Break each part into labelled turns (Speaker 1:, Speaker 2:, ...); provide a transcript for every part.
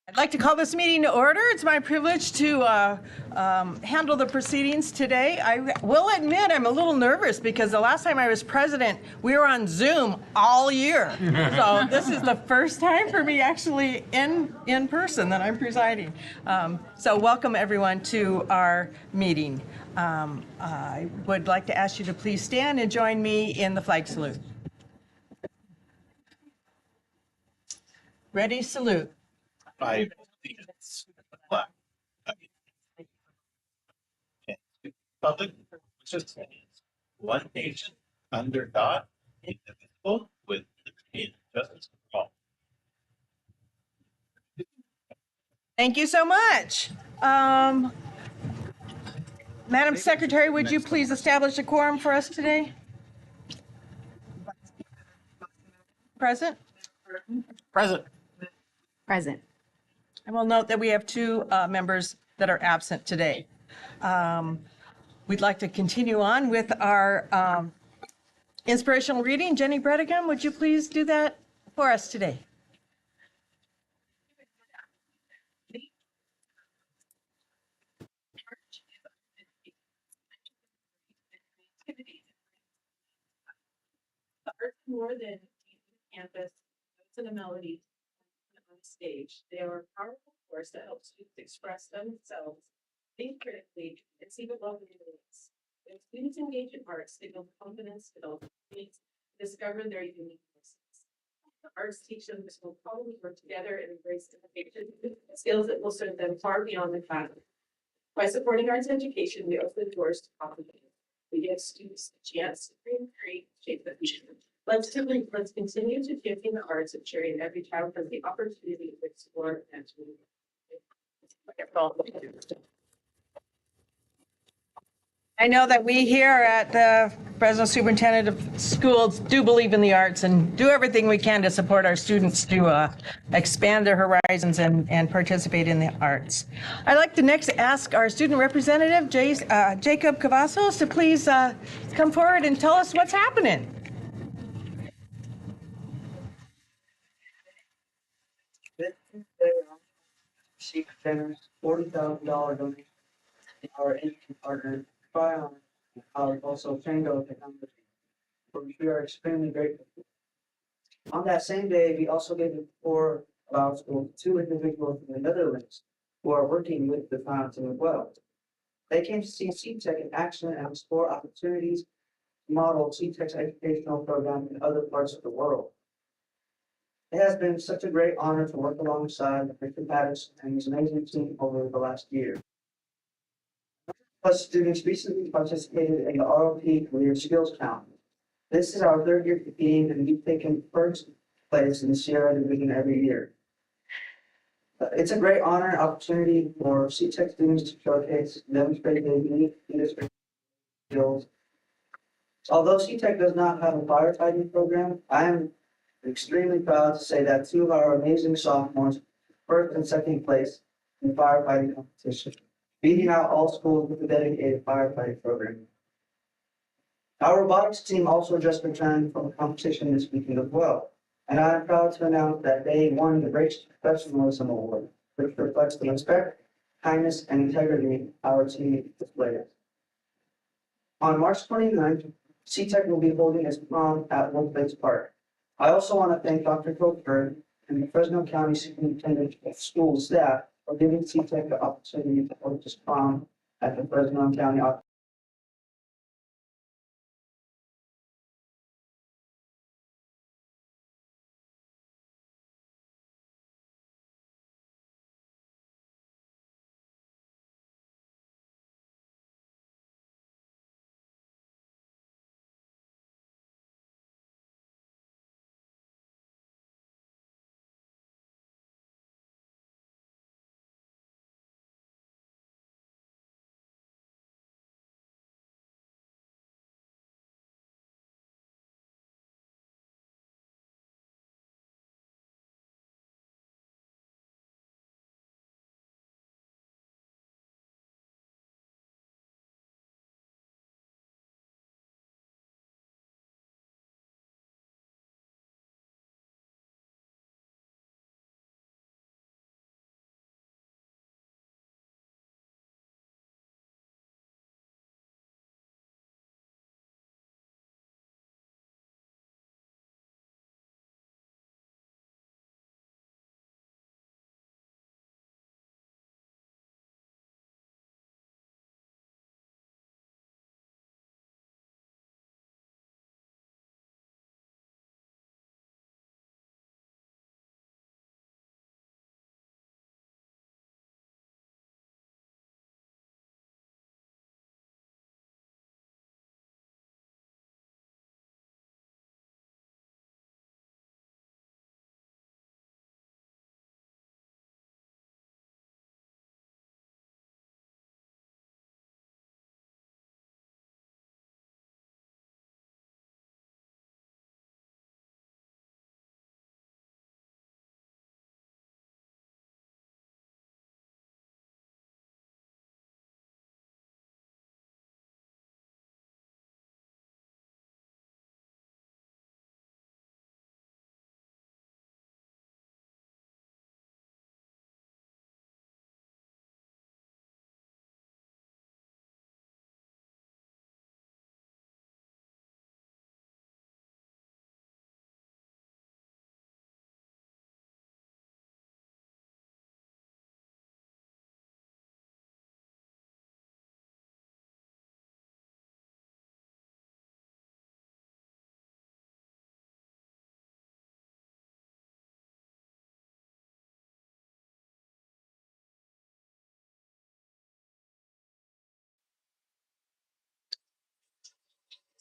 Speaker 1: I'd like to call this meeting to order. It's my privilege to handle the proceedings today. I will admit I'm a little nervous because the last time I was president, we were on Zoom all year. So this is the first time for me actually in person that I'm presiding. So welcome everyone to our meeting. I would like to ask you to please stand and join me in the flag salute. Ready, salute.
Speaker 2: I allegiance to the flag of the United States and to the republic which it stands, one nation, under God, indivisible, with liberty and justice for all.
Speaker 1: Thank you so much. Madam Secretary, would you please establish a quorum for us today? Present?
Speaker 3: Present.
Speaker 4: Present.
Speaker 1: I will note that we have two members that are absent today. We'd like to continue on with our inspirational reading. Jenny Bredegum, would you please do that for us today?
Speaker 5: The arts are more than campus, notes and a melody on stage. They are a powerful force that helps students express themselves, think critically, and see the love in the ways. When students engage in arts, they build confidence, develop feelings, discover their unique voices. The arts teach them to probably work together and embrace innovation, skills that will serve them far beyond the classroom. By supporting arts education, we open doors to opportunity. We give students a chance to dream, create, shape the future. Let's continue to champion the arts, ensuring every child has the opportunity to explore and to
Speaker 1: I know that we here at the Fresno Superintendent of Schools do believe in the arts and do everything we can to support our students to expand their horizons and participate in the arts. I'd like to next ask our student representative, Jacob Cavazos, to please come forward and tell us what's happening.
Speaker 6: Received a generous $40,000 donation from our industry partner, Tryon, and our also Tango Technology, for which we are extremely grateful. On that same day, we also gave a tour of our school to two individuals from the Netherlands who are working with the Tryon team as well. They came to see CTEC in action and explore opportunities to model CTEC's educational program in other parts of the world. It has been such a great honor to work alongside Victor Patterson and his amazing team over the last year. Plus, students recently participated in the ROP Career Skills Challenge. This is our third year competing, and we've taken first place in the Sierra Division every year. It's a great honor and opportunity for CTEC students to showcase and demonstrate their unique industry skills. Although CTEC does not have a firefighting program, I am extremely proud to say that two of our amazing sophomores first and second place in the firefighting competition, beating out all schools with a dedicated firefighting program. Our robotics team also just returned from a competition this weekend as well, and I am proud to announce that they won the Great Professionalism Award, which reflects the respect, kindness, and integrity our team displays. On March 29th, CTEC will be holding its prom at Woodlands Park. I also want to thank Dr. Coker and the Fresno County Superintendent of School staff for giving CTEC the opportunity to hold this prom at the Fresno County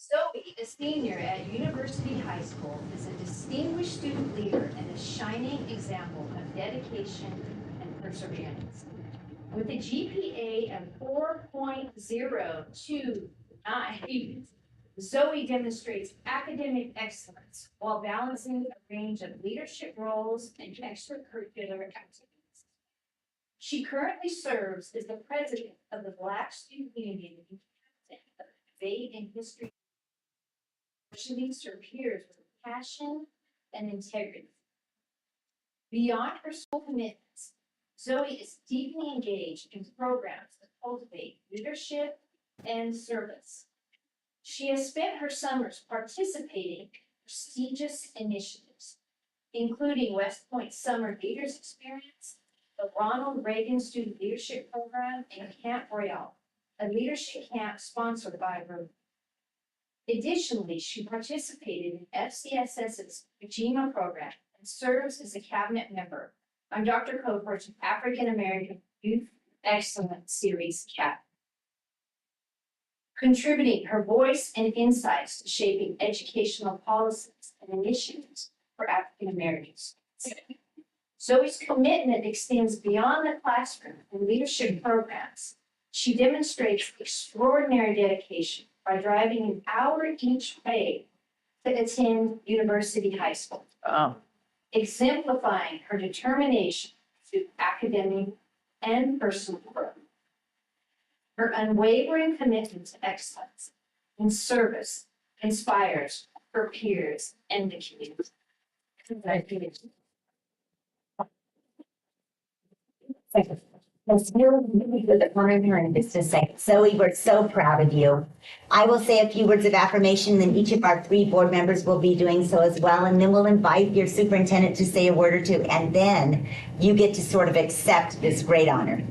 Speaker 3: Zoe, a senior at University High School, is a distinguished student leader and a shining example of dedication and perseverance. With a GPA of 4.029, Zoe demonstrates academic excellence while balancing a range of leadership roles and extracurricular activities. She currently serves as the president of the Black Student Union and captain of the Debate and History. She leads her peers with passion and integrity. Beyond her school commitments, Zoe is deeply engaged in programs that cultivate leadership and service. She has spent her summers participating in prestigious initiatives, including West Point Summer Leaders Experience, the Ronald Reagan Student Leadership Program, and Camp Royale, a leadership camp sponsored by Rotary. Additionally, she participated in FCSS's Regina program and serves as a cabinet member on Dr. Cofort's African American Youth Excellence Series cabinet, contributing her voice and insights to shaping educational policies and initiatives for African Americans. Zoe's commitment extends beyond the classroom and leadership programs. She demonstrates extraordinary dedication by driving an hour each way to attend University High School,
Speaker 1: Oh,
Speaker 3: exemplifying her determination to academic and personal growth. Her unwavering commitment to excellence and service inspires her peers and the community. Congratulations.
Speaker 4: Zoe, we're so proud of you. I will say a few words of affirmation, then each of our 3 board members will be doing so as well, and then we'll invite your superintendent to say a word or two, and then you get to sort of accept this great honor.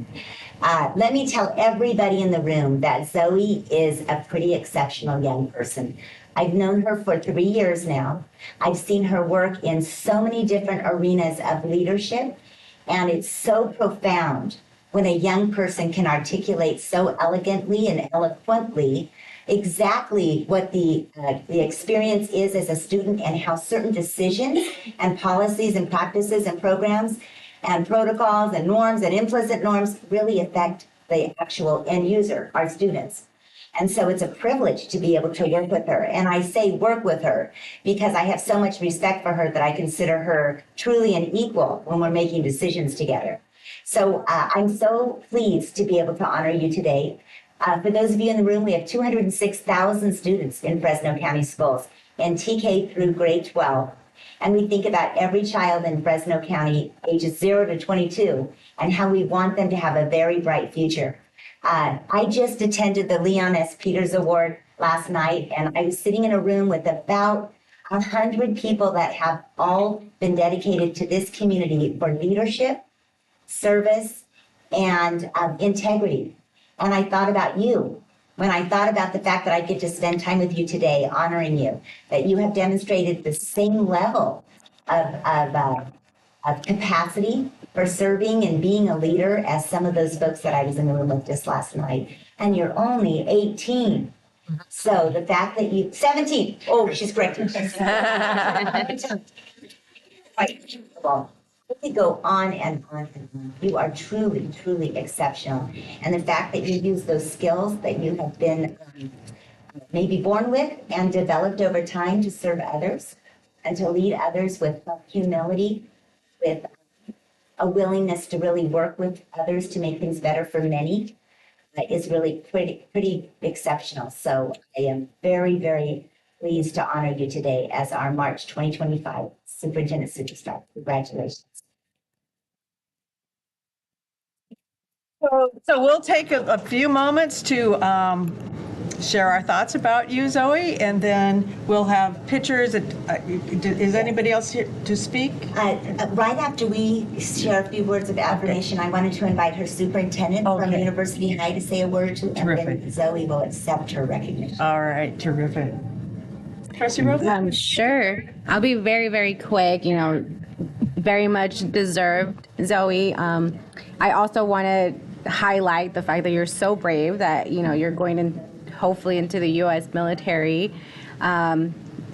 Speaker 4: Let me tell everybody in the room that Zoe is a pretty exceptional young person. I've known her for 3 years now. I've seen her work in so many different arenas of leadership, and it's so profound when a young person can articulate so elegantly and eloquently exactly what the experience is as a student and how certain decisions and policies and practices and programs and protocols and norms and implicit norms really affect the actual end user, our students. And so it's a privilege to be able to work with her. And I say work with her because I have so much respect for her that I consider her truly an equal when we're making decisions together. So I'm so pleased to be able to honor you today. For those of you in the room, we have 206,000 students in Fresno County Schools in TK through grade 12. And we think about every child in Fresno County, ages 0 to 22, and how we want them to have a very bright future. I just attended the Leon S. Peters Award last night, and I was sitting in a room with about 100 people that have all been dedicated to this community for leadership, service, and integrity. And I thought about you when I thought about the fact that I get to spend time with you today, honoring you, that you have demonstrated the same level of capacity for serving and being a leader as some of those folks that I was in the room with just last night. And you're only 18. So the fact that 17. Oh, she's correcting. Well, we could go on and on and on. You are truly, truly exceptional. And the fact that you use those skills that you have been maybe born with and developed over time to serve others and to lead others with humility, with a willingness to really work with others to make things better for many is really pretty exceptional. So I am very, very pleased to honor you today as our March 2025 Superintendent Superstar. Congratulations.
Speaker 1: So we'll take a few moments to share our thoughts about you, Zoe, and then we'll have pictures. Is anybody else here to speak?
Speaker 4: Right after we share a few words of affirmation, I wanted to invite her superintendent from University High to say a word or two, and then Zoe will accept her recognition.
Speaker 1: All right, terrific. Trustee Rowe?
Speaker 7: Sure. I'll be very, very quick, very much deserved, Zoe. I also want to highlight the fact that you're so brave that, you're going to hopefully into the U.S. military.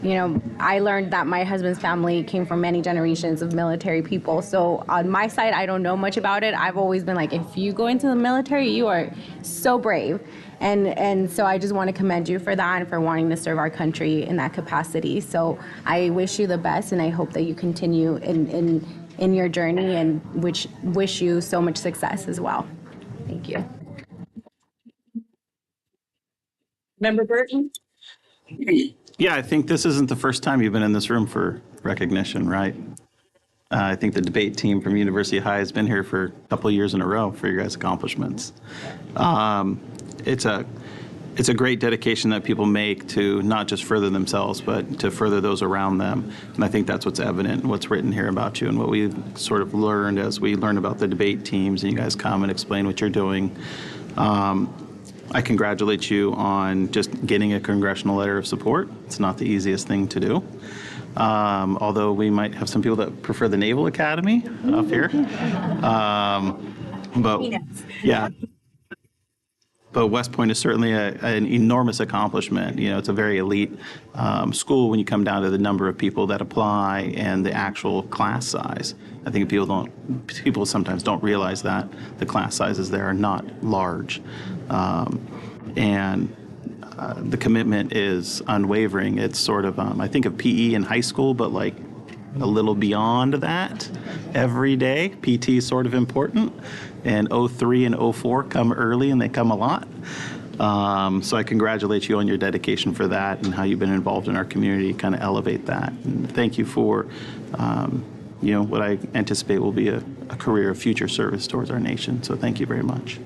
Speaker 7: You know, I learned that my husband's family came from many generations of military people. So on my side, I don't know much about it. I've always been like, if you go into the military, you are so brave. And so I just want to commend you for that and for wanting to serve our country in that capacity. So I wish you the best, and I hope that you continue in your journey, and wish you so much success as well. Thank you.
Speaker 5: Member Burton?
Speaker 2: Yeah, I think this isn't the first time you've been in this room for recognition, right? I think the debate team from University High has been here for a couple of years in a row for your guys' accomplishments. It's a great dedication that people make to not just further themselves, but to further those around them. And I think that's what's evident in what's written here about you, and what we sort of learned as we learn about the debate teams and you guys come and explain what you're doing. I congratulate you on just getting a congressional letter of support. It's not the easiest thing to do. Although we might have some people that prefer the Naval Academy up here. But yeah. But West Point is certainly an enormous accomplishment. You know, it's a very elite school when you come down to the number of people that apply and the actual class size. I think people sometimes don't realize that the class sizes there are not large, and the commitment is unwavering. It's sort of I think of PE in high school, but like a little beyond that every day. PT is sort of important, and 03 and 04 come early, and they come a lot. So I congratulate you on your dedication for that and how you've been involved in our community, kind of elevate that. And thank you for, you know, what I anticipate will be a career of future service towards our nation. So thank you very much.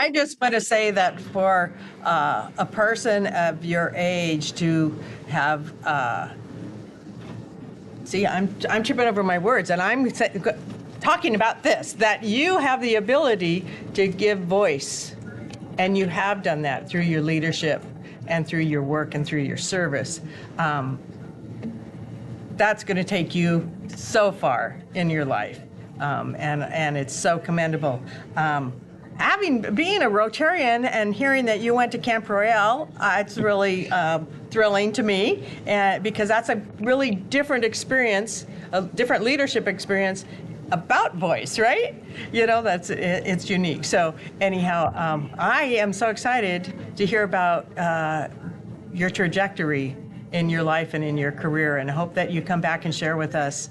Speaker 1: I just want to say that for a person of your age to have, see, I'm tripping over my words, and I'm talking about this, that you have the ability to give voice, and you have done that through your leadership and through your work and through your service. That's going to take you so far in your life, and it's so commendable. Being a Rotarian and hearing that you went to Camp Royale, it's really thrilling to me, because that's a really different experience, a different leadership experience about voice, right? You know, it's unique. So anyhow, I am so excited to hear about your trajectory in your life and in your career, and I hope that you come back and share with us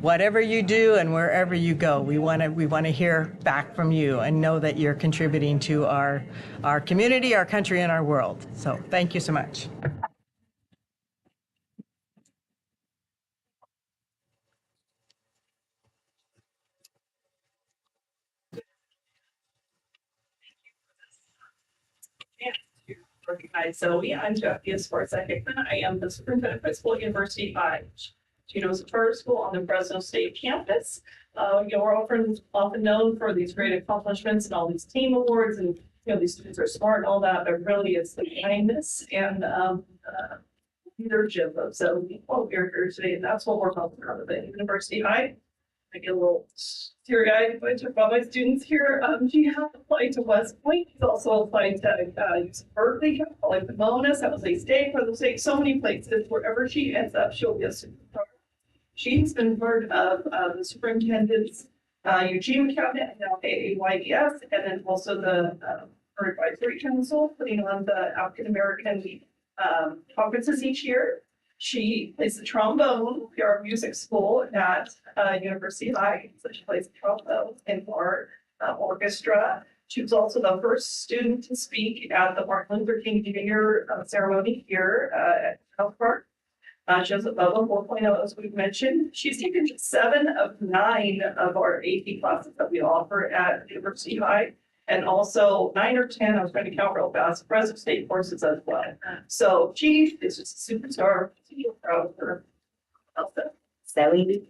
Speaker 1: whatever you do and wherever you go. We want to hear back from you and know that you're contributing to our community, our country, and our world. So thank you so much.
Speaker 5: Recognize Zoe. I'm Jackie Esparza Hickman. I am the superintendent principal at University High. You know, it's a charter school on the Fresno State campus. You know, we're often known for these great accomplishments and all these team awards, and you know, these students are smart and all that, but really it's the kindness and leadership of Zoe while we're here today, and that's what we're talking about at University High. I get a little teary-eyed when I talk about my students here. She has applied to West Point. She's also applied to UC Berkeley, applied to Pomona, San Jose State, Fresno State, so many places. Wherever she ends up, she'll be a superstar. She's been part of the superintendent's Eugene cabinet and now AAYDS, and then also the her advisory council, putting on the African American conferences each year. She plays the trombone at our music school at University High. So she plays the trombone in our orchestra. She was also the first student to speak at the Martin Luther King Jr. Ceremony here at South Park. She has a level 4.0, as we've mentioned. She's taken 7 of 9 of our AP classes that we offer at University High, and also 9 or 10, I was trying to count real fast, Fresno State courses as well. So she is just a superstar. I'm proud of her. Elsa.
Speaker 4: Zoe.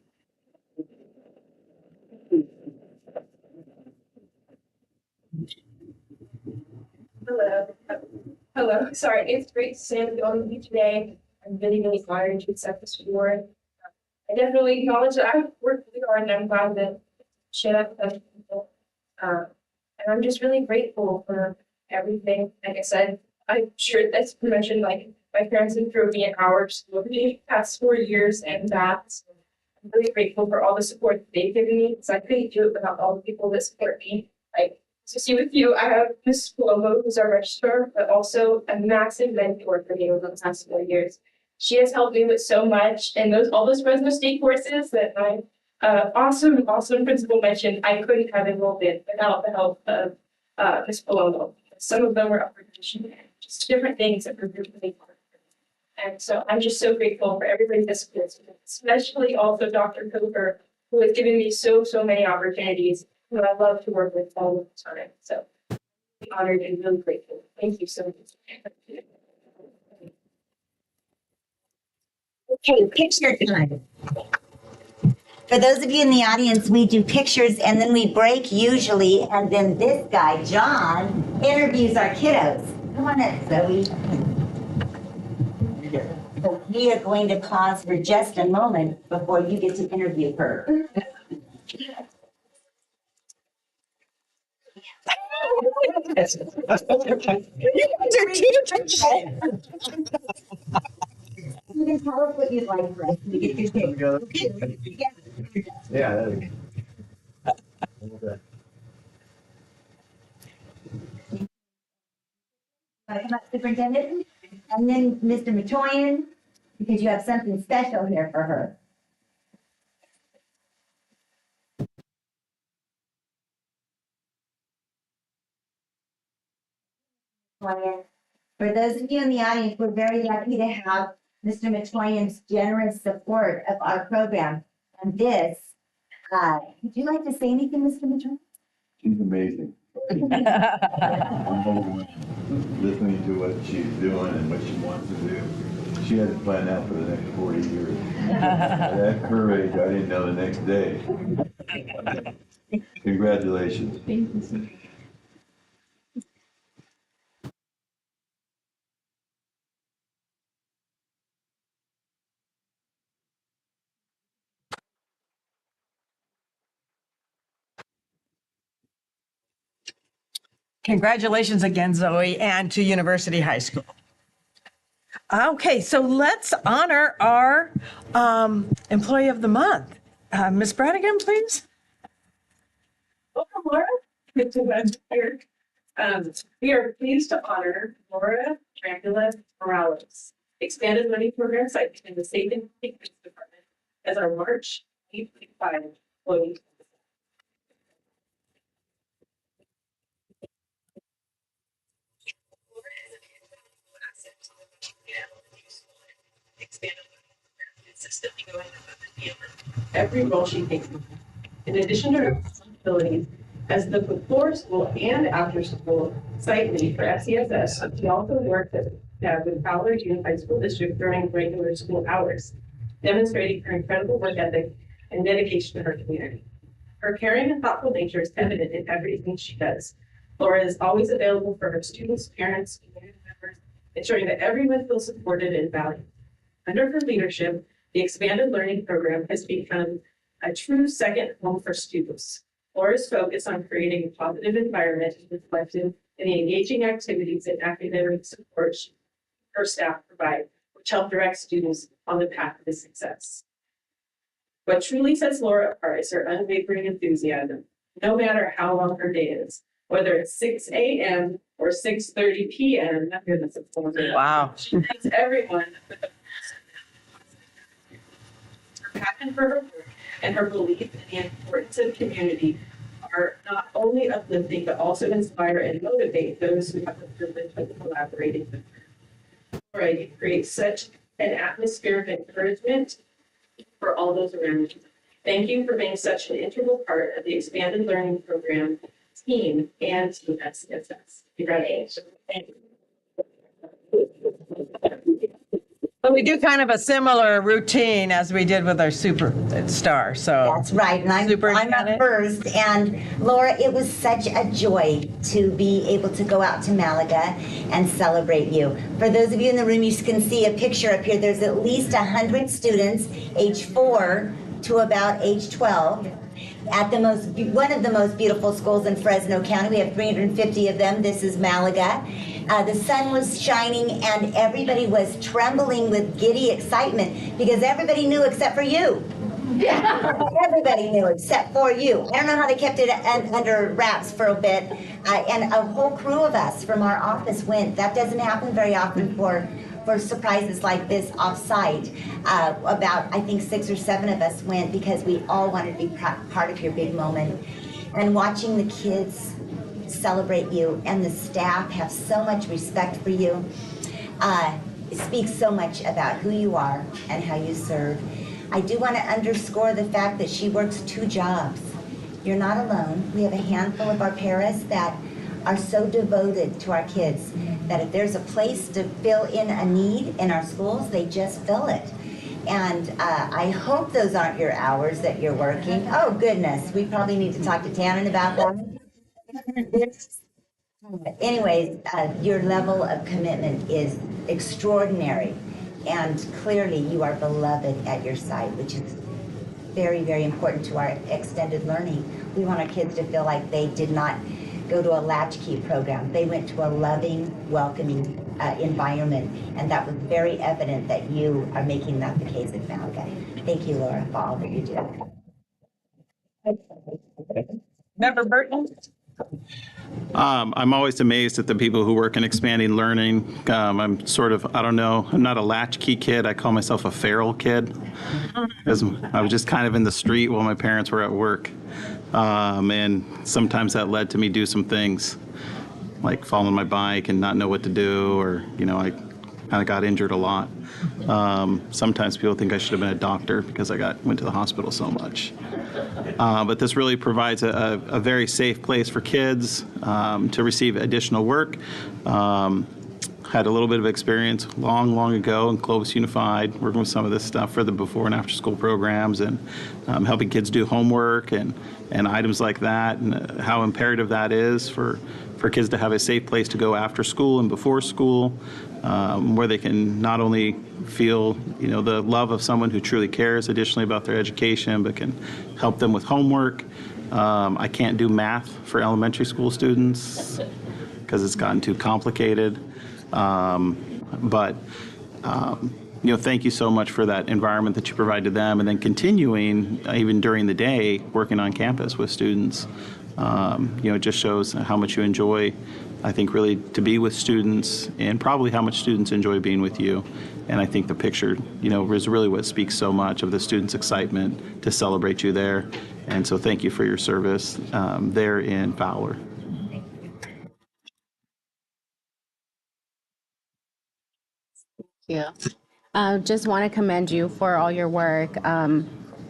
Speaker 8: Hello. Hello. Sorry, it's great to stand with you today. I'm really, really honored to accept this award. I definitely acknowledge that I've worked really hard, and I'm glad that share that with other people. And I'm just really grateful for everything. Like I said, I'm sure that's mentioned, like my parents have drove me an hour to school the past 4 years, and that's I'm really grateful for all the support that they've given me because I couldn't do it without all the people that support me. Like, to see with you, I have Miss Paloma, who's our registrar, but also a massive mentor for me over the past 4 years. She has helped me with so much, and all those Fresno State courses that my awesome principal mentioned, I couldn't have enrolled in without the help of Miss Paloma. Some of them were upper division, just different things that were really hard. And so I'm just so grateful for everybody that supports me, especially also Dr. Cooper, who has given me so many opportunities who I love to work with all the time. So I'm honored and really grateful. Thank you so much.
Speaker 4: Okay, picture time. For those of you in the audience, we do pictures and then we break usually, and then this guy, John, interviews our kiddos. Come on in, Zoe. So we are going to pause for just a moment before you get to interview her. You can tell us what you'd like for us to get your picture.
Speaker 2: Yeah. There we go.
Speaker 4: Come up, Superintendent, and then Mr. Matoyan, because you have something special here for her. For those of you in the audience, we're very lucky to have Mr. Matoyan's generous support of our program. And this, would you like to say anything, Mr. Matoyan?
Speaker 9: She's amazing. Listening to what she's doing and what she wants to do. She had to plan out for the next 40 years. At her age, I didn't know the next day. Congratulations.
Speaker 5: Thank you.
Speaker 1: Congratulations again, Zoe, and to University High School. Okay, so let's honor our Employee of the Month. Ms. Bradigan, please.
Speaker 5: Welcome, Laura. Good to have you here. We are pleased to honor Laura Dracula Morales, expanded money program site in the State and Police Department as our March 2025 employee. Consistently going above and beyond every role she takes. In addition to her responsibilities as the before school and after school site lead for FCSS, she also worked with Fowler Unified School District during regular school hours, demonstrating her incredible work ethic and dedication to her community. Her caring and thoughtful nature is evident in everything she does. Laura is always available for her students, parents, community members, ensuring that everyone feels supported and valued. Under her leadership, the expanded learning program has become a true second home for students. Laura's focus on creating a positive environment is reflected in the engaging activities and academic support her staff provide, which help direct students on the path to success. What truly sets Laura apart is her unwavering enthusiasm, no matter how long her day is, whether it's 6 a.m. or 6:30 p.m. Goodness, it's
Speaker 1: Wow.
Speaker 5: She leads everyone with a passion for her work and her belief in the importance of community are not only uplifting, but also inspire and motivate those who have the privilege of collaborating with her. Laura, you create such an atmosphere of encouragement for all those around you. Thank you for being such an integral part of the expanded learning program team and to FCSS. Congratulations. Thank you.
Speaker 1: Well, we do kind of a similar routine as we did with our superstar, so.
Speaker 4: That's right, and I'm up
Speaker 1: Superintendent.
Speaker 4: first. And Laura, it was such a joy to be able to go out to Malaga and celebrate you. For those of you in the room, you can see a picture up here. There's at least 100 students, age 4 to about age 12. at one of the most beautiful schools in Fresno County. We have 350 of them. This is Malaga. The sun was shining and everybody was trembling with giddy excitement because everybody knew except for you. Everybody knew except for you. I don't know how they kept it under wraps for a bit. And a whole crew of us from our office went. That doesn't happen very often for surprises like this off-site. About, I think, 6 or 7 of us went because we all wanted to be part of your big moment. And watching the kids celebrate you and the staff have so much respect for you, it speaks so much about who you are and how you serve. I do want to underscore the fact that she works 2 jobs. You're not alone. We have a handful of our paras that are so devoted to our kids that if there's a place to fill in a need in our schools, they just fill it. And I hope those aren't your hours that you're working. Oh, goodness. We probably need to talk to Tannen about that. Anyways, your level of commitment is extraordinary. And clearly you are beloved at your site, which is very, very important to our extended learning. We want our kids to feel like they did not go to a latchkey program. They went to a loving, welcoming environment, and that was very evident that you are making that the case at Malaga. Thank you, Laura, for all that you do.
Speaker 1: Member Burton?
Speaker 2: I'm always amazed at the people who work in expanding learning. I'm sort of, I don't know, I'm not a latchkey kid. I call myself a feral kid because I was just kind of in the street while my parents were at work. And sometimes that led to me do some things like fall on my bike and not know what to do, or, I kind of got injured a lot. Sometimes people think I should have been a doctor because I went to the hospital so much. But this really provides a very safe place for kids to receive additional work. Had a little bit of experience long ago in Clovis Unified, working with some of this stuff for the before and after school programs, and helping kids do homework and items like that, and how imperative that is for kids to have a safe place to go after school and before school, where they can not only feel the love of someone who truly cares additionally about their education, but can help them with homework. I can't do math for elementary school students because it's gotten too complicated. But thank you so much for that environment that you provide to them, and then continuing even during the day working on campus with students. It just shows how much you enjoy, I think, really to be with students, and probably how much students enjoy being with you. And I think the picture, is really what speaks so much of the students' excitement to celebrate you there. And so thank you for your service there in Fowler.
Speaker 7: Yeah. Just want to commend you for all your work.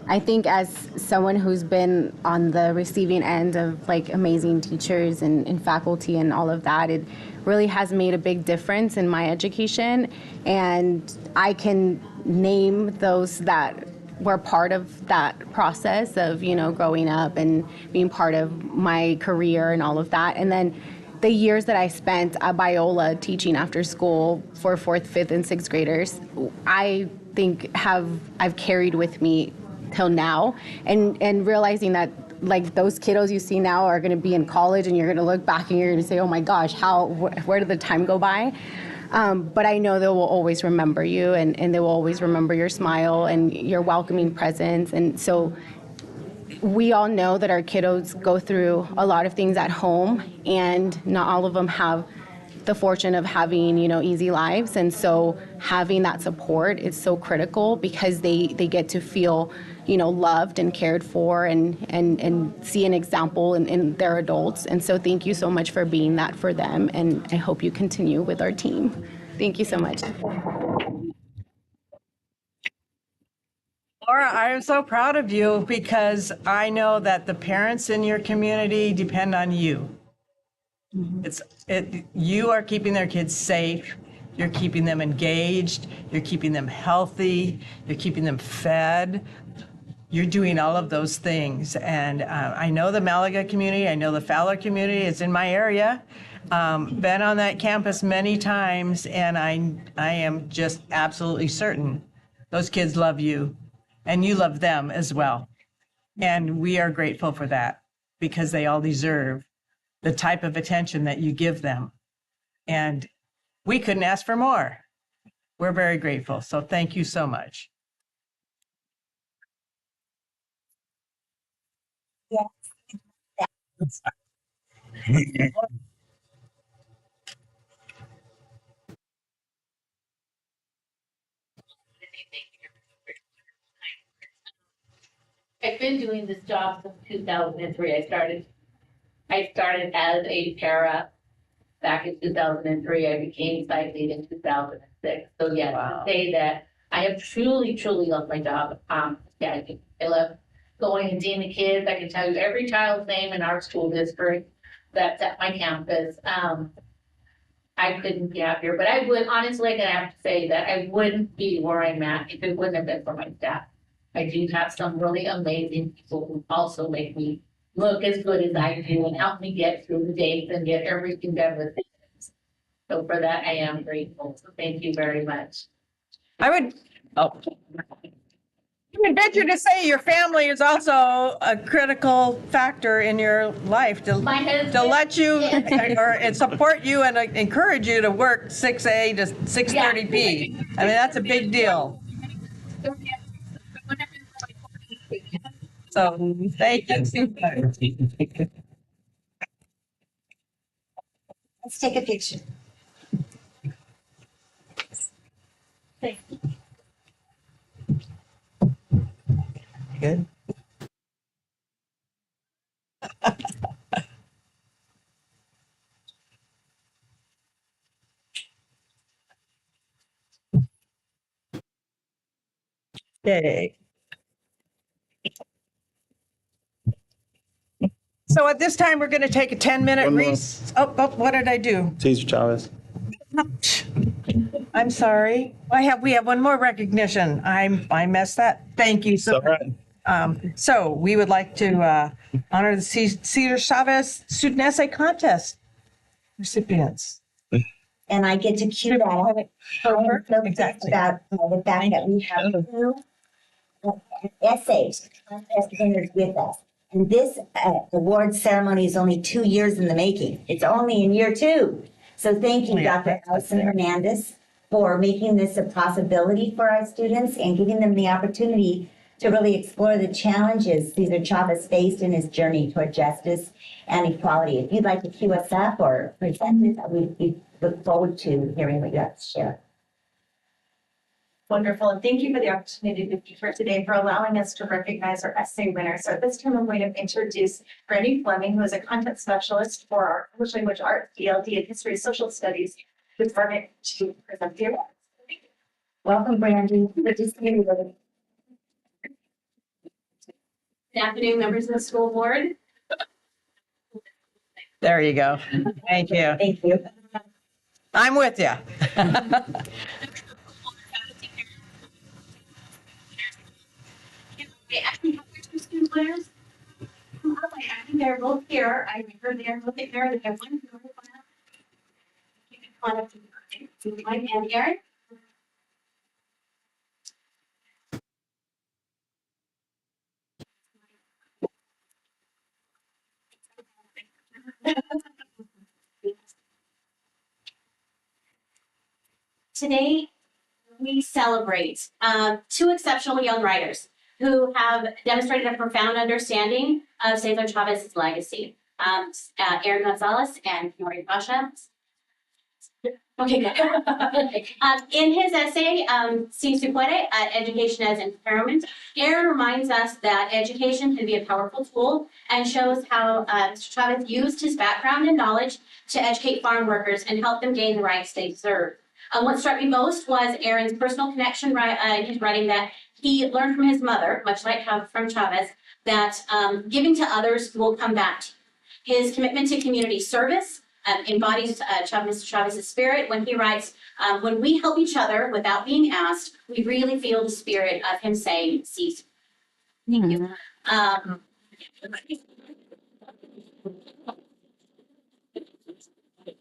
Speaker 7: I think as someone who's been on the receiving end of amazing teachers and faculty and all of that, it really has made a big difference in my education. And I can name those that were part of that process of, growing up and being part of my career and all of that. And then the years that I spent at Biola teaching after school for 4th, 5th, and 6th graders, I think I've carried with me till now, and realizing that those kiddos you see now are going to be in college, and you're going to look back and you're going to say, oh my gosh, where did the time go by? But I know they will always remember you, and they will always remember your smile and your welcoming presence. And so we all know that our kiddos go through a lot of things at home, and not all of them have the fortune of having, easy lives. And so having that support is so critical, because they get to feel, loved and cared for, and see an example in their adults. And so thank you so much for being that for them. And I hope you continue with our team. Thank you so much.
Speaker 1: Laura, I am so proud of you, because I know that the parents in your community depend on you. You are keeping their kids safe. You're keeping them engaged. You're keeping them healthy. You're keeping them fed. You're doing all of those things. And I know the Malaga community. I know the Fowler community. It's in my area. Been on that campus many times, and I am just absolutely certain those kids love you, and you love them as well. And we are grateful for that because they all deserve the type of attention that you give them. And we couldn't ask for more. We're very grateful. So thank you so much.
Speaker 10: I've been doing this job since 2003. I started as a para back in 2003. I became site lead in 2006. So yes, to say that I have truly, truly loved my job. Yeah, I love going and seeing the kids. I can tell you every child's name in our school district that's at my campus. I couldn't be happier, but I would honestly, I have to say that I wouldn't be where I'm at if it wouldn't have been for my staff. I do have some really amazing people who also make me look as good as I do and help me get through the days and get everything done with it. So for that, I am grateful. So thank you very much.
Speaker 1: I would venture to say your family is also a critical factor in your life to
Speaker 10: My husband-
Speaker 1: to let you and support you and encourage you to work 6A to 6:30 P. I mean, that's a big deal. So thank you.
Speaker 4: Let's take a picture.
Speaker 1: Good. Okay. So at this time, we're going to take a 10-minute
Speaker 2: One more.
Speaker 1: recess. Oh, what did I do?
Speaker 2: Cesar Chavez.
Speaker 1: I'm sorry. We have one more recognition. I messed that. Thank you so
Speaker 2: It's all
Speaker 1: much.
Speaker 2: right.
Speaker 1: So we would like to honor the Cesar Chavez Student Essay Contest recipients.
Speaker 4: And I get to cue that up. I'm so excited about the fact that we have two essays contest winners with us. And this award ceremony is only 2 years in the making. It's only in year 2. So thank you,
Speaker 1: Yeah,
Speaker 4: Dr. Allison Hernandez, for making this a possibility for our students and giving them the opportunity to really explore the challenges Cesar Chavez faced in his journey toward justice and equality. If you'd like to cue us up or present it, we look forward to hearing what you have to share.
Speaker 11: Wonderful, and thank you for the opportunity to be here today for allowing us to recognize our essay winner. So at this time, I'm going to introduce Brandy Fleming, who is a content specialist for our English Language Arts, ELD, and History and Social Studies department to present the award.
Speaker 4: Welcome, Brandy. Good to see you.
Speaker 10: Good afternoon, members of the school board.
Speaker 1: There you go. Thank you.
Speaker 4: Thank you.
Speaker 1: I'm with you.
Speaker 11: They're both here. I remember they're both there. They have one. You can climb up to my hand, Erin.
Speaker 12: Today, we celebrate two exceptional young writers who have demonstrated a profound understanding of Cesar Chavez's legacy. Erin Gonzalez and Nori Pasha. Okay, good. In his essay, Si se puede, Education as Empowerment, Erin reminds us that education can be a powerful tool and shows how Mr. Chavez used his background and knowledge to educate farm workers and help them gain the rights they deserve. What struck me most was Erin's personal connection in his writing that he learned from his mother, much like from Chavez, that giving to others will come back to you. His commitment to community service embodies Mr. Chavez's spirit when he writes, when we help each other without being asked, we really feel the spirit of him saying, cease. Thank you.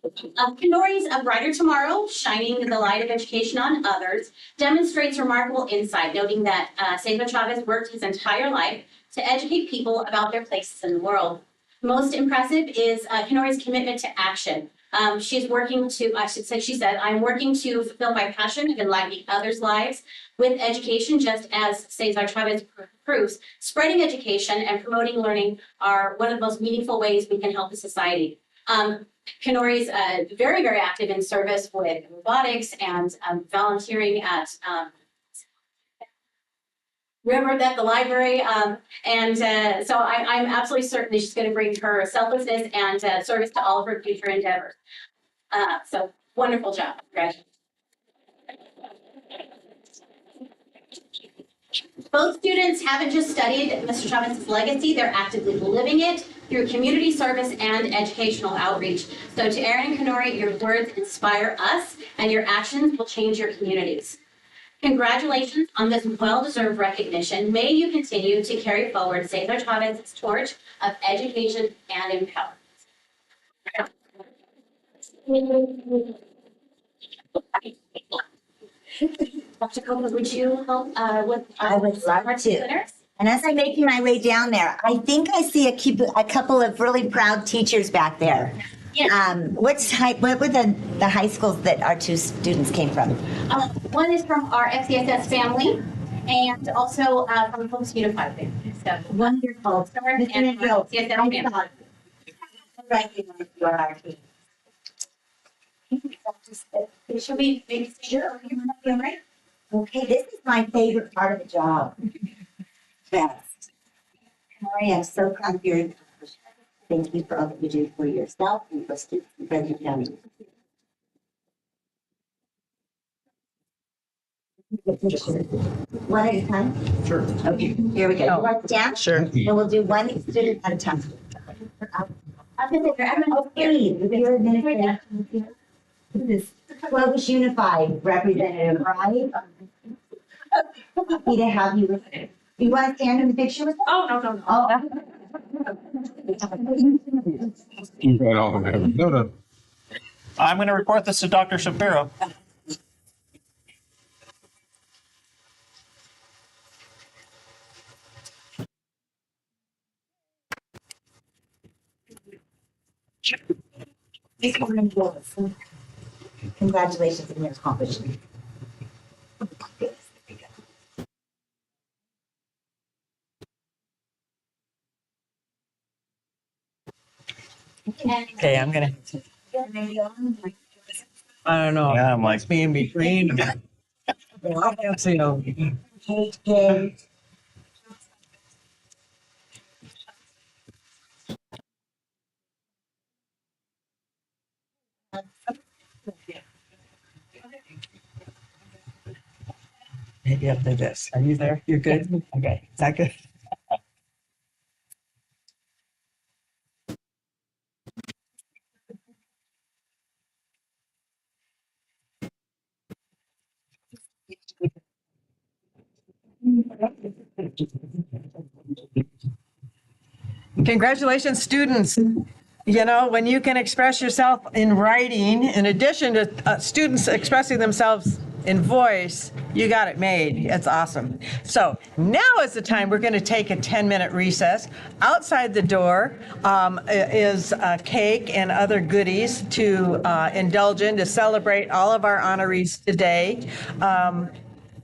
Speaker 12: Kenori's A Brighter Tomorrow, Shining the Light of Education on Others, demonstrates remarkable insight, noting that Cesar Chavez worked his entire life to educate people about their places in the world. Most impressive is Kenori's commitment to action. She's working to, I should say, she said, I'm working to fulfill my passion of enlightening others' lives with education, just as Cesar Chavez proves. Spreading education and promoting learning are one of the most meaningful ways we can help a society. Kenori's very, very active in service with robotics and volunteering at River at the library. So I'm absolutely certain that she's going to bring her selflessness and service to all of her future endeavors. So wonderful job. Congratulations. Both students haven't just studied Mr. Chavez's legacy, they're actively living it through community service and educational outreach. So to Erin and Kenori, your words inspire us and your actions will change your communities. Congratulations on this well-deserved recognition. May you continue to carry forward Cesar Chavez's torch of education and empowerment. Dr. Copeland, would you help with
Speaker 4: I would love
Speaker 12: our
Speaker 4: to.
Speaker 12: winners?
Speaker 4: And as I'm making my way down there, I think I see a couple of really proud teachers back there.
Speaker 12: Yeah.
Speaker 4: What were the high schools that our two students came from?
Speaker 12: One is from our FCSS family and also from Hope's Unified family. So
Speaker 4: Wonderful.
Speaker 12: Stars
Speaker 4: Mr.
Speaker 12: and
Speaker 4: Mandel,
Speaker 12: CSS
Speaker 4: I
Speaker 12: family.
Speaker 4: thought I recognize you on our team.
Speaker 12: Should we maybe
Speaker 4: Sure. Right? Okay, this is my favorite part of the job. Best. Cory, I'm so proud of your accomplishment. Thank you for all that you do for yourself and for students in Fresno County. One at a time? Sure. Okay, here we go. You want to stand? Sure. And we'll do one student at a time. Okay, your administration. This Clovis Unified representative, right? Happy to have you. You want to stand in the picture with us?
Speaker 12: Oh, no.
Speaker 4: Oh.
Speaker 9: No.
Speaker 2: I'm going to report this to Dr. Shapiro.
Speaker 4: Congratulations on your accomplishment.
Speaker 1: Okay, I'm gonna. I don't know.
Speaker 2: Yeah, I'm like,
Speaker 1: It's me in between. I don't see no.
Speaker 4: Okay.
Speaker 1: Maybe after this. Are you there? You're good? Okay, is that good? Congratulations, students. You know, when you can express yourself in writing, in addition to students expressing themselves in voice, you got it made. It's awesome. So now is the time we're going to take a 10-minute recess. Outside the door is cake and other goodies to indulge in to celebrate all of our honorees today.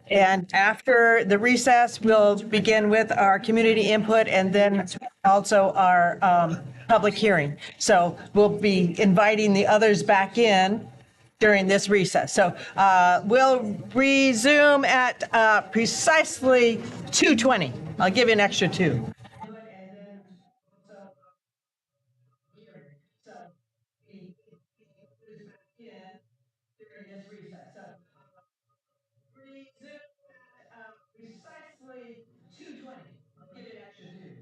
Speaker 1: And after the recess, we'll begin with our community input and then also our public hearing. So we'll be inviting the others back in during this recess. So we'll resume at precisely 2:20. I'll give you an extra 2. Precisely 2:20. I'll give you an extra 2.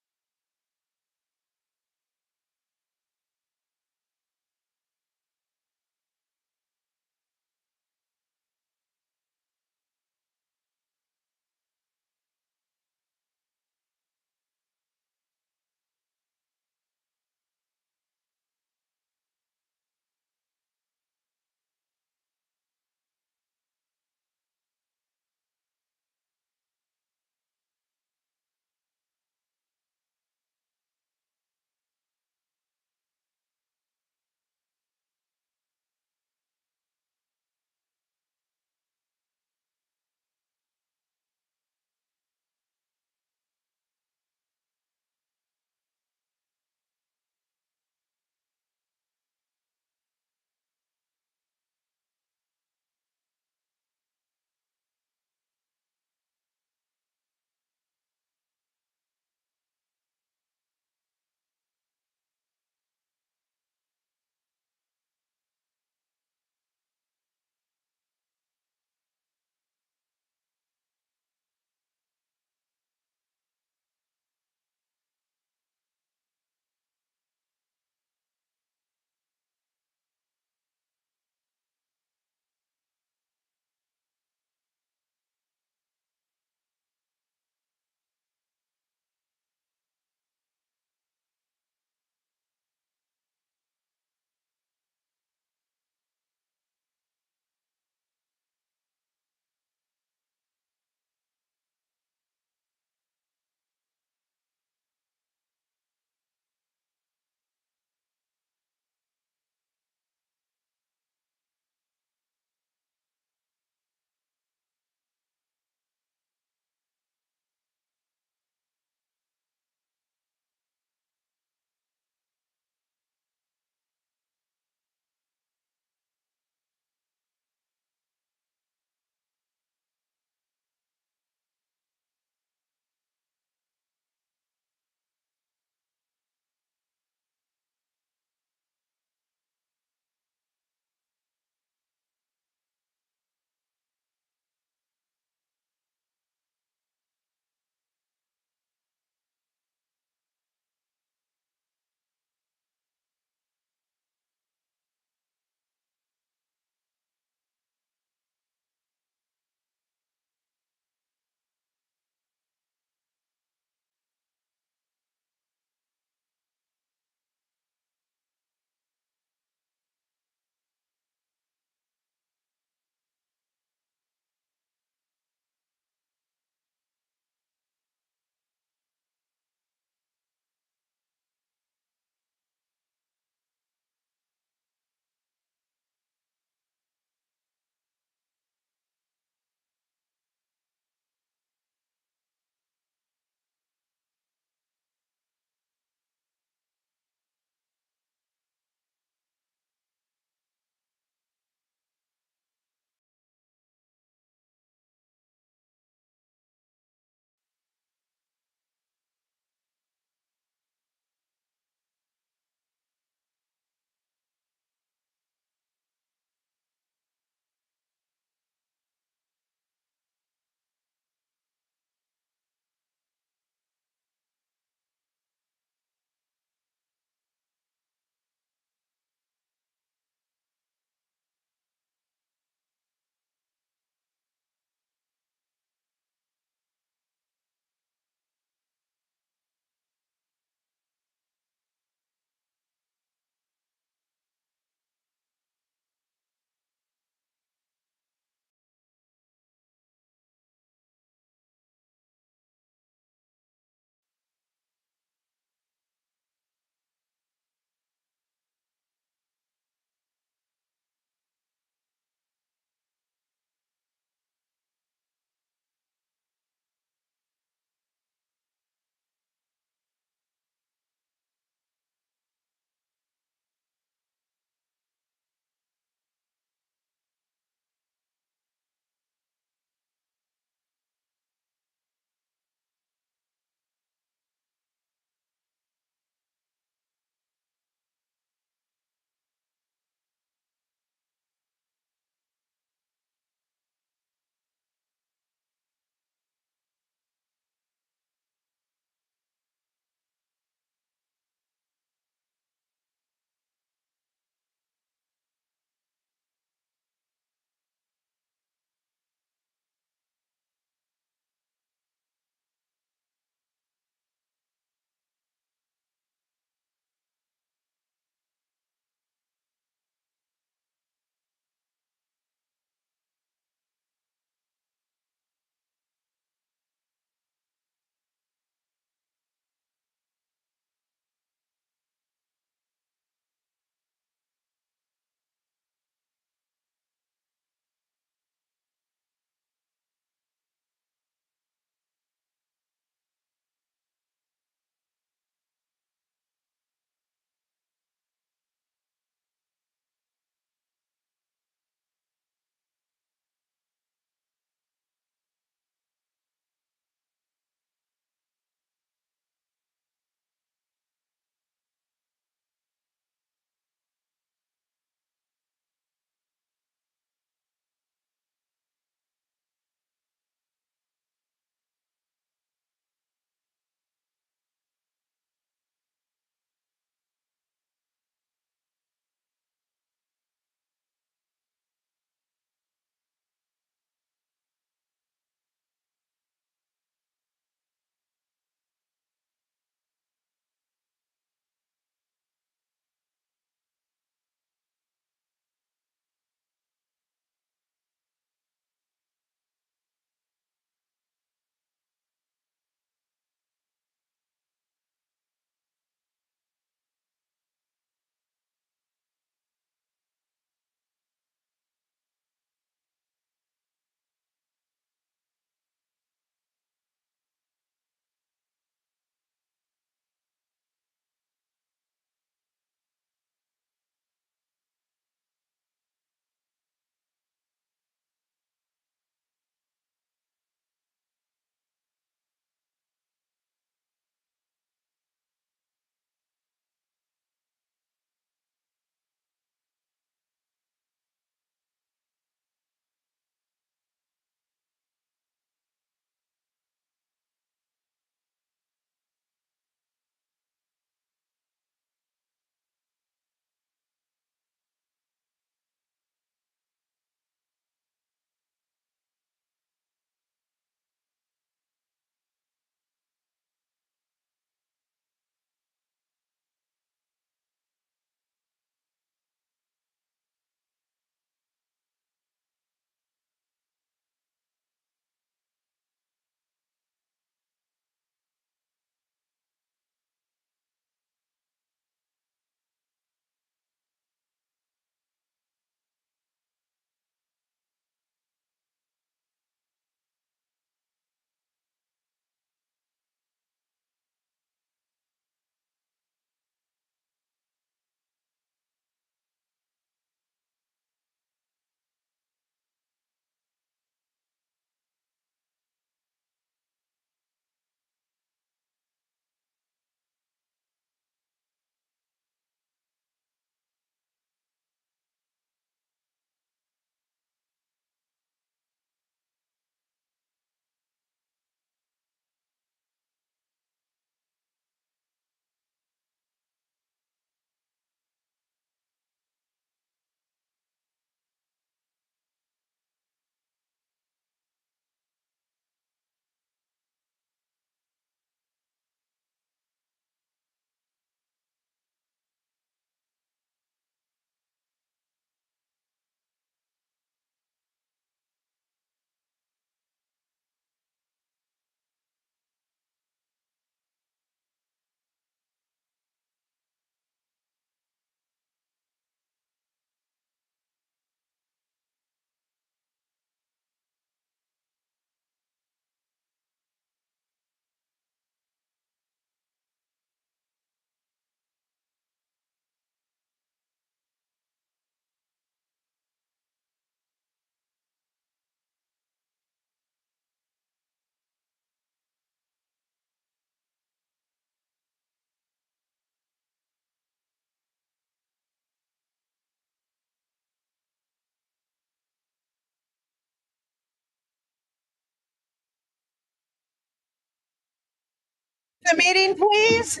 Speaker 1: The meeting, please.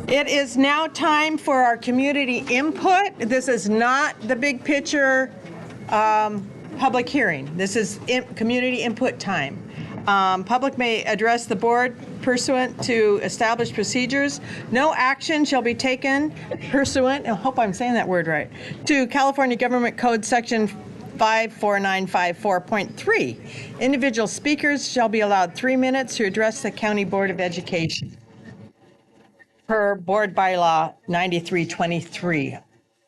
Speaker 1: It is now time for our community input. This is not the big picture public hearing. This is community input time. Public may address the board pursuant to established procedures. No action shall be taken pursuant, I hope I'm saying that word right, to California Government Code Section 54954.3. Individual speakers shall be allowed 3 minutes to address the County Board of Education per Board Bylaw 9323.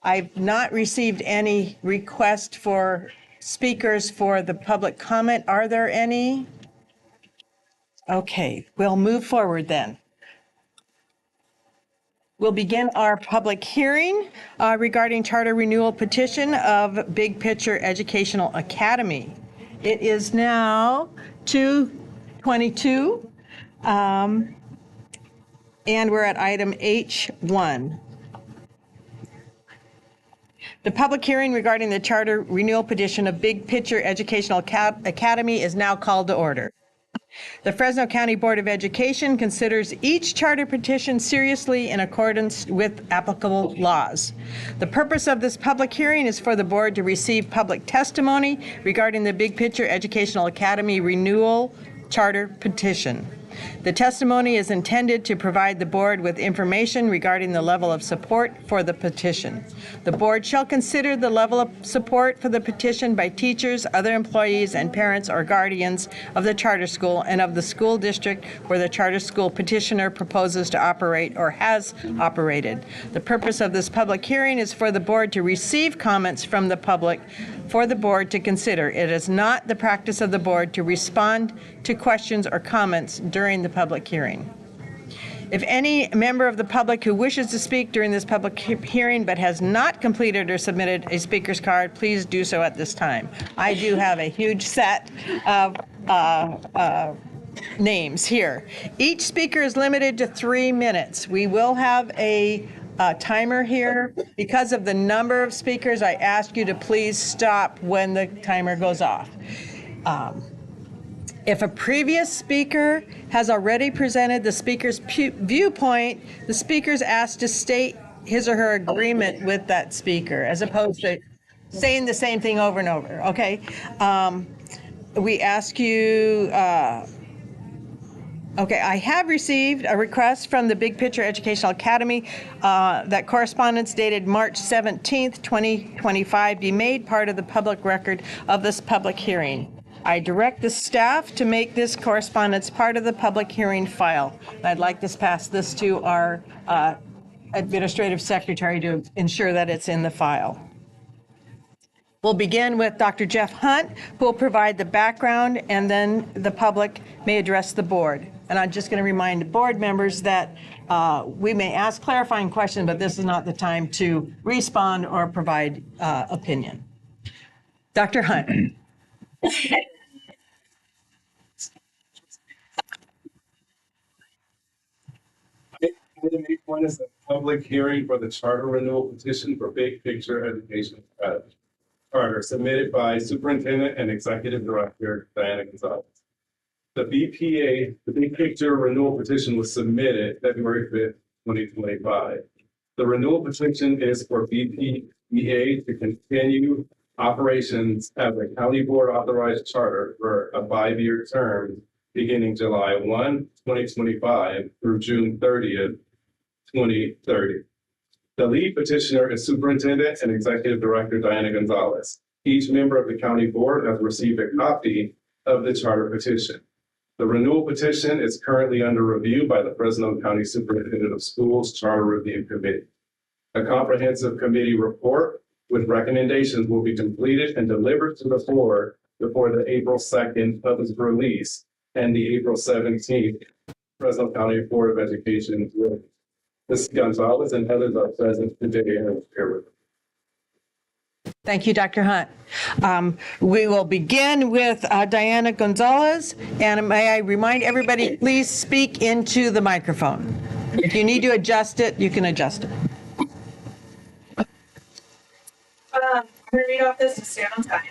Speaker 1: I've not received any request for speakers for the public comment. Are there any? Okay, we'll move forward then. We'll begin our public hearing regarding charter renewal petition of Big Picture Educational Academy. It is now 2:22, and we're at item H1. The public hearing regarding the charter renewal petition of Big Picture Educational Academy is now called to order. The Fresno County Board of Education considers each charter petition seriously in accordance with applicable laws. The purpose of this public hearing is for the board to receive public testimony regarding the Big Picture Educational Academy renewal charter petition. The testimony is intended to provide the board with information regarding the level of support for the petition. The board shall consider the level of support for the petition by teachers, other employees, and parents or guardians of the charter school and of the school district where the charter school petitioner proposes to operate or has operated. The purpose of this public hearing is for the board to receive comments from the public for the board to consider. It is not the practice of the board to respond to questions or comments during the public hearing. If any member of the public who wishes to speak during this public hearing but has not completed or submitted a speaker's card, please do so at this time. I do have a huge set of names here. Each speaker is limited to 3 minutes. We will have a timer here. Because of the number of speakers, I ask you to please stop when the timer goes off. If a previous speaker has already presented the speaker's viewpoint, the speaker is asked to state his or her agreement with that speaker, as opposed to saying the same thing over and over, okay? We ask you, okay, I have received a request from the Big Picture Educational Academy that correspondence dated March 17th, 2025 be made part of the public record of this public hearing. I direct the staff to make this correspondence part of the public hearing file. I'd like to pass this to our administrative secretary to ensure that it's in the file. We'll begin with Dr. Jeff Hunt, who will provide the background, and then the public may address the board. And I'm just going to remind board members that we may ask clarifying questions, but this is not the time to respond or provide opinion. Dr. Hunt.
Speaker 13: Item 8.1 is the public hearing for the charter renewal petition for Big Picture Education Charter submitted by Superintendent and Executive Director Diana Gonzalez. The BPA, the Big Picture Renewal Petition, was submitted February 5th, 2025. The renewal petition is for BPEA to continue operations as a county board authorized charter for a 5-year term beginning July 1, 2025 through June 30th, 2030. The lead petitioner is Superintendent and Executive Director Diana Gonzalez. Each member of the county board has received a copy of the charter petition. The renewal petition is currently under review by the Fresno County Superintendent of Schools Charter Review Committee. A comprehensive committee report with recommendations will be completed and delivered to the board before the April 2nd public release and the April 17th Fresno County Board of Education hearing. Ms. Gonzalez and others are present today and here with us.
Speaker 1: Thank you, Dr. Hunt. We will begin with Diana Gonzalez, and may I remind everybody, please speak into the microphone. If you need to adjust it, you can adjust it.
Speaker 5: I'm going to read off this to stay on time.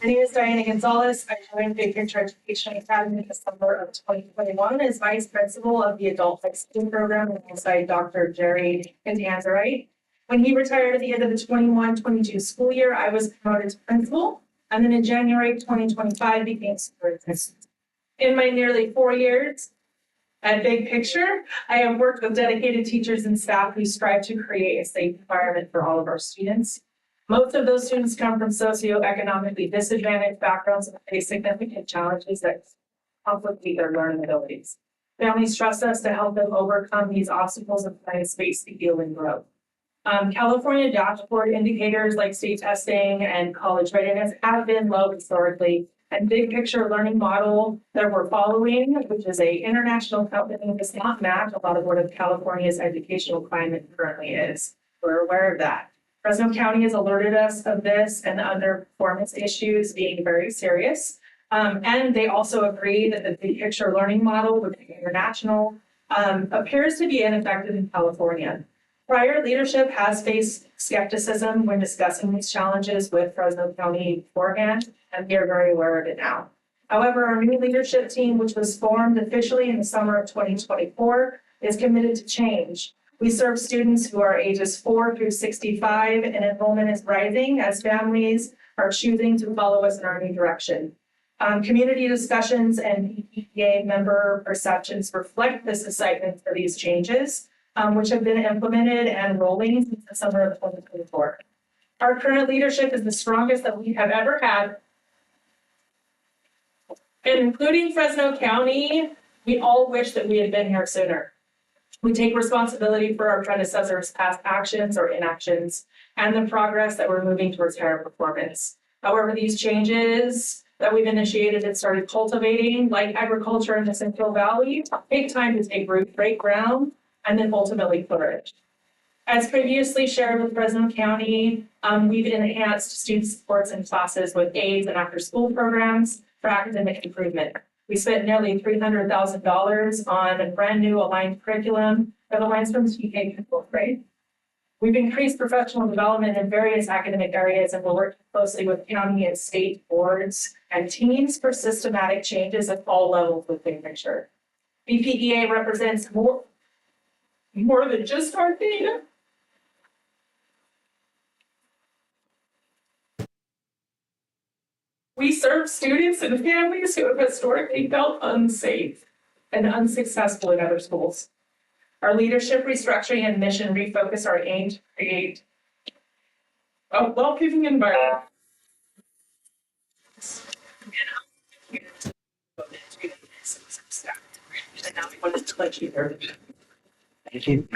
Speaker 14: My name is Diana Gonzalez. I joined Big Picture Education Academy in December of 2021 as Vice Principal of the Adult High School Program alongside Dr. Jerry Cantanzarite. When he retired at the end of the 21-22 school year, I was promoted to principal, and then in January 2025 became superintendent. In my nearly 4 years at Big Picture, I have worked with dedicated teachers and staff who strive to create a safe environment for all of our students. Most of those students come from socioeconomically disadvantaged backgrounds and face significant challenges that conflict with their learning abilities. Families trust us to help them overcome these obstacles and find a space to heal and grow. California dashboard indicators like state testing and college readiness have been low historically, and Big Picture learning model that we're following, which is a international company, does not match a lot of what California's educational climate currently is. We're aware of that. Fresno County has alerted us of this and the underperformance issues being very serious. And they also agree that the Big Picture learning model, which is international, appears to be ineffective in California. Prior leadership has faced skepticism when discussing these challenges with Fresno County beforehand, and we are very aware of it now. However, our new leadership team, which was formed officially in the summer of 2024, is committed to change. We serve students who are ages 4 through 65, and enrollment is rising as families are choosing to follow us in our new direction. Community discussions and EPA member perceptions reflect this excitement for these changes, which have been implemented and rolling since the summer of 2024. Our current leadership is the strongest that we have ever had. And including Fresno County, we all wish that we had been here sooner. We take responsibility for our predecessors' past actions or inactions and the progress that we're moving towards higher performance. However, these changes that we've initiated and started cultivating, like agriculture in the Central Valley, take time to take root, break ground, and then ultimately flourish. As previously shared with Fresno County, we've enhanced student supports and classes with aids and after-school programs for academic improvement. We spent nearly $300,000 on a brand new aligned curriculum that aligns from TK to 4th grade. We've increased professional development in various academic areas, and we're working closely with county and state boards and teams for systematic changes at all levels with Big Picture. BPEA represents more than just our data. We serve students and families who have historically felt unsafe and unsuccessful in other schools. Our leadership restructuring and mission refocus our aim to create a welcoming environment. And now we want to let you hear. Thank you.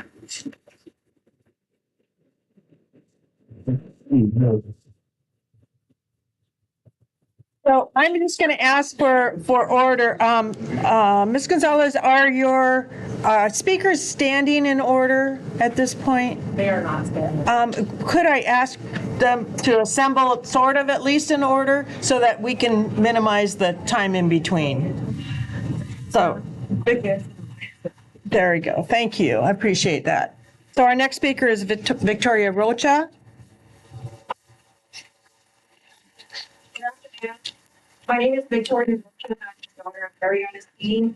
Speaker 1: So I'm just going to ask for order. Ms. Gonzalez, are your speakers standing in order at this point?
Speaker 14: They are not standing.
Speaker 1: Could I ask them to assemble sort of at least in order so that we can minimize the time in between? So, there we go. Thank you. I appreciate that. So our next speaker is Victoria Rocha.
Speaker 15: My name is Victoria. I'm the daughter of Ariana's Dean.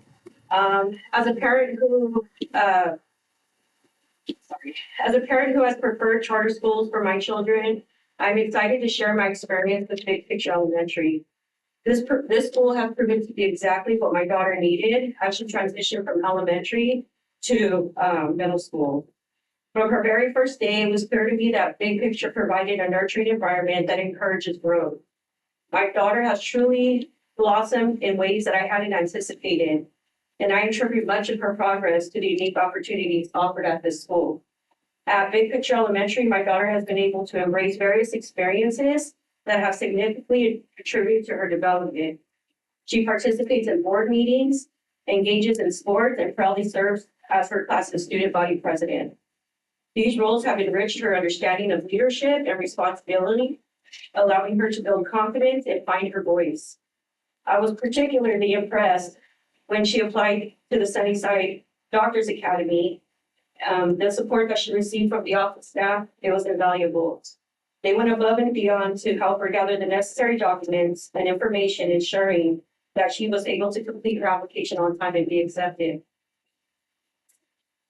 Speaker 15: As a parent who has preferred charter schools for my children, I'm excited to share my experience with Big Picture Elementary. This school has proven to be exactly what my daughter needed as she transitioned from elementary to middle school. From her very first day, it was clear to me that Big Picture provided a nurturing environment that encourages growth. My daughter has truly blossomed in ways that I hadn't anticipated, and I attribute much of her progress to the unique opportunities offered at this school. At Big Picture Elementary, my daughter has been able to embrace various experiences that have significantly contributed to her development. She participates in board meetings, engages in sports, and proudly serves as her class's student body president. These roles have enriched her understanding of leadership and responsibility, allowing her to build confidence and find her voice. I was particularly impressed when she applied to the Sunnyside Doctors Academy. The support that she received from the office staff, it was invaluable. They went above and beyond to help her gather the necessary documents and information, ensuring that she was able to complete her application on time and be accepted.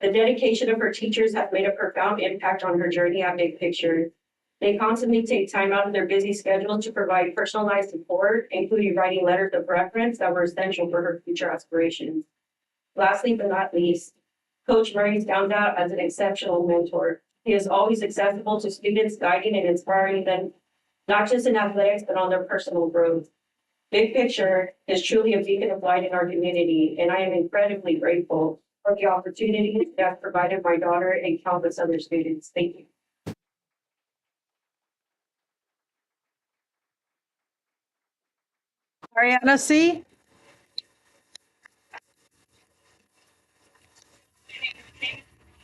Speaker 15: The dedication of her teachers has made a profound impact on her journey at Big Picture. They constantly take time out of their busy schedule to provide personalized support, including writing letters of reference that were essential for her future aspirations. Lastly, but not least, Coach Murray stands out as an exceptional mentor. He is always accessible to students, guiding and inspiring them, not just in athletics, but on their personal growth. Big Picture is truly a beacon of light in our community, and I am incredibly grateful for the opportunity that has provided my daughter and countless other students. Thank you.
Speaker 1: Ariana C.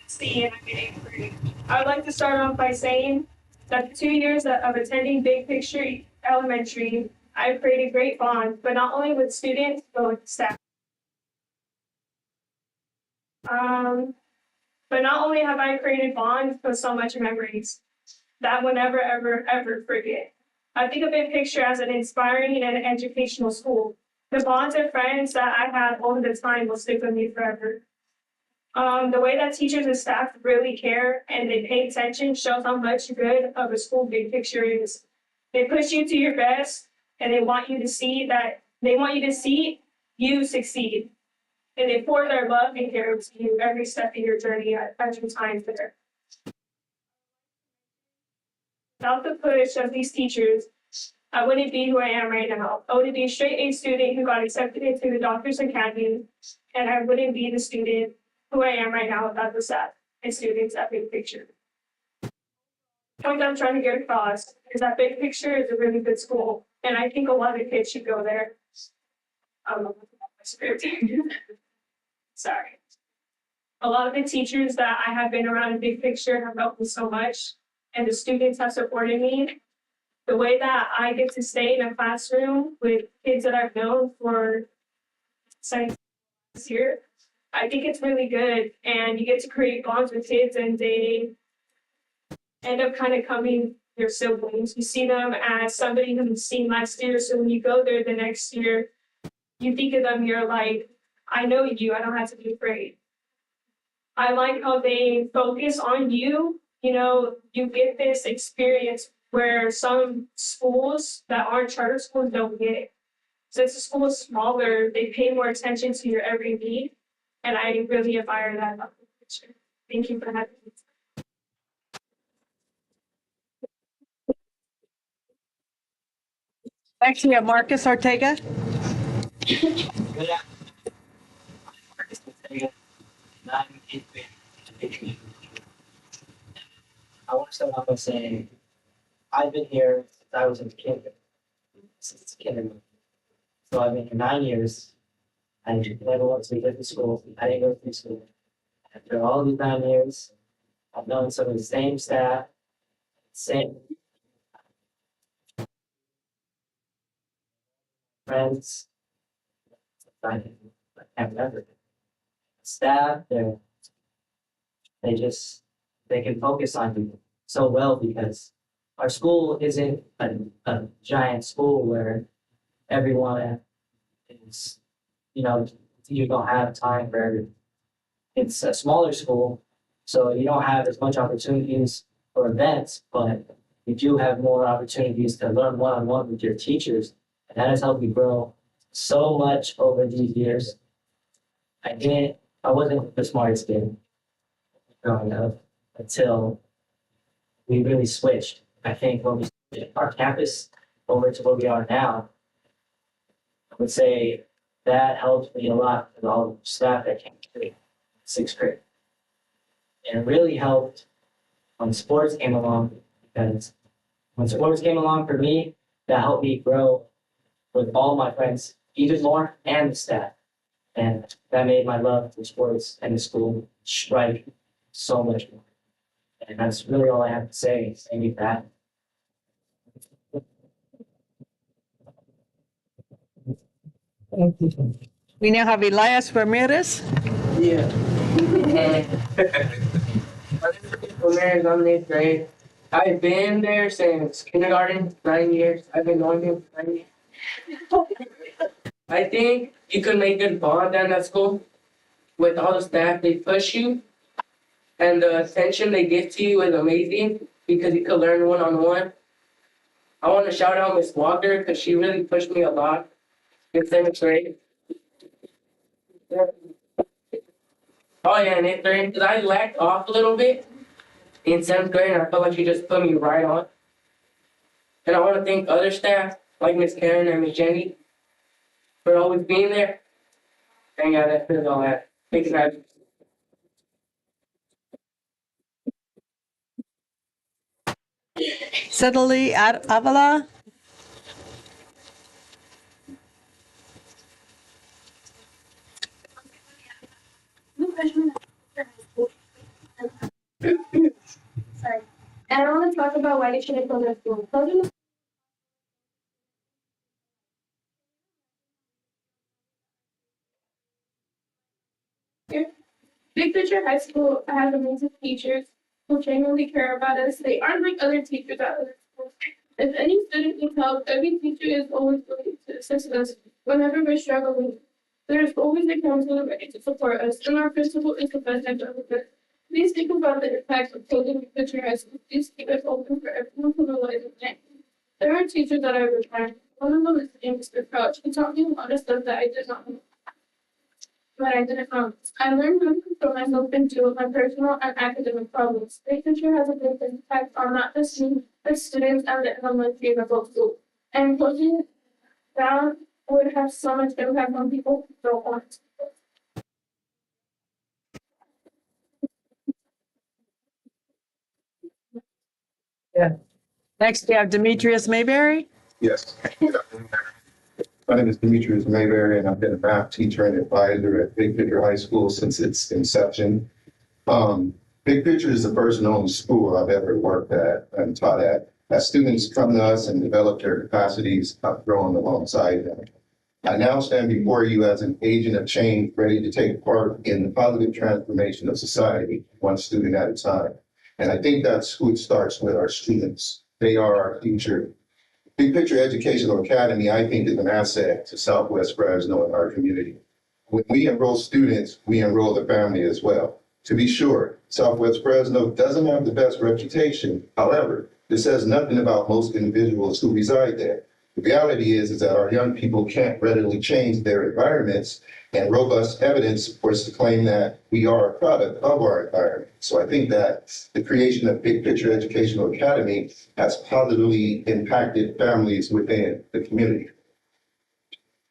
Speaker 14: C and I'm in eighth grade. I would like to start off by saying that the 2 years of attending Big Picture Elementary, I've created great bonds, but not only with students, but with staff. But not only have I created bonds, but so much memories that I will never, ever forget. I think of Big Picture as an inspiring and an educational school. The bonds and friends that I have over the time will stick with me forever. The way that teachers and staff really care and they pay attention shows how much good of a school Big Picture is. They push you to your best and they want you to see you succeed. And they pour their love and care into you every step of your journey as your time there. Without the push of these teachers, I wouldn't be who I am right now. I would be a straight A student who got accepted into the Doctor's Academy, and I wouldn't be the student who I am right now without the staff and students at Big Picture. The point I'm trying to get across is that Big Picture is a really good school, and I think a lot of kids should go there. My script. Sorry. A lot of the teachers that I have been around in Big Picture have helped me so much, and the students have supported me. The way that I get to stay in a classroom with kids that I've known for since this year, I think it's really good, and you get to create bonds with kids, and they end up kind of coming your siblings. You see them as somebody who you've seen last year, so when you go there the next year, you think of them, you're like, I know you, I don't have to be afraid. I like how they focus on you. You know, you get this experience where some schools that aren't charter schools don't get. Since the school is smaller, they pay more attention to your every need. And I really admire that about the picture. Thank you for having me.
Speaker 1: Next, we have Marcus Ortega.
Speaker 16: Good afternoon. Marcus Ortega, and I'm in grade. I want to start off by saying I've been here since I was in kindergarten. So I've been here 9 years. I never went to a different school. I didn't go through school. After all these 9 years, I've known some of the same staff, same friends. I have never. Staff, they can focus on you so well because our school isn't a giant school where everyone is, you don't have time for everything. It's a smaller school, so you don't have as much opportunities for events, but you do have more opportunities to learn one-on-one with your teachers, and that has helped me grow so much over these years. I wasn't the smartest kid growing up until we really switched. I think when we switched our campus over to where we are now, I would say that helped me a lot with all the staff that came to sixth grade. And it really helped when sports came along, because when sports came along for me, that helped me grow with all my friends even more and the staff. And that made my love for sports and the school strike so much more. And that's really all I have to say. Thank you for that.
Speaker 1: We now have Elias Ramirez.
Speaker 6: Yeah. My name is Ramirez. I'm in eighth grade. I've been there since kindergarten, 9 years. I've been going there for 9 years. I think you can make a bond down at school with all the staff. They push you, and the attention they give to you is amazing because you can learn one-on-one. I want to shout out Miss Walker because she really pushed me a lot in 7th grade. Oh yeah, in 8th grade, because I lacked off a little bit in 7th grade, and I felt like she just put me right on. And I want to thank other staff like Miss Karen and Miss Jenny for always being there. And yeah, that's all I have. Thanks, guys.
Speaker 1: Citali Avila?
Speaker 8: Sorry. And I want to talk about why you shouldn't close our school. Big Picture High School has amazing teachers who genuinely care about us. They aren't like other teachers at other schools. If any student needs help, every teacher is always willing to assist us whenever we're struggling. There is always a counselor ready to support us, and our principal is the best advocate. Please think about the impact of closing Big Picture High School. Please keep it open for everyone who relies on it. There are teachers that I retired. One of them is Mr. Crouch. He taught me a lot of stuff that I did not know. But I didn't know. I learned how to control myself and deal with my personal and academic problems. Big Picture has a big impact on not just me, but students and the elementary and adult school. And closing down would have so much impact on people who don't want to.
Speaker 1: Yeah. Next, we have Demetrius Mayberry.
Speaker 17: Yes. My name is Demetrius Mayberry, and I've been a math teacher and advisor at Big Picture High School since its inception. Big Picture is the first and only school I've ever worked at and taught at. As students come to us and develop their capacities, I've grown alongside them. I now stand before you as an agent of change, ready to take part in the positive transformation of society, one student at a time. And I think that's who it starts with, our students. They are our future. Big Picture Educational Academy, I think, is an asset to Southwest Fresno and our community. When we enroll students, we enroll the family as well. To be sure, Southwest Fresno doesn't have the best reputation. However, this says nothing about most individuals who reside there. The reality is that our young people can't readily change their environments, and robust evidence supports the claim that we are a product of our environment. So I think that the creation of Big Picture Educational Academy has positively impacted families within the community.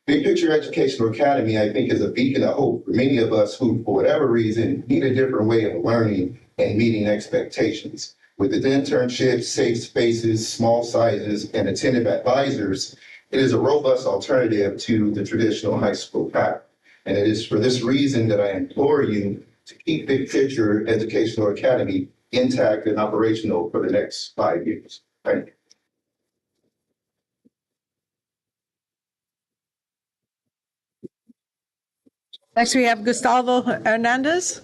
Speaker 17: Big Picture Educational Academy, I think, is a beacon of hope for many of us who, for whatever reason, need a different way of learning and meeting expectations. With its internships, safe spaces, small sizes, and attentive advisors, it is a robust alternative to the traditional high school path. And it is for this reason that I implore you to keep Big Picture Educational Academy intact and operational for the next 5 years. Thank you.
Speaker 1: Next, we have Gustavo Hernandez.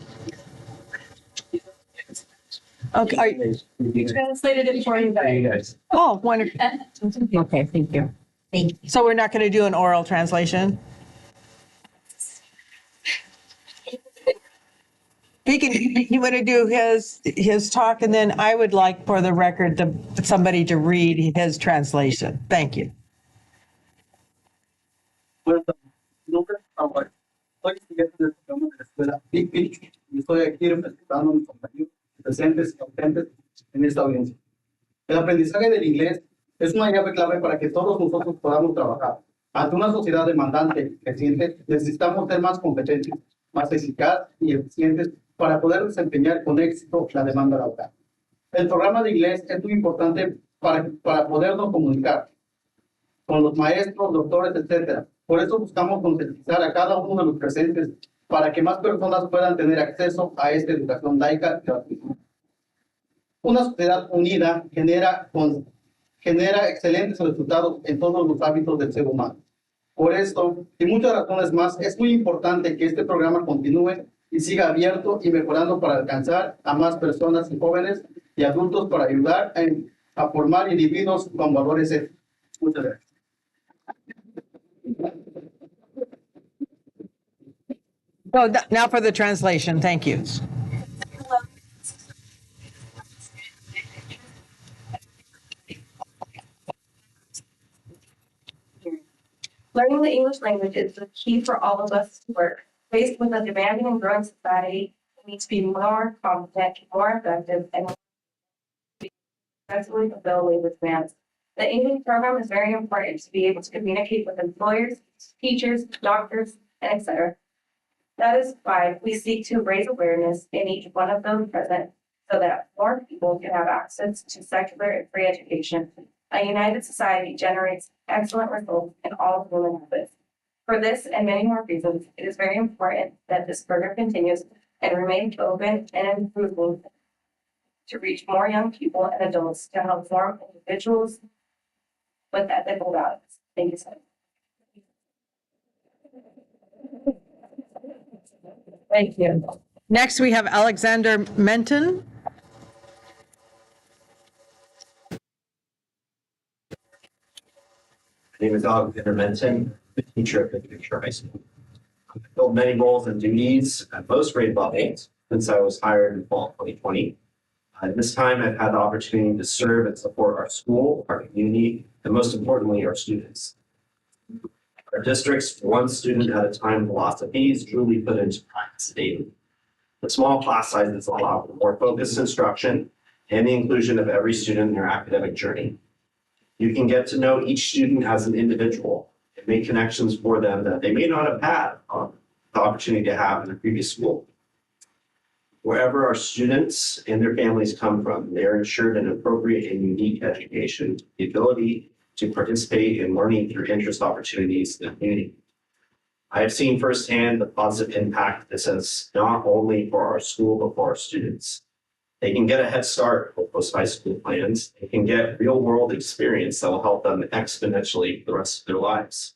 Speaker 1: Okay.
Speaker 14: Translated it for you guys.
Speaker 1: Oh, wonderful. Okay, thank you.
Speaker 4: Thank you.
Speaker 1: So we're not going to do an oral translation? He want to do his talk, and then I would like for the record somebody to read his translation. Thank you.
Speaker 6: Bueno, mi nombre es Samuel. Soy estudiante de programa de la escuela Big Picture y estoy aquí representando a mis compañeros presentes y ausentes en esta audiencia. El aprendizaje del inglés es una llave clave para que todos nosotros podamos trabajar. Ante una sociedad demandante y creciente, necesitamos ser más competentes, más eficaces y eficientes para poder desempeñar con éxito la demanda laboral. El programa de inglés es muy importante para podernos comunicar con los maestros, doctores, etcétera. Por eso buscamos concientizar a cada uno de los presentes para que más personas puedan tener acceso a esta educación laica y gratuita. Una sociedad unida genera excelentes resultados en todos los hábitos del ser humano. Por esto, y muchas razones más, es muy importante que este programa continúe y siga abierto y mejorando para alcanzar a más personas y jóvenes y adultos para ayudar a formar individuos con valores éticos. Muchas gracias.
Speaker 1: So now for the translation, thank you.
Speaker 14: Learning the English language is the key for all of us to work. Faced with a demanding and growing society, we need to be more competent, more effective, and successfully fulfill labor demands. The English program is very important to be able to communicate with employers, teachers, doctors, and etc. That is why we seek to raise awareness in each one of them present so that more people can have access to secular and free education. A united society generates excellent results in all human habits. For this and many more reasons, it is very important that this program continues and remains open and improving to reach more young people and adults to help form individuals with ethical values. Thank you so much.
Speaker 1: Thank you. Next, we have Alexander Menton.
Speaker 18: My name is Alexander Menton, the teacher at Big Picture High School. I've filled many roles and duties at most grade levels since I was hired in fall 2020. At this time, I've had the opportunity to serve and support our school, our community, and most importantly, our students. Our district's one student at a time philosophy is truly put into practice daily. The small class sizes allow for more focused instruction and the inclusion of every student in their academic journey. You can get to know each student as an individual and make connections for them that they may not have had the opportunity to have in the previous school. Wherever our students and their families come from, they are ensured an appropriate and unique education, the ability to participate in learning through interest opportunities in the community. I have seen firsthand the positive impact this has not only for our school, but for our students. They can get a head start with post-high school plans. They can get real-world experience that will help them exponentially for the rest of their lives.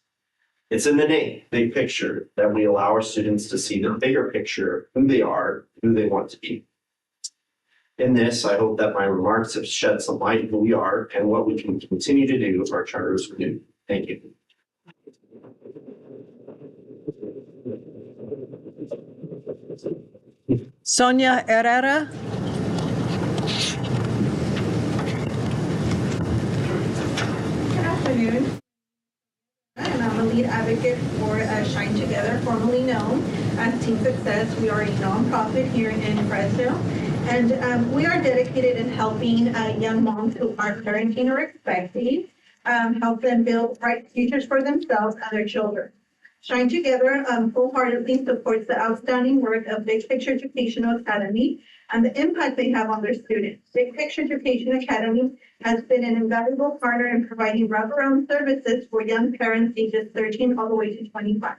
Speaker 18: It's in the name, big picture, that we allow our students to see the bigger picture, who they are, who they want to be. In this, I hope that my remarks have shed some light on who we are and what we can continue to do if our charter is renewed. Thank you.
Speaker 1: Sonia Herrera.
Speaker 19: Good afternoon. And I'm a lead advocate for Shine Together, formerly known as Team Success. We are a nonprofit here in Fresno, and we are dedicated in helping young moms who are parenting or expecting, help them build bright futures for themselves and their children. Shine Together wholeheartedly supports the outstanding work of Big Picture Educational Academy and the impact they have on their students. Big Picture Education Academy has been an invaluable partner in providing wraparound services for young parents ages 13 all the way to 25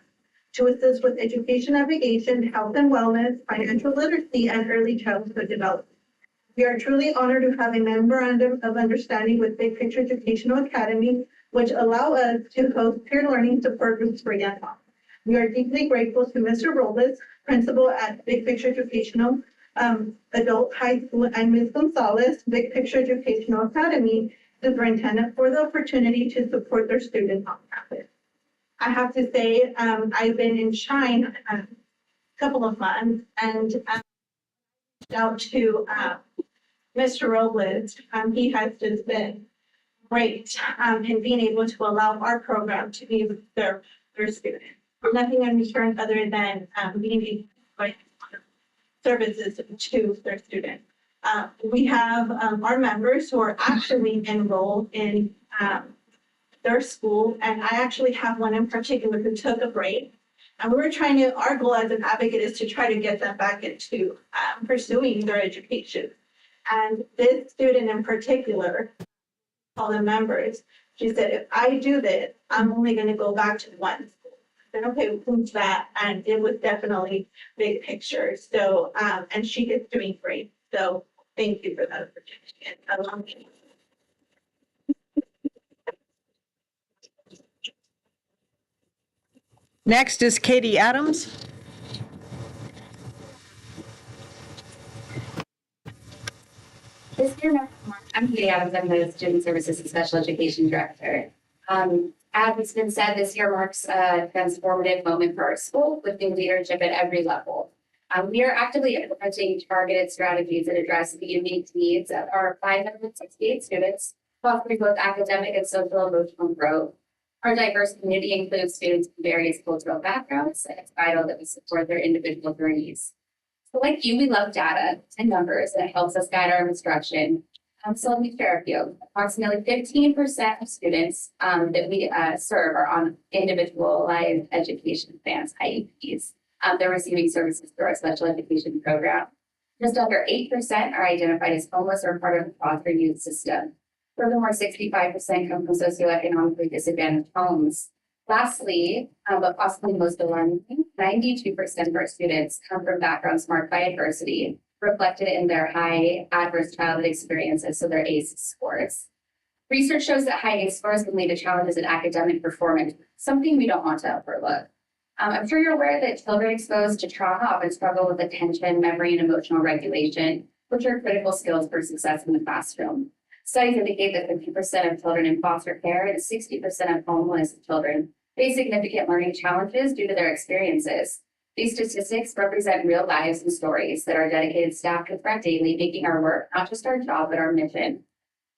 Speaker 19: to assist with education navigation, health and wellness, financial literacy, and early childhood development. We are truly honored to have a memorandum of understanding with Big Picture Educational Academy, which allow us to host peer learning support groups for young moms. We are deeply grateful to Mr. Robles, principal at Big Picture Educational Adult High School, and Ms. Gonzalez, Big Picture Educational Academy Superintendent, for the opportunity to support their students on campus. I have to say, I've been in Shine a couple of months and reached out to Mr. Robles. He has just been great in being able to allow our program to be able to serve their students. Nothing in return other than being able to provide services to their students. We have our members who are actually enrolled in their school, and I actually have one in particular who took a break. And we were trying to, our goal as an advocate is to try to get them back into pursuing their education. And this student in particular, all the members, she said, if I do this, I'm only going to go back to one school. I said, okay, who's that? And it was definitely Big Picture. So, and she is doing great. So thank you for that opportunity. And allow me.
Speaker 1: Next is Katie Adams.
Speaker 20: This year, I'm Katie Adams. I'm the Student Services and Special Education Director. As has been said, this year marks a transformative moment for our school with new leadership at every level. We are actively implementing targeted strategies that address the unique needs of our 568 students, fostering both academic and social emotional growth. Our diverse community includes students from various cultural backgrounds, and it's vital that we support their individual journeys. So like you, we love data and numbers, and it helps us guide our instruction. So let me share a few. Approximately 15% of students that we serve are on individualized education plans, IEPs. They're receiving services through our special education program. Just under 8% are identified as homeless or part of the foster youth system. Furthermore, 65% come from socioeconomically disadvantaged homes. Lastly, but possibly most alarming, 92% of our students come from backgrounds marked by adversity, reflected in their high adverse childhood experiences, so their ACE scores. Research shows that high ACE scores can lead to challenges in academic performance, something we don't want to overlook. I'm sure you're aware that children exposed to trauma often struggle with attention, memory, and emotional regulation, which are critical skills for success in the classroom. Studies indicate that 50% of children in foster care and 60% of homeless children face significant learning challenges due to their experiences. These statistics represent real lives and stories that our dedicated staff confront daily, making our work not just our job, but our mission.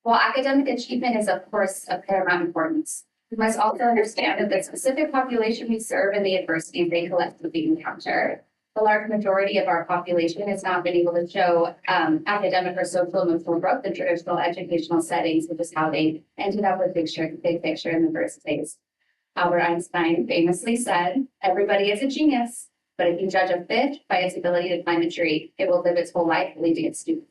Speaker 20: While academic achievement is, of course, of paramount importance, we must also understand that the specific population we serve and the adversities they collectively encounter. The large majority of our population has not been able to show academic or social emotional growth in traditional educational settings, which is how they ended up with big picture in the first place. Albert Einstein famously said, "Everybody is a genius, but if you judge a fish by its ability to climb a tree, it will live its whole life believing it's stupid."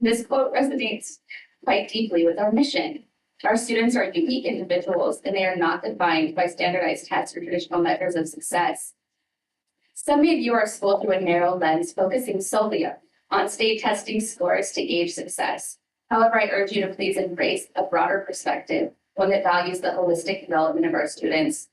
Speaker 20: This quote resonates quite deeply with our mission. Our students are unique individuals, and they are not defined by standardized tests or traditional measures of success. Some may view our school through a narrow lens, focusing solely on state testing scores to gauge success. However, I urge you to please embrace a broader perspective, one that values the holistic development of our students.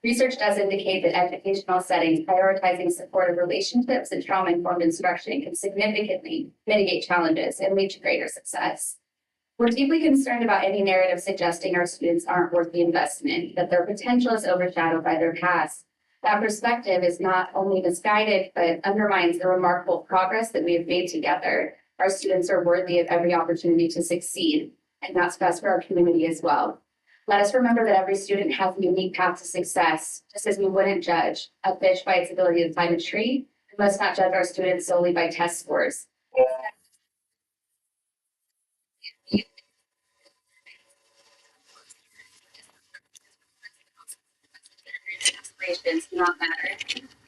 Speaker 20: Research does indicate that educational settings prioritizing supportive relationships and trauma-informed instruction can significantly mitigate challenges and lead to greater success. We're deeply concerned about any narrative suggesting our students aren't worth the investment, that their potential is overshadowed by their past. That perspective is not only misguided, but undermines the remarkable progress that we have made together. Our students are worthy of every opportunity to succeed, and that's best for our community as well. Let us remember that every student has a unique path to success. Just as we wouldn't judge a fish by its ability to climb a tree, we must not judge our students solely by test scores. Aspirations do not matter.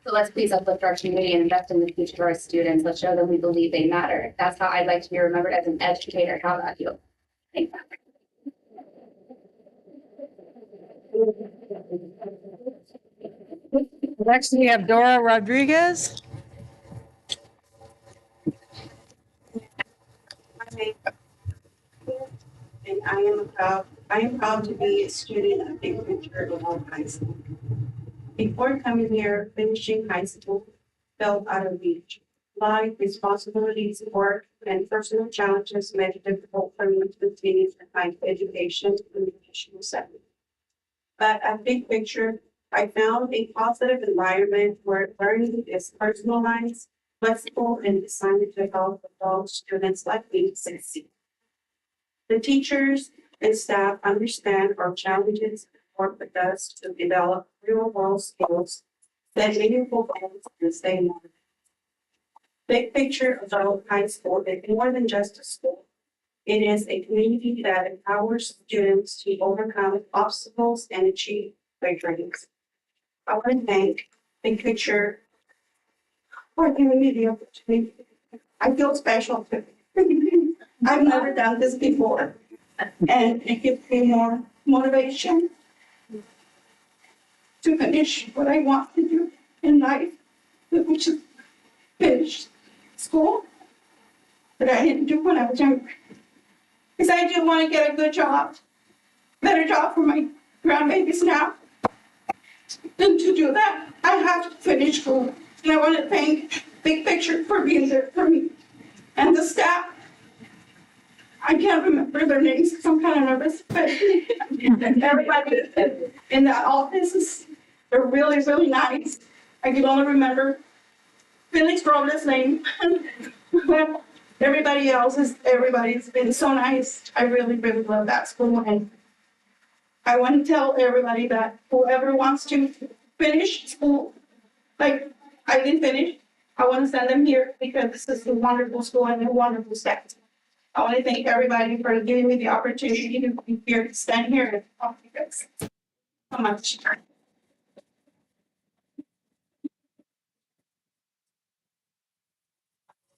Speaker 20: So let's please uplift our community and invest in the future of our students. Let's show them we believe they matter. That's how I'd like to be remembered as an educator. How about you? Thank you.
Speaker 1: Next, we have Dora Rodriguez.
Speaker 21: And I am proud to be a student of Big Picture Renewal High School. Before coming here, finishing high school felt out of reach. Life, responsibilities, work, and personal challenges made it difficult for me to continue to find education in the traditional setting. But at Big Picture, I found a positive environment where learning is personalized, flexible, and designed to help adult students like me succeed. The teachers and staff understand our challenges and work with us to develop real-world skills, set meaningful goals, and stay motivated. Big Picture Adult High School is more than just a school. It is a community that empowers students to overcome obstacles and achieve their dreams. I want to thank Big Picture for giving me the opportunity. I feel special too. I've never done this before, and it gives me more motivation to finish what I want to do in life, which is finish school that I didn't do when I was younger. Because I do want to get a good job, better job for my grandbabies now. And to do that, I have to finish school. And I want to thank Big Picture for being there for me. And the staff, I can't remember their names because I'm kind of nervous, but everybody in the office, they're really, really nice. I can only remember Felix Robles' name. But everybody's been so nice. I really, really love that school. And I want to tell everybody that whoever wants to finish school, like I didn't finish, I want to send them here because this is a wonderful school and a wonderful staff. I want to thank everybody for giving me the opportunity to be here, to stand here and talk to you guys so much.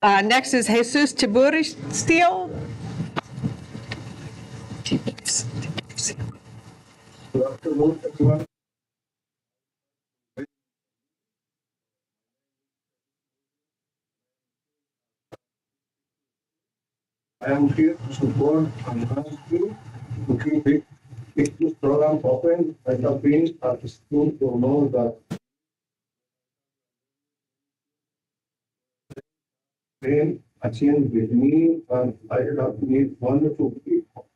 Speaker 1: Next is Jesus Tiburistil.
Speaker 3: Good afternoon, everyone. I am here to support and ask you to keep this program open. I have been at the school for know that been attend with me and I have met wonderful people.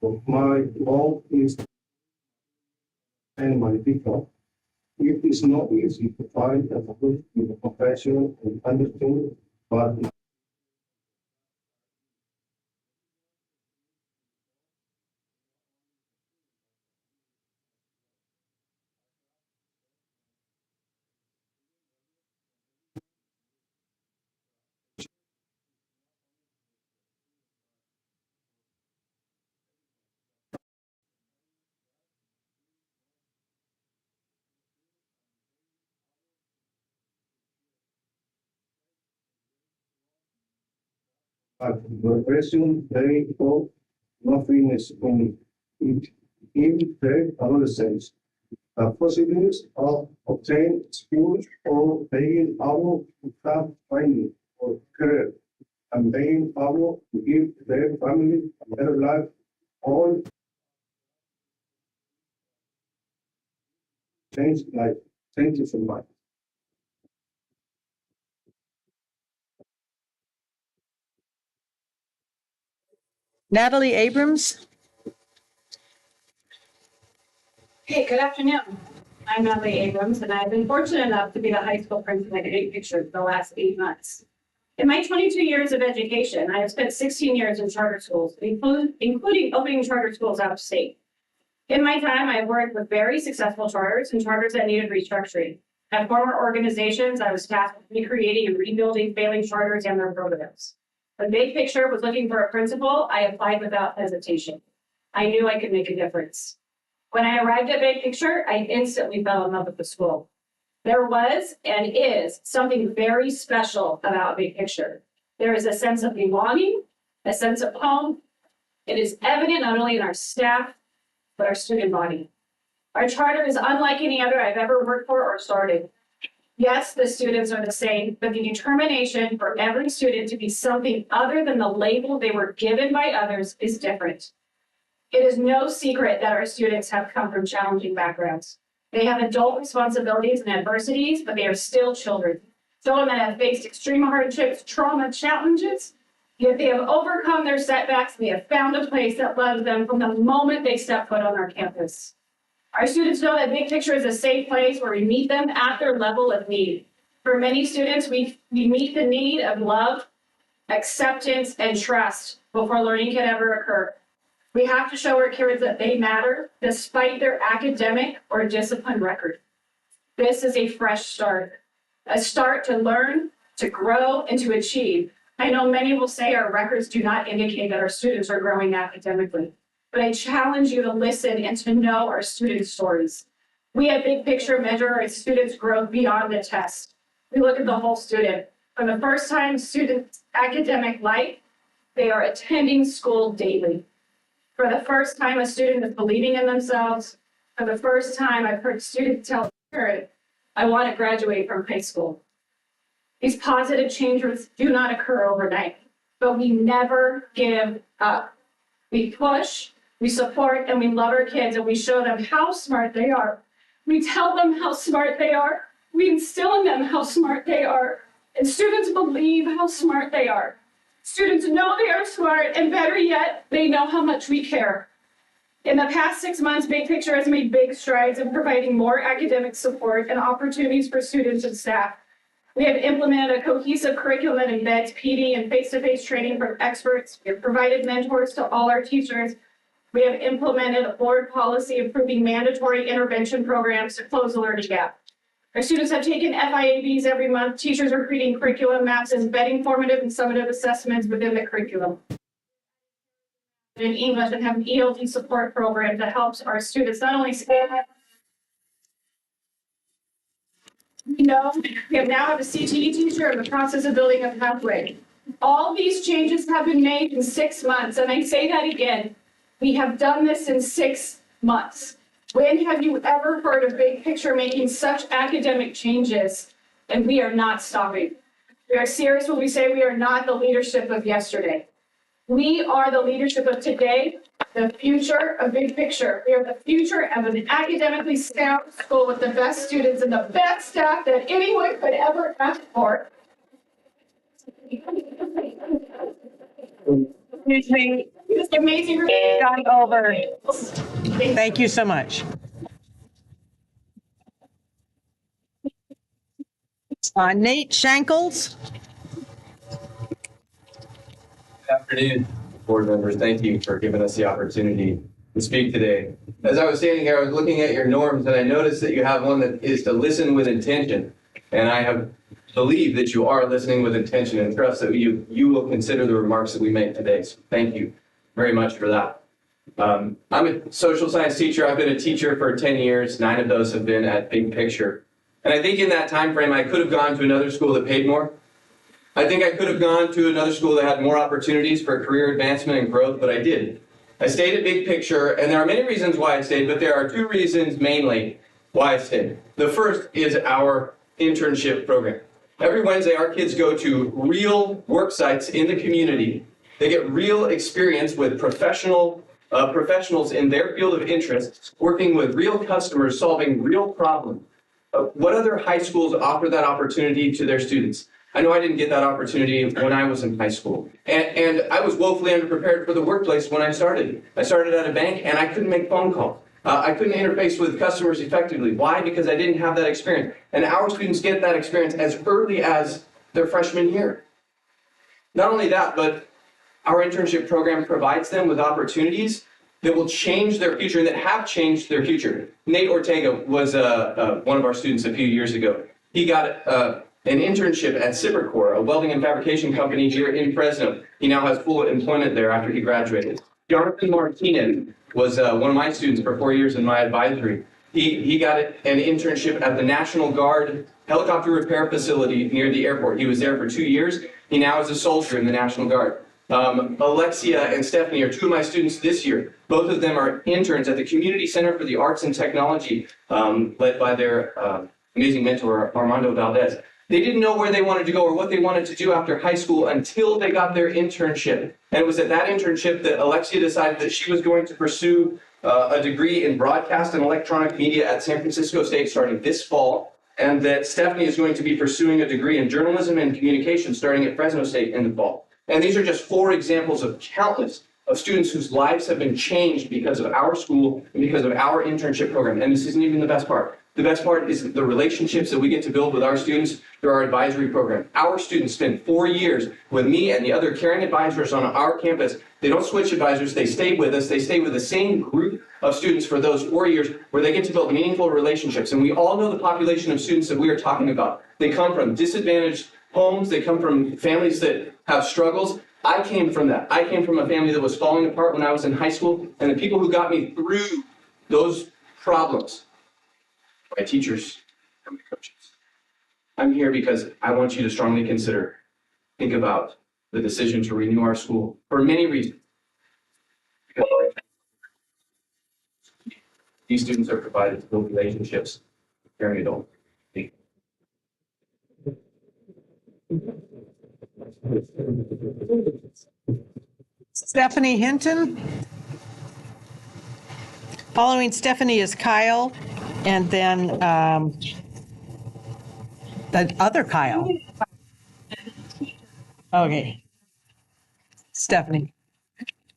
Speaker 3: But my goal is and my people. It is not easy to find a good with a compassion and understanding, but at the present day of nothing is only it in the adolescence. Possibilities of obtain skills or being able to have training or career and being able to give their family a better life. All change life. Thank you so much.
Speaker 1: Natalie Abrams.
Speaker 22: Hey, good afternoon. I'm Natalie Abrams, and I've been fortunate enough to be the high school principal at Big Picture for the last 8 months. In my 22 years of education, I have spent 16 years in charter schools, including opening charter schools out of state. In my time, I've worked with very successful charters and charters that needed restructuring. At former organizations, I was tasked with recreating and rebuilding failing charters and their programs. When Big Picture was looking for a principal, I applied without hesitation. I knew I could make a difference. When I arrived at Big Picture, I instantly fell in love with the school. There was and is something very special about Big Picture. There is a sense of belonging, a sense of home. It is evident not only in our staff, but our student body. Our charter is unlike any other I've ever worked for or started. Yes, the students are the same, but the determination for every student to be something other than the label they were given by others is different. It is no secret that our students have come from challenging backgrounds. They have adult responsibilities and adversities, but they are still children. Children that have faced extreme hardships, trauma, challenges, yet they have overcome their setbacks and they have found a place that loves them from the moment they step foot on our campus. Our students know that Big Picture is a safe place where we meet them at their level of need. For many students, we meet the need of love, acceptance, and trust before learning can ever occur. We have to show our kids that they matter despite their academic or discipline record. This is a fresh start, a start to learn, to grow, and to achieve. I know many will say our records do not indicate that our students are growing academically, but I challenge you to listen and to know our students' stories. We at Big Picture measure our students' growth beyond the test. We look at the whole student. From the first time students' academic life, they are attending school daily. For the first time, a student is believing in themselves. For the first time, I've heard students tell a parent, I want to graduate from high school. These positive changes do not occur overnight, but we never give up. We push, we support, and we love our kids, and we show them how smart they are. We tell them how smart they are. We instill in them how smart they are. And students believe how smart they are. Students know they are smart, and better yet, they know how much we care. In the past 6 months, Big Picture has made big strides in providing more academic support and opportunities for students and staff. We have implemented a cohesive curriculum that embeds PD and face-to-face training from experts. We have provided mentors to all our teachers. We have implemented a board policy approving mandatory intervention programs to close the learning gap. Our students have taken FIABs every month. Teachers are creating curriculum maps, embedding formative and summative assessments within the curriculum. In English, and have an ELD support program that helps our students not only we now have a CTE teacher in the process of building a pathway. All these changes have been made in 6 months, and I say that again. We have done this in 6 months. When have you ever heard of Big Picture making such academic changes? And we are not stopping. We are serious when we say we are not the leadership of yesterday. We are the leadership of today, the future of Big Picture. We are the future of an academically sound school with the best students and the best staff that anyone could ever ask for. This amazing group has gone over.
Speaker 1: Thank you so much. Nate Shankles.
Speaker 7: Good afternoon, board members. Thank you for giving us the opportunity to speak today. As I was standing here, I was looking at your norms, and I noticed that you have one that is to listen with intention. And I have believed that you are listening with intention and trust that you will consider the remarks that we make today. So thank you very much for that. I'm a social science teacher. I've been a teacher for 10 years. 9 of those have been at Big Picture. And I think in that time frame, I could have gone to another school that paid more. I think I could have gone to another school that had more opportunities for career advancement and growth, but I didn't. I stayed at Big Picture, and there are many reasons why I stayed, but there are 2 reasons mainly why I stayed. The first is our internship program. Every Wednesday, our kids go to real work sites in the community. They get real experience with professionals in their field of interest, working with real customers, solving real problems. What other high schools offer that opportunity to their students? I know I didn't get that opportunity when I was in high school. And I was woefully underprepared for the workplace when I started. I started at a bank and I couldn't make phone calls. I couldn't interface with customers effectively. Why? Because I didn't have that experience. And our students get that experience as early as their freshman year. Not only that, but our internship program provides them with opportunities that will change their future and that have changed their future. Nate Ortega was one of our students a few years ago. He got an internship at Cibercore, a welding and fabrication company here in Fresno. He now has full employment there after he graduated. Jonathan Martinez was one of my students for 4 years in my advisory. He got an internship at the National Guard helicopter repair facility near the airport. He was there for 2 years. He now is a soldier in the National Guard. Alexia and Stephanie are 2 of my students this year. Both of them are interns at the Community Center for the Arts and Technology, led by their amazing mentor, Armando Valdez. They didn't know where they wanted to go or what they wanted to do after high school until they got their internship. And it was at that internship that Alexia decided that she was going to pursue a degree in broadcast and electronic media at San Francisco State starting this fall, and that Stephanie is going to be pursuing a degree in journalism and communication starting at Fresno State in the fall. And these are just 4 examples of countless of students whose lives have been changed because of our school and because of our internship program. And this isn't even the best part. The best part is the relationships that we get to build with our students through our advisory program. Our students spend 4 years with me and the other caring advisors on our campus. They don't switch advisors, they stay with us. They stay with the same group of students for those 4 years where they get to build meaningful relationships. And we all know the population of students that we are talking about. They come from disadvantaged homes, they come from families that have struggles. I came from that. I came from a family that was falling apart when I was in high school, and the people who got me through those problems, my teachers and my coaches. I'm here because I want you to strongly think about the decision to renew our school for many reasons. These students are provided to build relationships with caring adults.
Speaker 1: Stephanie Hinton. Following Stephanie is Kyle, and then the other Kyle. Okay. Stephanie.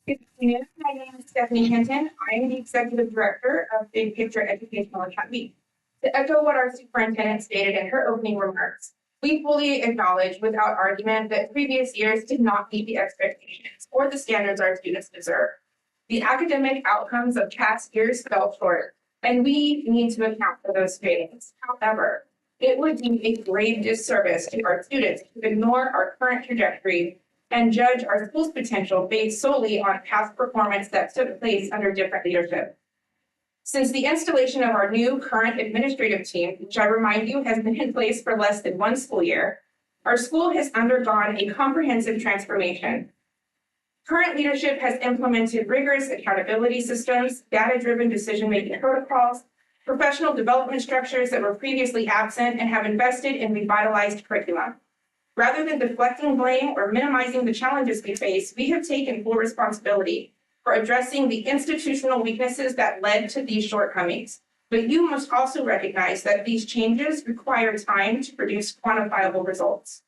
Speaker 8: Good afternoon. My name is Stephanie Hinton. I am the Executive Director of Big Picture Educational Academy. To echo what our superintendent stated in her opening remarks, we fully acknowledge without argument that previous years did not meet the expectations or the standards our students deserve. The academic outcomes of past years fell short, and we need to account for those failings. However, it would be a grave disservice to our students to ignore our current trajectory and judge our school's potential based solely on past performance that took place under different leadership. Since the installation of our new current administrative team, which I remind you has been in place for less than one school year, our school has undergone a comprehensive transformation. Current leadership has implemented rigorous accountability systems, data-driven decision-making protocols, professional development structures that were previously absent, and have invested in revitalized curriculum. Rather than deflecting blame or minimizing the challenges we face, we have taken full responsibility for addressing the institutional weaknesses that led to these shortcomings. But you must also recognize that these changes require time to produce quantifiable results.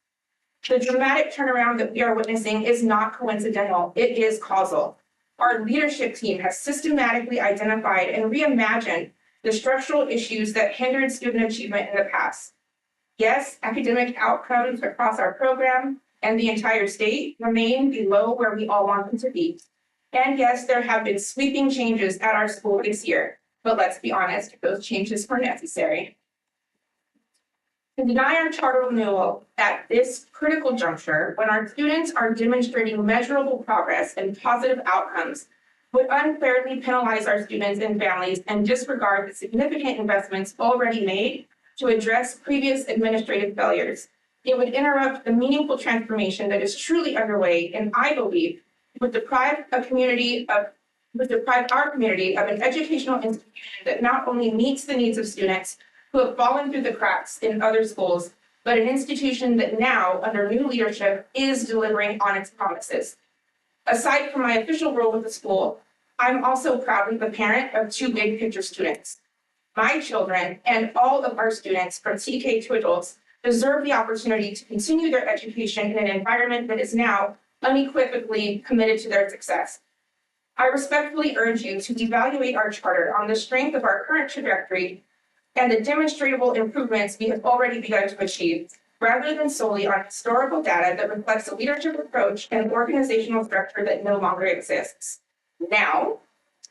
Speaker 8: The dramatic turnaround that we are witnessing is not coincidental, it is causal. Our leadership team has systematically identified and reimagined the structural issues that hindered student achievement in the past. Yes, academic outcomes across our program and the entire state remain below where we all want them to be. And yes, there have been sweeping changes at our school this year, but let's be honest, those changes were necessary. To deny our charter renewal at this critical juncture, when our students are demonstrating measurable progress and positive outcomes, would unfairly penalize our students and families and disregard the significant investments already made to address previous administrative failures. It would interrupt the meaningful transformation that is truly underway, and I believe would deprive our community of an educational institution that not only meets the needs of students who have fallen through the cracks in other schools, but an institution that now, under new leadership, is delivering on its promises. Aside from my official role with the school, I'm also proudly the parent of 2 Big Picture students. My children and all of our students from TK to adults deserve the opportunity to continue their education in an environment that is now unequivocally committed to their success. I respectfully urge you to evaluate our charter on the strength of our current trajectory and the demonstrable improvements we have already begun to achieve, rather than solely on historical data that reflects a leadership approach and organizational structure that no longer exists. Now,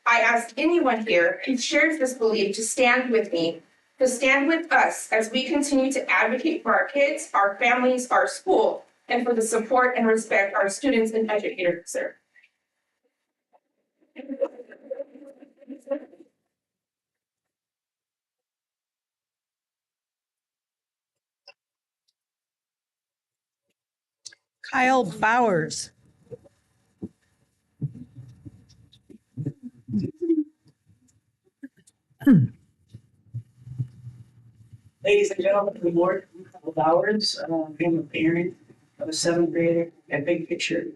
Speaker 8: I ask anyone here who shares this belief to stand with me, to stand with us as we continue to advocate for our kids, our families, our school, and for the support and respect our students and educators deserve.
Speaker 1: Kyle Bowers.
Speaker 6: Ladies and gentlemen, good morning. I'm Kyle Bowers. I'm a parent of a 7th grader at Big Picture,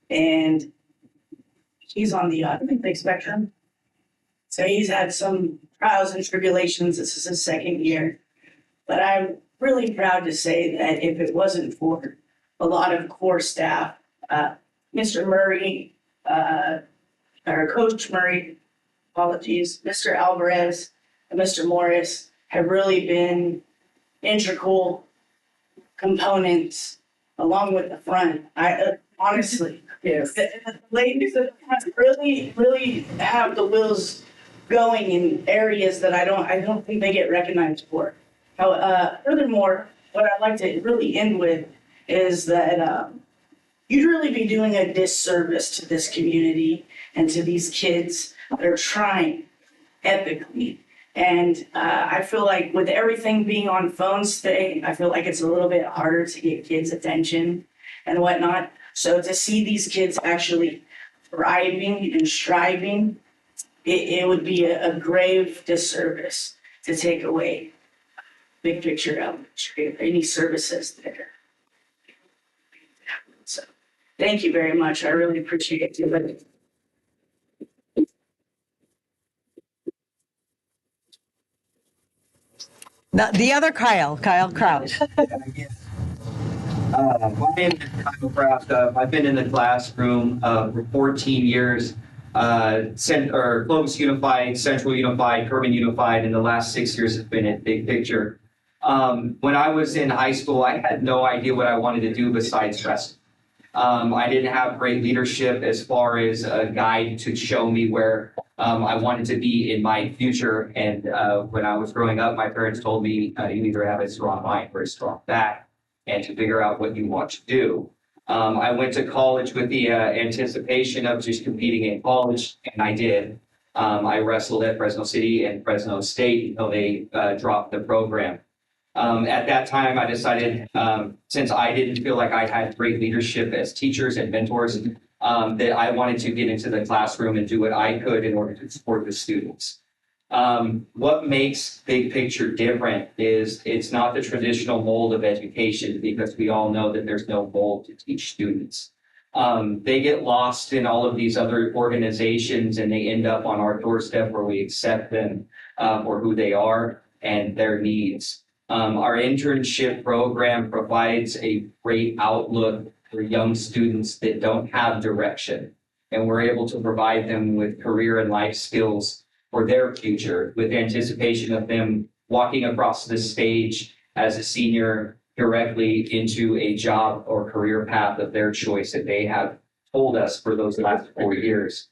Speaker 6: and he's on the autistic spectrum. So he's had some trials and tribulations. This is his 2nd year, but I'm really proud to say that if it wasn't for a lot of core staff, Mr. Murray, or Coach Murray, apologies, Mr. Alvarez, and Mr. Morris have really been integral components along with the front. I honestly, yes, the ladies at the front really have the wheels going in areas that I don't think they get recognized for. Furthermore, what I'd like to really end with is that you'd really be doing a disservice to this community and to these kids that are trying ethically. And I feel like with everything being on phones today, I feel like it's a little bit harder to get kids' attention and whatnot. So to see these kids actually thriving and striving, it would be a grave disservice to take away Big Picture Elementary, any services there. So thank you very much. I really appreciate it.
Speaker 1: The other Kyle Crouch.
Speaker 10: My name is Kyle Kraft. I've been in the classroom for 14 years. Clovis Unified, Central Unified, Kerwin Unified, and the last 6 years have been at Big Picture. When I was in high school, I had no idea what I wanted to do besides wrestling. I didn't have great leadership as far as a guide to show me where I wanted to be in my future. And when I was growing up, my parents told me you either have a strong mind or a strong back, and to figure out what you want to do. I went to college with the anticipation of just competing in college, and I did. I wrestled at Fresno City and Fresno State until they dropped the program. At that time, I decided, since I didn't feel like I had great leadership as teachers and mentors, that I wanted to get into the classroom and do what I could in order to support the students. What makes Big Picture different is it's not the traditional mold of education, because we all know that there's no mold to teach students. They get lost in all of these other organizations and they end up on our doorstep where we accept them for who they are and their needs. Our internship program provides a great outlook for young students that don't have direction, and we're able to provide them with career and life skills for their future, with anticipation of them walking across the stage as a senior directly into a job or career path of their choice that they have told us for those last 4 years.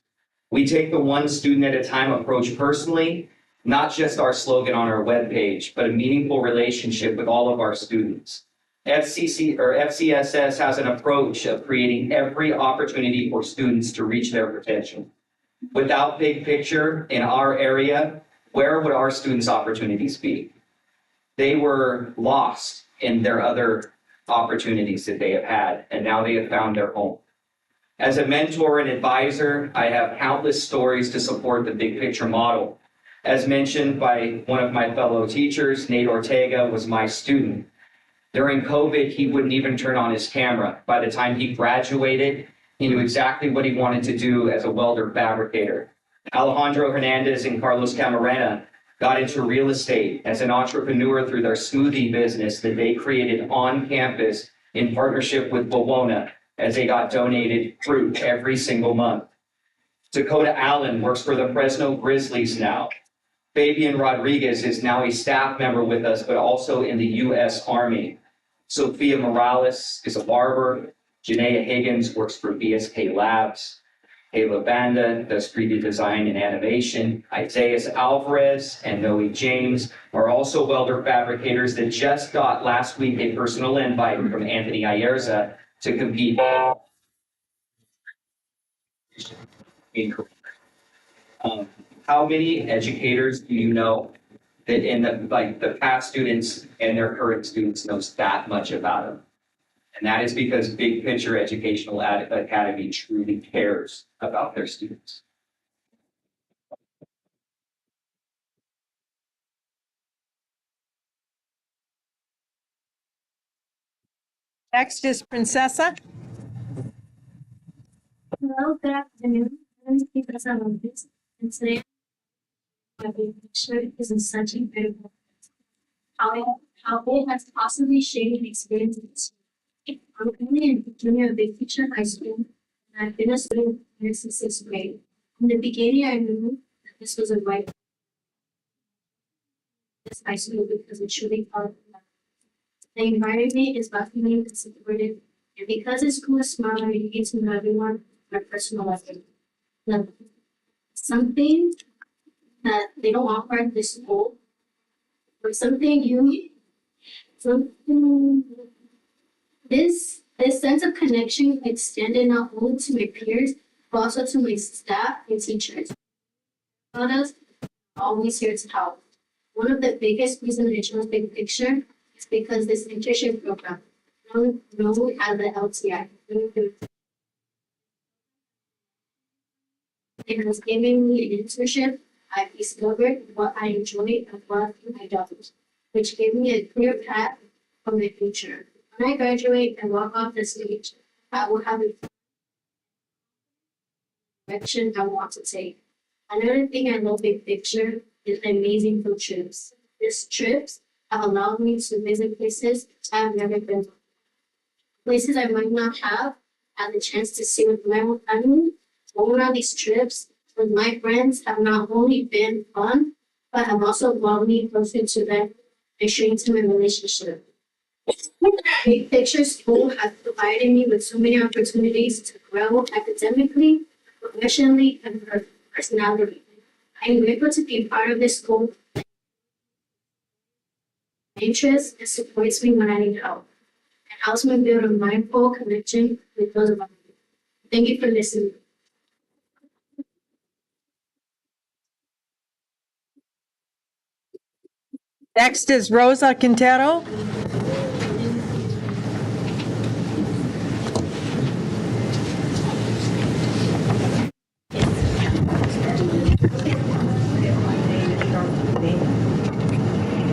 Speaker 10: We take the one student at a time approach personally, not just our slogan on our webpage, but a meaningful relationship with all of our students. FCSS has an approach of creating every opportunity for students to reach their potential. Without Big Picture in our area, where would our students' opportunities be? They were lost in their other opportunities that they have had, and now they have found their home. As a mentor and advisor, I have countless stories to support the Big Picture model. As mentioned by one of my fellow teachers, Nate Ortega was my student. During COVID, he wouldn't even turn on his camera. By the time he graduated, he knew exactly what he wanted to do as a welder fabricator. Alejandro Hernandez and Carlos Camarena got into real estate as an entrepreneur through their smoothie business that they created on campus in partnership with Bowona, as they got donated fruit every single month. Dakota Allen works for the Fresno Grizzlies now. Fabian Rodriguez is now a staff member with us, but also in the U.S. Army. Sophia Morales is a barber. Janaea Higgins works for BSK Labs. Ayla Banda does 3D design and animation. Isaias Alvarez and Noe James are also welder fabricators that just got last week a personal invite from Anthony Ayerza to compete in Korea. How many educators do you know that in the past students and their current students knows that much about them? And that is because Big Picture Educational Academy truly cares about their students.
Speaker 1: Next is Princessa.
Speaker 11: Hello, good afternoon. My name is Princessa Lopez, and today my Big Picture is in such a beautiful how it has possibly shaped the experiences. I'm currently in junior Big Picture High School, and I've been a student since 6th grade. In the beginning, I knew that this was a right this high school because it truly felt the environment is welcoming and supportive, and because the school is smaller, you get to know everyone on a personal level. Something that they don't offer at this school, or this sense of connection extended not only to my peers, but also to my staff and teachers. Others are always here to help. One of the biggest reasons I chose Big Picture is because this internship program, known as the LTI, it has given me an internship. I've discovered what I enjoy and what I don't, which gave me a clear path for my future. When I graduate and walk off the stage, I will have a direction I want to take. Another thing I love Big Picture is the amazing field trips. These trips have allowed me to visit places I have never been. places I might not have had the chance to see with my own family. Going on these trips with my friends have not only been fun, but have also brought me closer to them and strengthened my relationship. Big Picture School has provided me with so many opportunities to grow academically, professionally, and personality. I am grateful to be part of this school. Interest and supports me when I need help. It helps me build a mindful connection with those around me. Thank you for listening.
Speaker 1: Next is Rosa Quintero.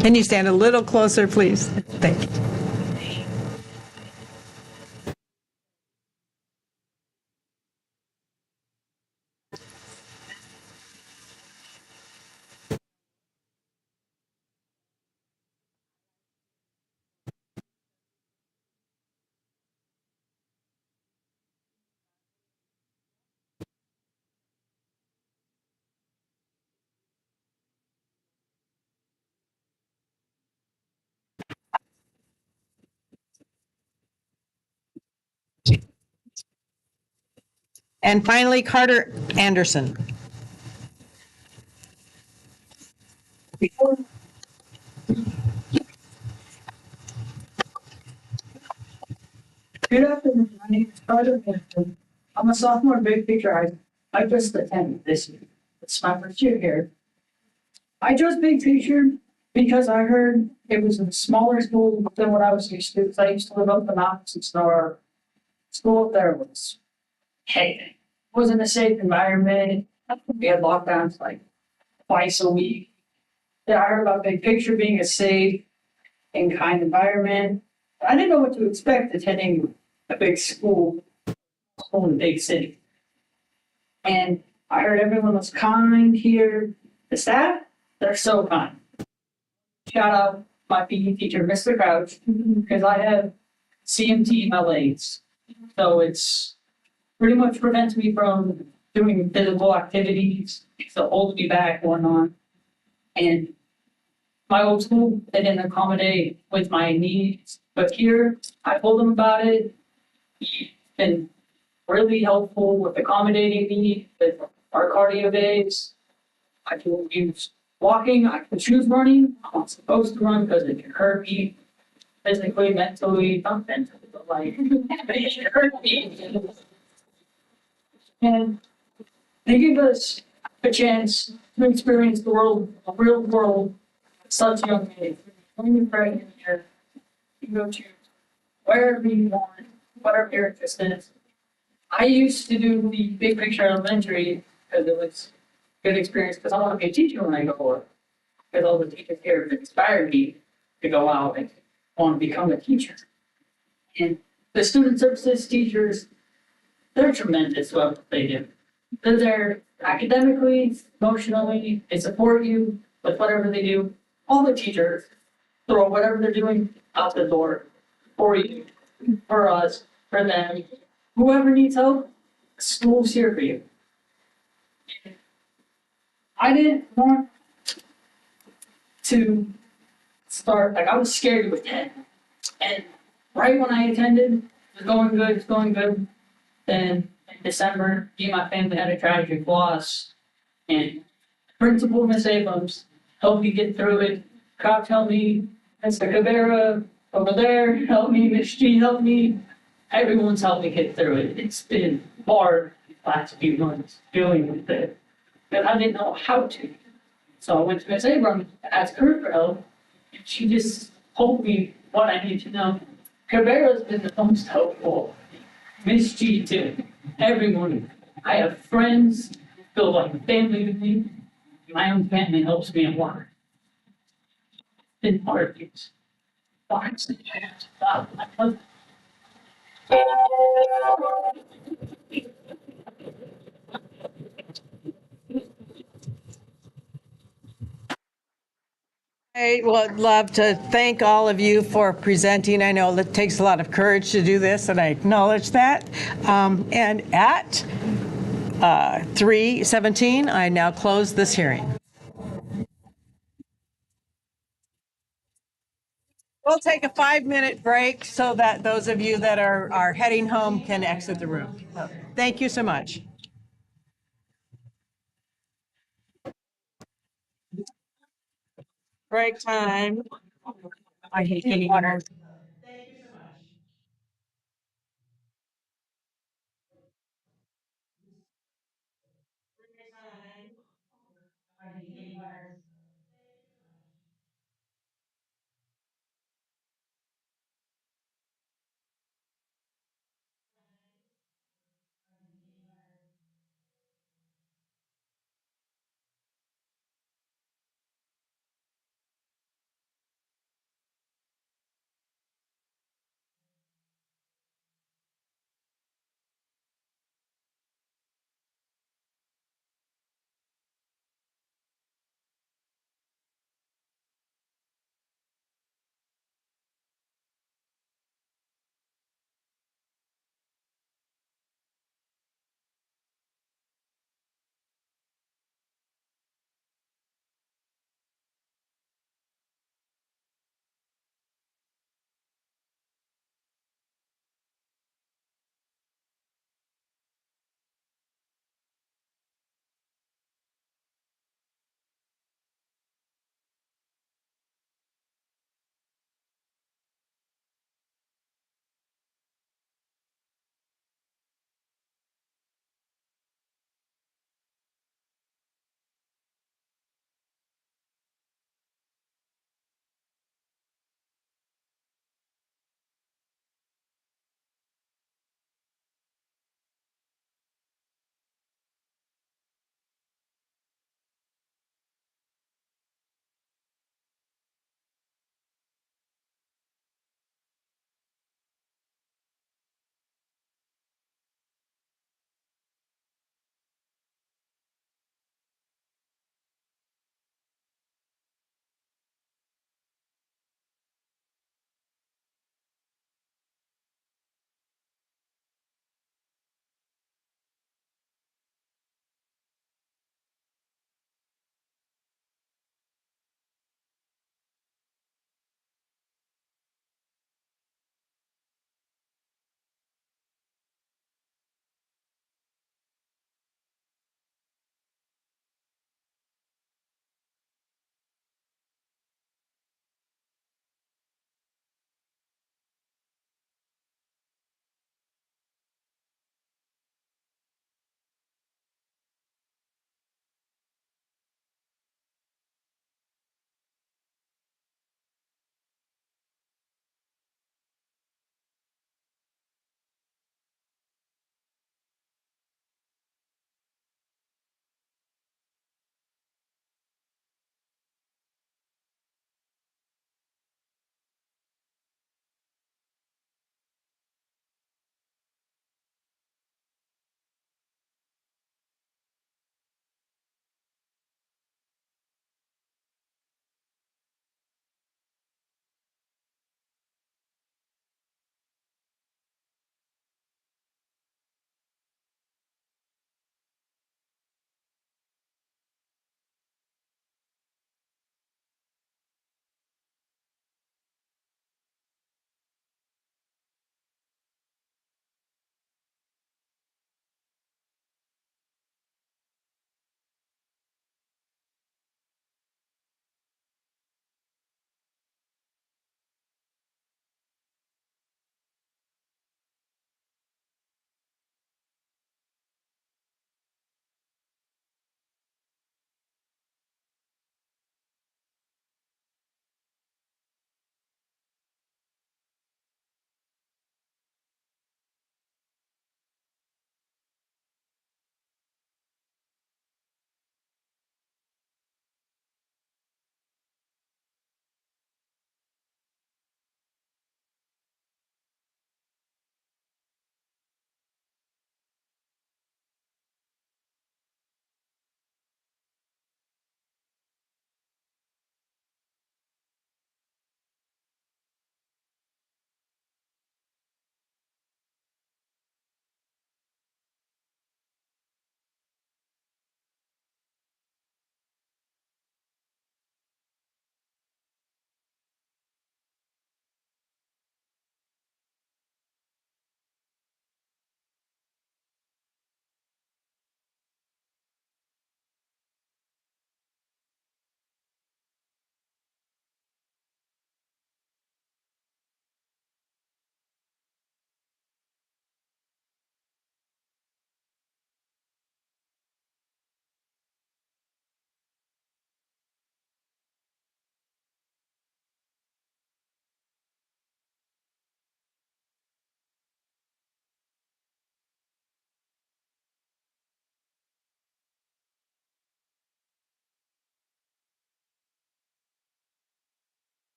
Speaker 1: Can you stand a little closer, please? Thank you. And finally, Carter Anderson.
Speaker 6: Good afternoon, my name is Carter Hanson. I'm a sophomore in Big Picture. I just attended this year. It's my first year here. I chose Big Picture because I heard it was a smaller school than what I was used to. 'Cause I used to live up in the mountains, so our school up there was hectic. It wasn't a safe environment. We had lockdowns like twice a week. Yeah, I heard about Big Picture being a safe and kind environment. I didn't know what to expect attending a big school in a big city. And I heard everyone was kind here. The staff, they're so kind. Shout out my PE teacher, Mr. Crouch, because I have CMT in my legs. So it's pretty much prevents me from doing physical activities. So holds me back going on. And my old school, they didn't accommodate with my needs. But here, I told them about it. He's been really helpful with accommodating me with our cardio days. I can use walking, I can choose running. I'm not supposed to run because it can hurt me physically, mentally, not mentally, but like, it can hurt me. And they give us a chance to experience the world, the real world, at such a young age. When you're pregnant here, you go to wherever you want, whatever your interest is. I used to do the Big Picture Elementary because it was a good experience because I want to be a teacher when I go to work. Because all the teachers here have inspired me to go out and want to become a teacher. And the student services teachers, they're tremendous what they do. They're there academically, emotionally, they support you with whatever they do. All the teachers throw whatever they're doing out the door for you, for us, for them. Whoever needs help, the school's here for you. I didn't want to start, like I was scared to attend. And right when I attended, it was going good. Then in December, me and my family had a tragic loss. And Principal Miss Abrams helped me get through it. Cops helped me, Mr. Cabrera over there helped me, Miss G helped me. Everyone's helped me get through it. It's been hard the last few months dealing with it. But I didn't know how to. So I went to Miss Abrams to ask her for help. And she just told me what I need to know. Cabrera's been the most helpful. Miss G too. Everyone. I have friends who feel like family with me. My own family helps me at work. It's been hard things.
Speaker 1: I would love to thank all of you for presenting. I know it takes a lot of courage to do this, and I acknowledge that. And at 3:17, I now close this hearing. We'll take a 5-minute break so that those of you that are heading home can exit the room. Thank you so much. Break time. I hate getting water.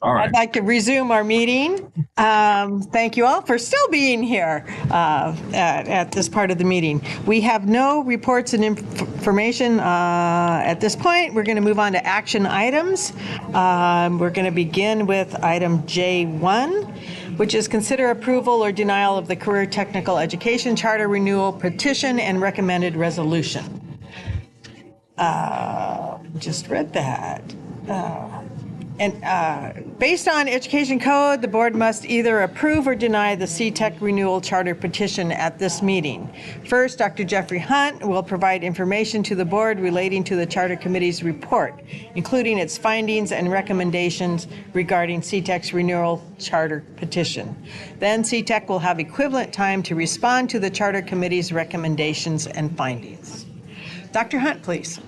Speaker 2: All right.
Speaker 1: I'd like to resume our meeting. Thank you all for still being here at this part of the meeting. We have no reports and information at this point. We're going to move on to action items. We're going to begin with item J1, which is consider approval or denial of the Career Technical Education Charter Renewal Petition and Recommended Resolution. Just read that. Based on Education Code, the board must either approve or deny the CTEC renewal charter petition at this meeting. First, Dr. Jeffrey Hunt will provide information to the board relating to the Charter Committee's report, including its findings and recommendations regarding CTEC's renewal charter petition. Then CTEC will have equivalent time to respond to the Charter Committee's recommendations and findings. Dr. Hunt, please.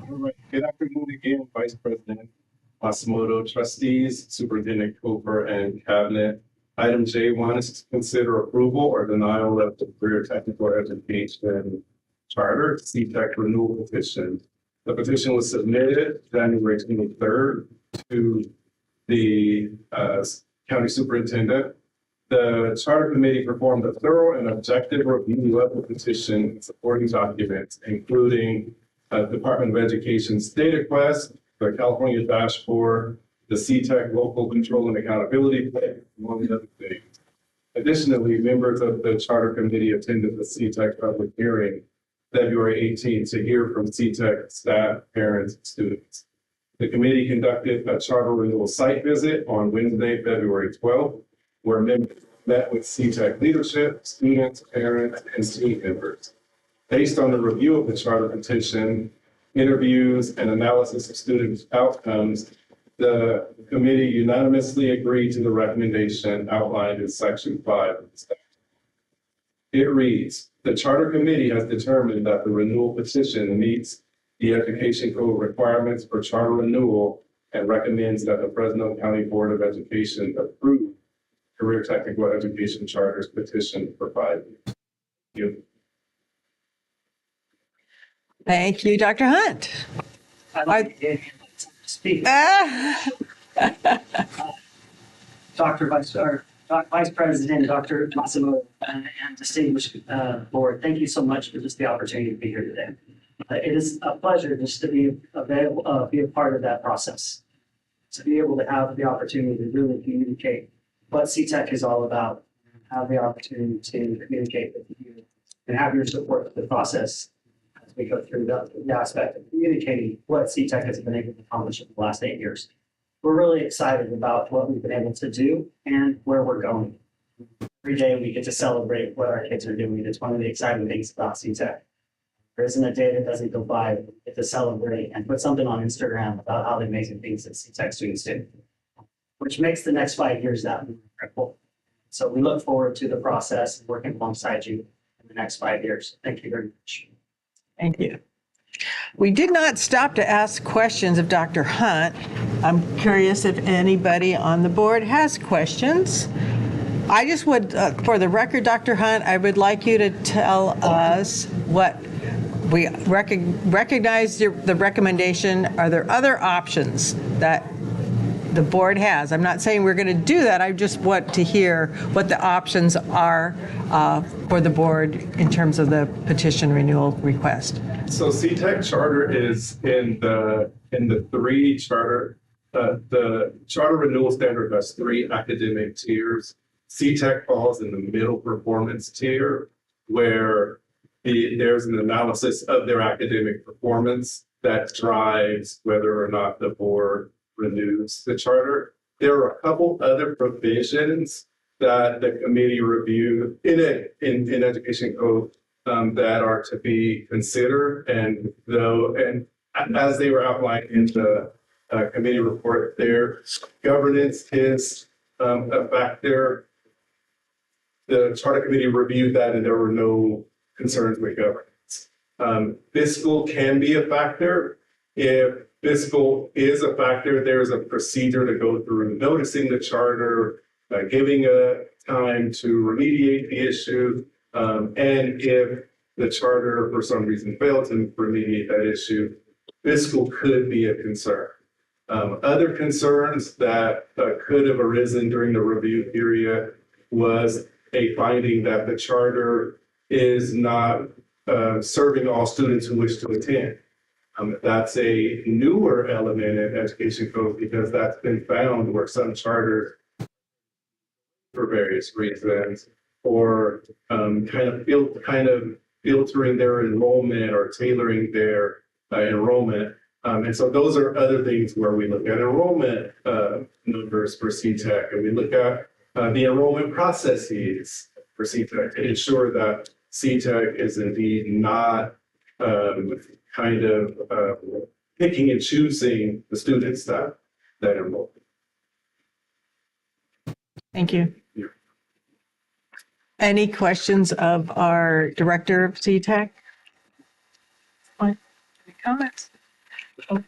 Speaker 13: All right. Good afternoon again, Vice President Masumoto, trustees, Superintendent Cooper, and Cabinet. Item J1 is to consider approval or denial of the Career Technical Education Charter CTEC renewal petition. The petition was submitted January 23rd to the county superintendent. The Charter Committee performed a thorough and objective review of the petition and supporting documents, including Department of Education's data quest, the California dashboard, the CTEC local control and accountability plan, among other things. Additionally, members of the Charter Committee attended the CTEC public hearing February 18th to hear from CTEC staff, parents, and students. The committee conducted a charter renewal site visit on Wednesday, February 12th, where members met with CTEC leadership, students, parents, and team members. Based on the review of the charter petition, interviews, and analysis of student outcomes, the committee unanimously agreed to the recommendation outlined in Section 5 of the statute. It reads, the Charter Committee has determined that the renewal petition meets the Education Code requirements for charter renewal and recommends that the Fresno County Board of Education approve Career Technical Education Charter's petition for 5 years.
Speaker 1: Thank you, Dr. Hunt.
Speaker 16: Speak. Dr. Vice President, Dr. Massimo, and distinguished board, thank you so much for just the opportunity to be here today. It is a pleasure just to be available, be a part of that process, to be able to have the opportunity to really communicate what CTEC is all about, have the opportunity to communicate with you, and have your support for the process as we go through the aspect of communicating what CTEC has been able to accomplish in the last 8 years. We're really excited about what we've been able to do and where we're going. Every day we get to celebrate what our kids are doing. It's one of the exciting things about CTEC. There isn't a day that doesn't go by we get to celebrate and put something on Instagram about all the amazing things that CTEC students do, which makes the next 5 years that more incredible. So we look forward to the process and working alongside you in the next 5 years. Thank you very much.
Speaker 1: Thank you. We did not stop to ask questions of Dr. Hunt. I'm curious if anybody on the board has questions. I just would, for the record, Dr. Hunt, I would like you to tell us what we recognize the recommendation. Are there other options that the board has? I'm not saying we're going to do that. I just want to hear what the options are for the board in terms of the petition renewal request.
Speaker 13: So CTEC charter is in the 3 charter. The charter renewal standard has 3 academic tiers. CTEC falls in the middle performance tier, where there's an analysis of their academic performance that drives whether or not the board renews the charter. There are a couple other provisions that the committee reviewed in Education Code that are to be considered, and as they were outlined in the committee report, their governance is a factor. The Charter Committee reviewed that, and there were no concerns with governance. Fiscal can be a factor. If fiscal is a factor, there's a procedure to go through noticing the charter, giving a time to remediate the issue. And if the charter for some reason failed to remediate that issue, fiscal could be a concern. Other concerns that could have arisen during the review period was a finding that the charter is not serving all students who wish to attend. That's a newer element in education code because that's been found where some charters, for various reasons, or kind of filtering their enrollment or tailoring their enrollment. And so those are other things where we look at enrollment numbers for CTEC, and we look at the enrollment processes for CTEC to ensure that CTEC is indeed not picking and choosing the students that enroll.
Speaker 1: Thank you. Any questions of our director of CTEC? Any comments?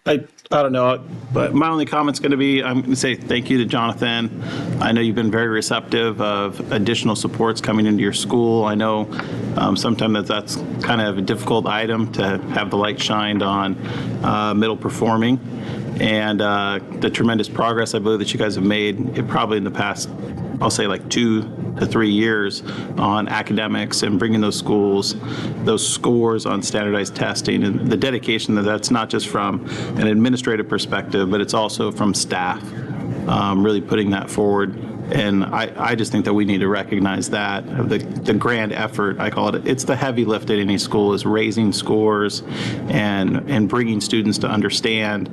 Speaker 2: I don't know, but my only comment's going to be, I'm going to say thank you to Jonathan. I know you've been very receptive of additional supports coming into your school. I know sometimes that's kind of a difficult item to have the light shined on middle performing. And the tremendous progress I believe that you guys have made, probably in the past, I'll say like 2 to 3 years on academics and bringing those schools, those scores on standardized testing, and the dedication that's not just from an administrative perspective, but it's also from staff, really putting that forward. And I just think that we need to recognize that, the grand effort, I call it. It's the heavy lift at any school, is raising scores and bringing students to understand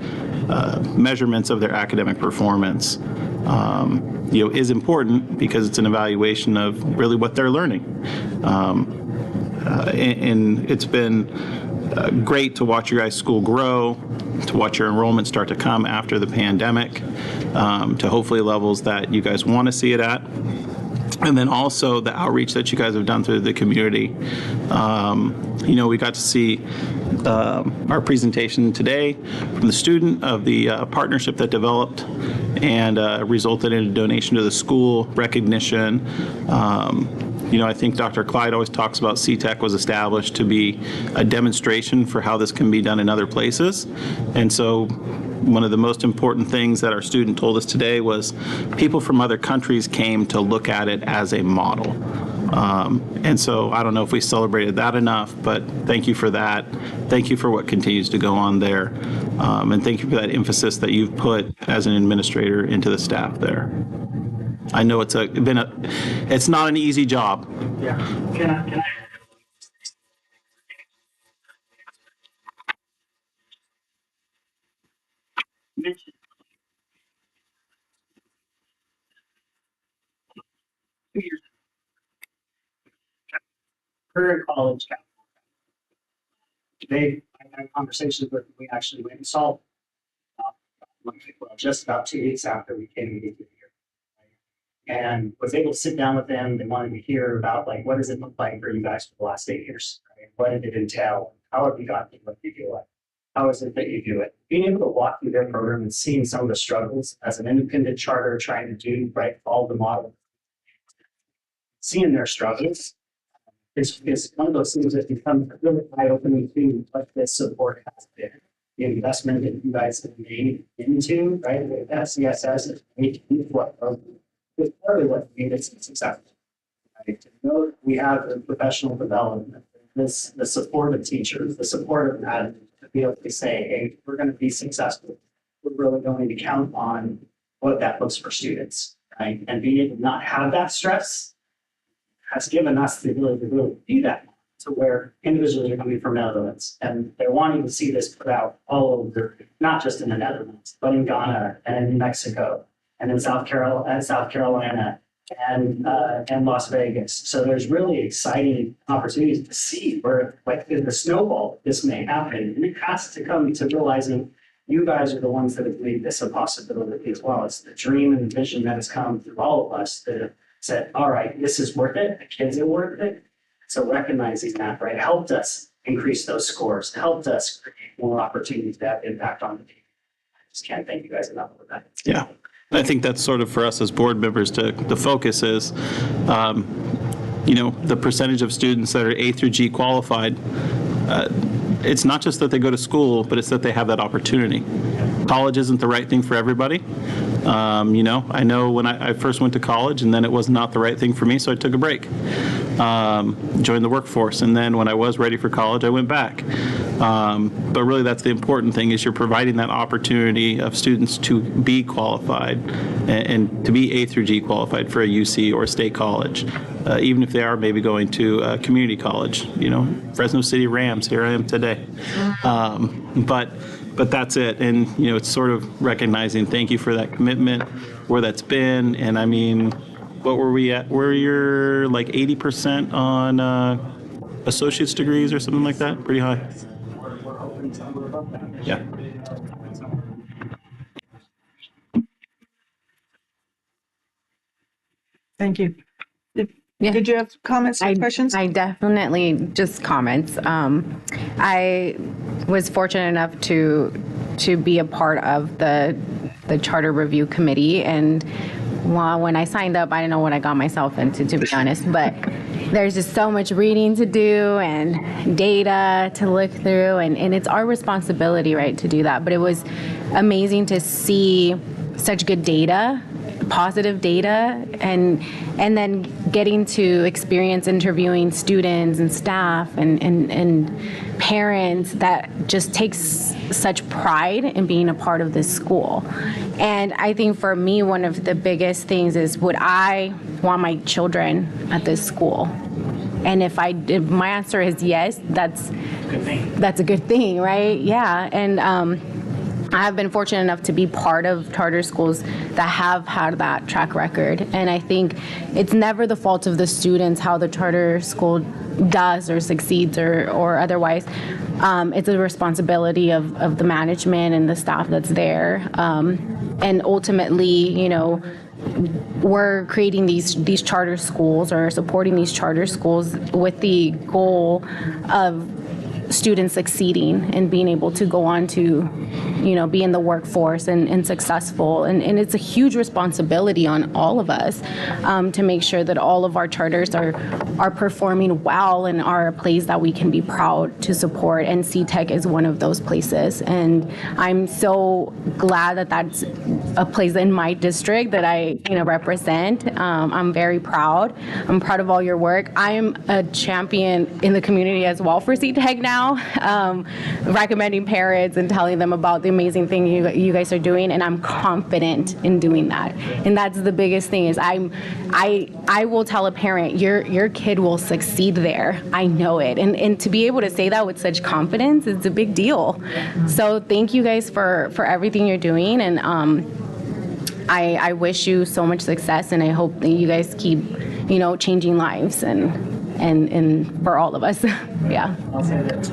Speaker 2: measurements of their academic performance. Is important because it's an evaluation of really what they're learning. And it's been great to watch your guys' school grow, to watch your enrollment start to come after the pandemic, to hopefully levels that you guys want to see it at. And then also the outreach that you guys have done through the community. We got to see our presentation today from the student of the partnership that developed and resulted in a donation to the school, recognition. I think Dr. Clyde always talks about CTEC was established to be a demonstration for how this can be done in other places. And so one of the most important things that our student told us today was people from other countries came to look at it as a model. And so I don't know if we celebrated that enough, but thank you for that. Thank you for what continues to go on there. And thank you for that emphasis that you've put as an administrator into the staff there. I know it's not an easy job.
Speaker 16: Yeah. Can I? Mention. Career college. Today, I had conversations with, we actually went and saw just about 2 weeks after we came here. And was able to sit down with them. They wanted to hear about what does it look like for you guys for the last 8 years? Right? What did it entail? How have you gotten to what you do it? How is it that you do it? Being able to walk through their program and seeing some of the struggles as an independent charter trying to do, follow the model. Seeing their struggles is one of those things that becomes really eye-opening to what this support has been. The investment that you guys have made into, right? The SCSS is it's part of what made it successful. Right? To know we have the professional development, the support of teachers, the support of management to be able to say, hey, we're going to be successful. We're really going to count on what that looks for students, right? And being able to not have that stress has given us the ability to really do that to where individuals are coming from Netherlands and they're wanting to see this put out all over, not just in the Netherlands, but in Ghana and in Mexico and in South Carolina and Las Vegas. So there's really exciting opportunities to see where the snowball this may happen. And it has to come to realizing you guys are the ones that have made this a possibility as well. It's the dream and the vision that has come through all of us that have said, all right, this is worth it. The kids are worth it. So recognizing that, right, helped us increase those scores, helped us create more opportunities to have impact on the team. I just can't thank you guys enough for that.
Speaker 2: Yeah. I think that's sort of for us as board members the focus is
Speaker 9: the percentage of students that are A through G qualified, it's not just that they go to school, but it's that they have that opportunity. College isn't the right thing for everybody. I know when I first went to college, and then it was not the right thing for me, so I took a break, joined the workforce, and then when I was ready for college, I went back. But really, that's the important thing, is you're providing that opportunity of students to be qualified and to be A through G qualified for a UC or a state college, even if they are maybe going to a community college. Fresno City Rams, here I am today. But that's it. And, it's sort of recognizing, thank you for that commitment, where that's been. And I mean, what were we at? Were you like 80% on associate's degrees or something like that? Pretty high. Yeah.
Speaker 1: Thank you. Did you have comments or questions?
Speaker 12: I definitely, just comments. I was fortunate enough to be a part of the charter review committee, and when I signed up, I didn't know what I got myself into, to be honest, but there's just so much reading to do and data to look through, and it's our responsibility, right, to do that. But it was amazing to see such good data, positive data, and then getting to experience interviewing students and staff and parents that just takes such pride in being a part of this school. And I think for me, one of the biggest things is, would I want my children at this school? And if my answer is yes, that's a good thing, right? Yeah. And I've been fortunate enough to be part of charter schools that have had that track record. And I think it's never the fault of the students how the charter school does or succeeds or otherwise. It's a responsibility of the management and the staff that's there. And ultimately, we're creating these charter schools or supporting these charter schools with the goal of students succeeding and being able to go on to, be in the workforce and successful. And it's a huge responsibility on all of us to make sure that all of our charters are performing well and are a place that we can be proud to support. And CTEC is one of those places. And I'm so glad that that's a place in my district that I, represent. I'm very proud. I'm proud of all your work. I'm a champion in the community as well for CTEC now. Recommending parents and telling them about the amazing thing you guys are doing, and I'm confident in doing that. And that's the biggest thing, is I will tell a parent, your kid will succeed there. I know it. And to be able to say that with such confidence is a big deal. So thank you guys for everything you're doing, and I wish you so much success, and I hope that you guys keep, changing lives and for all of us. Yeah.
Speaker 16: I'll say that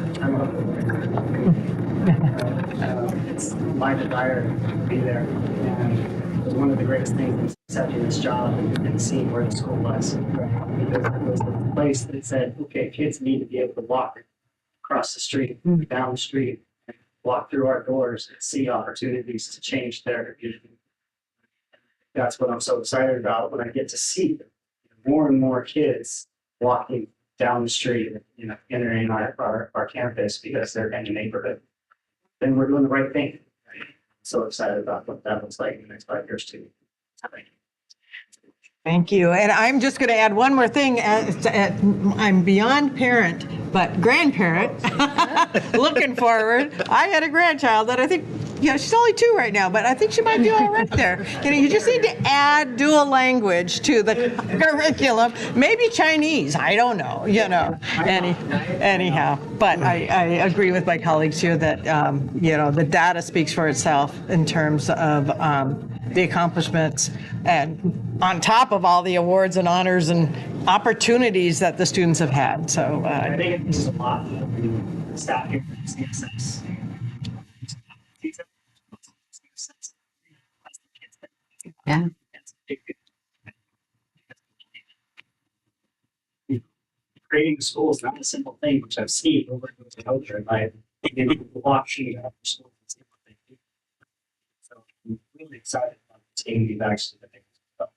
Speaker 16: it's my desire to be there, and it was one of the greatest things in accepting this job and seeing where the school was, because it was the place that said, okay, kids need to be able to walk across the street, down the street, and walk through our doors and see opportunities to change their community. That's what I'm so excited about, when I get to see more and more kids walking down the street, entering our campus because they're in the neighborhood. Then we're doing the right thing. So excited about what that looks like in the next 5 years too. Thank you.
Speaker 1: Thank you. And I'm just going to add one more thing. I'm beyond parent, but grandparent. Looking forward. I had a grandchild that I think, she's only 2 right now, but I think she might do all right there. You just need to add dual language to the curriculum. Maybe Chinese. I don't know. Anyhow, but I agree with my colleagues here that the data speaks for itself in terms of the accomplishments, and on top of all the awards and honors and opportunities that the students have had. So
Speaker 16: I think this is a lot of staff here at CSS.
Speaker 12: Yeah.
Speaker 16: Creating the school is not a simple thing, which I've seen over and over in my watching other schools and see what they do. So I'm really excited about the team we've actually been able to develop.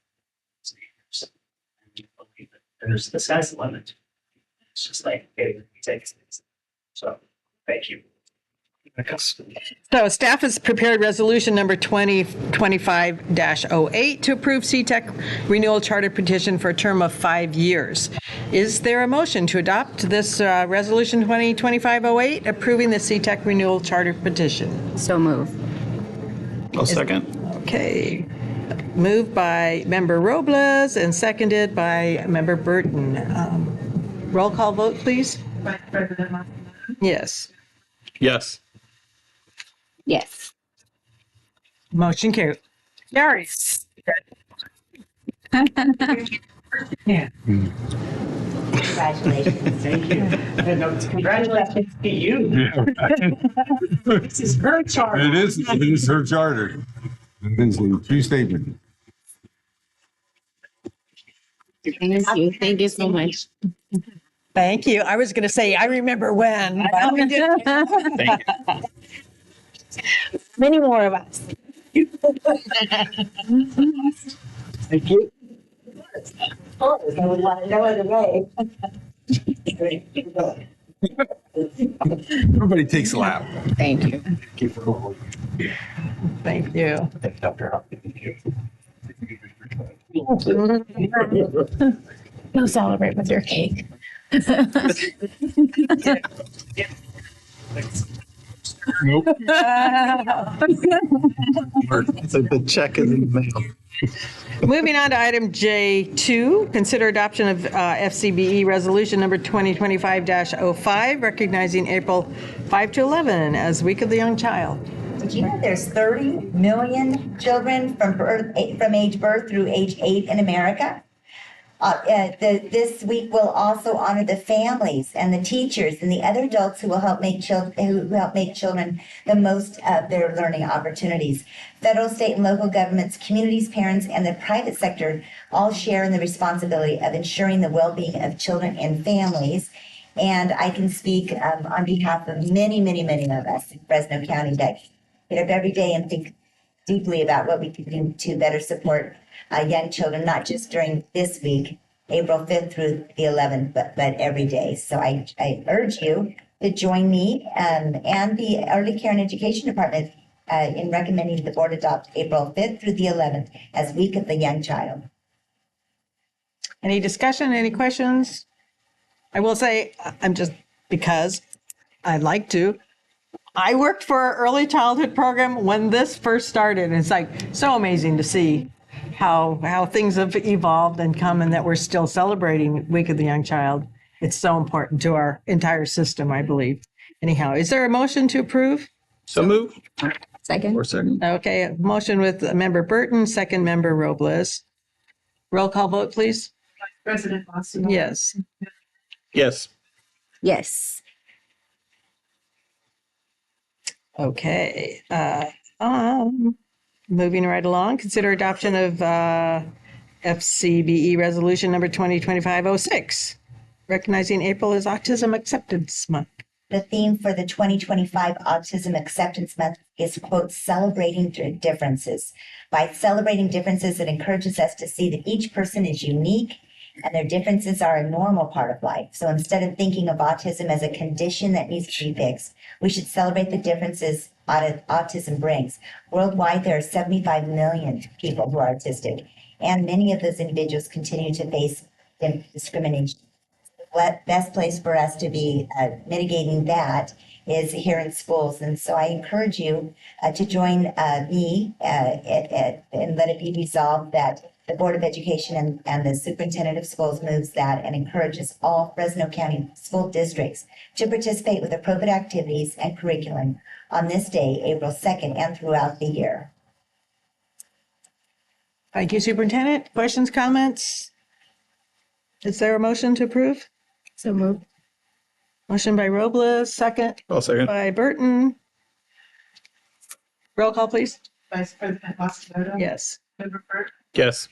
Speaker 16: And we believe that there's the sky's the limit. It's just like, hey, we take things. So, thank you.
Speaker 1: So staff has prepared resolution number 2025-08 to approve CTEC renewal charter petition for a term of 5 years. Is there a motion to adopt this resolution 2025-08 approving the CTEC renewal charter petition?
Speaker 12: So move.
Speaker 9: I'll second.
Speaker 1: Okay. Moved by Member Robles and seconded by Member Burton. Roll call vote, please.
Speaker 14: Vice President Mosqueda.
Speaker 1: Yes.
Speaker 9: Yes.
Speaker 12: Yes.
Speaker 1: Motion carried. Carries.
Speaker 14: Yeah.
Speaker 4: Congratulations.
Speaker 6: Thank you. And congratulations to you. This is her charter.
Speaker 5: It is her charter. It is a true statement.
Speaker 12: Thank you so much.
Speaker 1: Thank you. I was going to say, I remember when. but we didn't.
Speaker 9: Thank you.
Speaker 12: Many more of us.
Speaker 6: Thank you.
Speaker 4: Of course, I would want no other way.
Speaker 5: Everybody takes a lap.
Speaker 12: Thank you.
Speaker 1: Thank you.
Speaker 12: Go celebrate with your cake.
Speaker 5: Nope.
Speaker 9: It's like the check is in the mail.
Speaker 1: Moving on to item J2, consider adoption of FCBE resolution number 2025-05, recognizing April 5 to 11 as Week of the Young Child.
Speaker 4: Did you know there's 30 million children from age birth through age 8 in America? This week will also honor the families and the teachers and the other adults who will help make children the most of their learning opportunities. Federal, state, and local governments, communities, parents, and the private sector all share in the responsibility of ensuring the well-being of children and families. And I can speak on behalf of many, many, many of us in Fresno County that get up every day and think deeply about what we can do to better support young children, not just during this week, April 5th through the 11th, but every day. So I urge you to join me and the Early Care and Education Department in recommending the board adopt April 5th through the 11th as Week of the Young Child.
Speaker 1: Any discussion, any questions? I will say, I'm just, because I'd like to, I worked for our early childhood program when this first started. It's like so amazing to see how things have evolved and come and that we're still celebrating Week of the Young Child. It's so important to our entire system, I believe. Anyhow, is there a motion to approve?
Speaker 9: So move.
Speaker 12: Second.
Speaker 9: Or second.
Speaker 1: Okay, a motion with Member Burton, second Member Robles. Roll call vote, please.
Speaker 14: Vice President Mosqueda.
Speaker 1: Yes.
Speaker 9: Yes.
Speaker 12: Yes.
Speaker 1: Okay. Moving right along, consider adoption of FCBE resolution number 2025-06, recognizing April as Autism Acceptance Month.
Speaker 4: The theme for the 2025 Autism Acceptance Month is, quote, celebrating differences. By celebrating differences, it encourages us to see that each person is unique and their differences are a normal part of life. So instead of thinking of autism as a condition that needs to be fixed, we should celebrate the differences autism brings. Worldwide, there are 75 million people who are autistic, and many of those individuals continue to face discrimination. The best place for us to be mitigating that is here in schools. And so I encourage you to join me and let it be resolved that the Board of Education and the Superintendent of Schools moves that and encourages all Fresno County school districts to participate with appropriate activities and curriculum on this day, April 2nd, and throughout the year.
Speaker 1: Thank you, Superintendent. Questions, comments? Is there a motion to approve?
Speaker 12: So moved.
Speaker 1: Motion by Robles, second.
Speaker 9: I'll second.
Speaker 1: By Burton. Roll call, please.
Speaker 14: Vice President Mosqueda.
Speaker 1: Yes.
Speaker 14: Member Burton.
Speaker 9: Yes.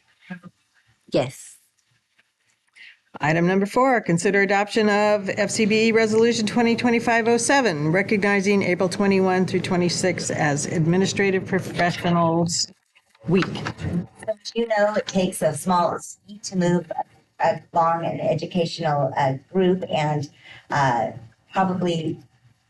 Speaker 12: Yes.
Speaker 1: Item number 4, consider adoption of FCBE Resolution 2025-07, recognizing April 21 through 26 as Administrative Professionals Week.
Speaker 4: So, you know, it takes a small seed to move long and educational group, and probably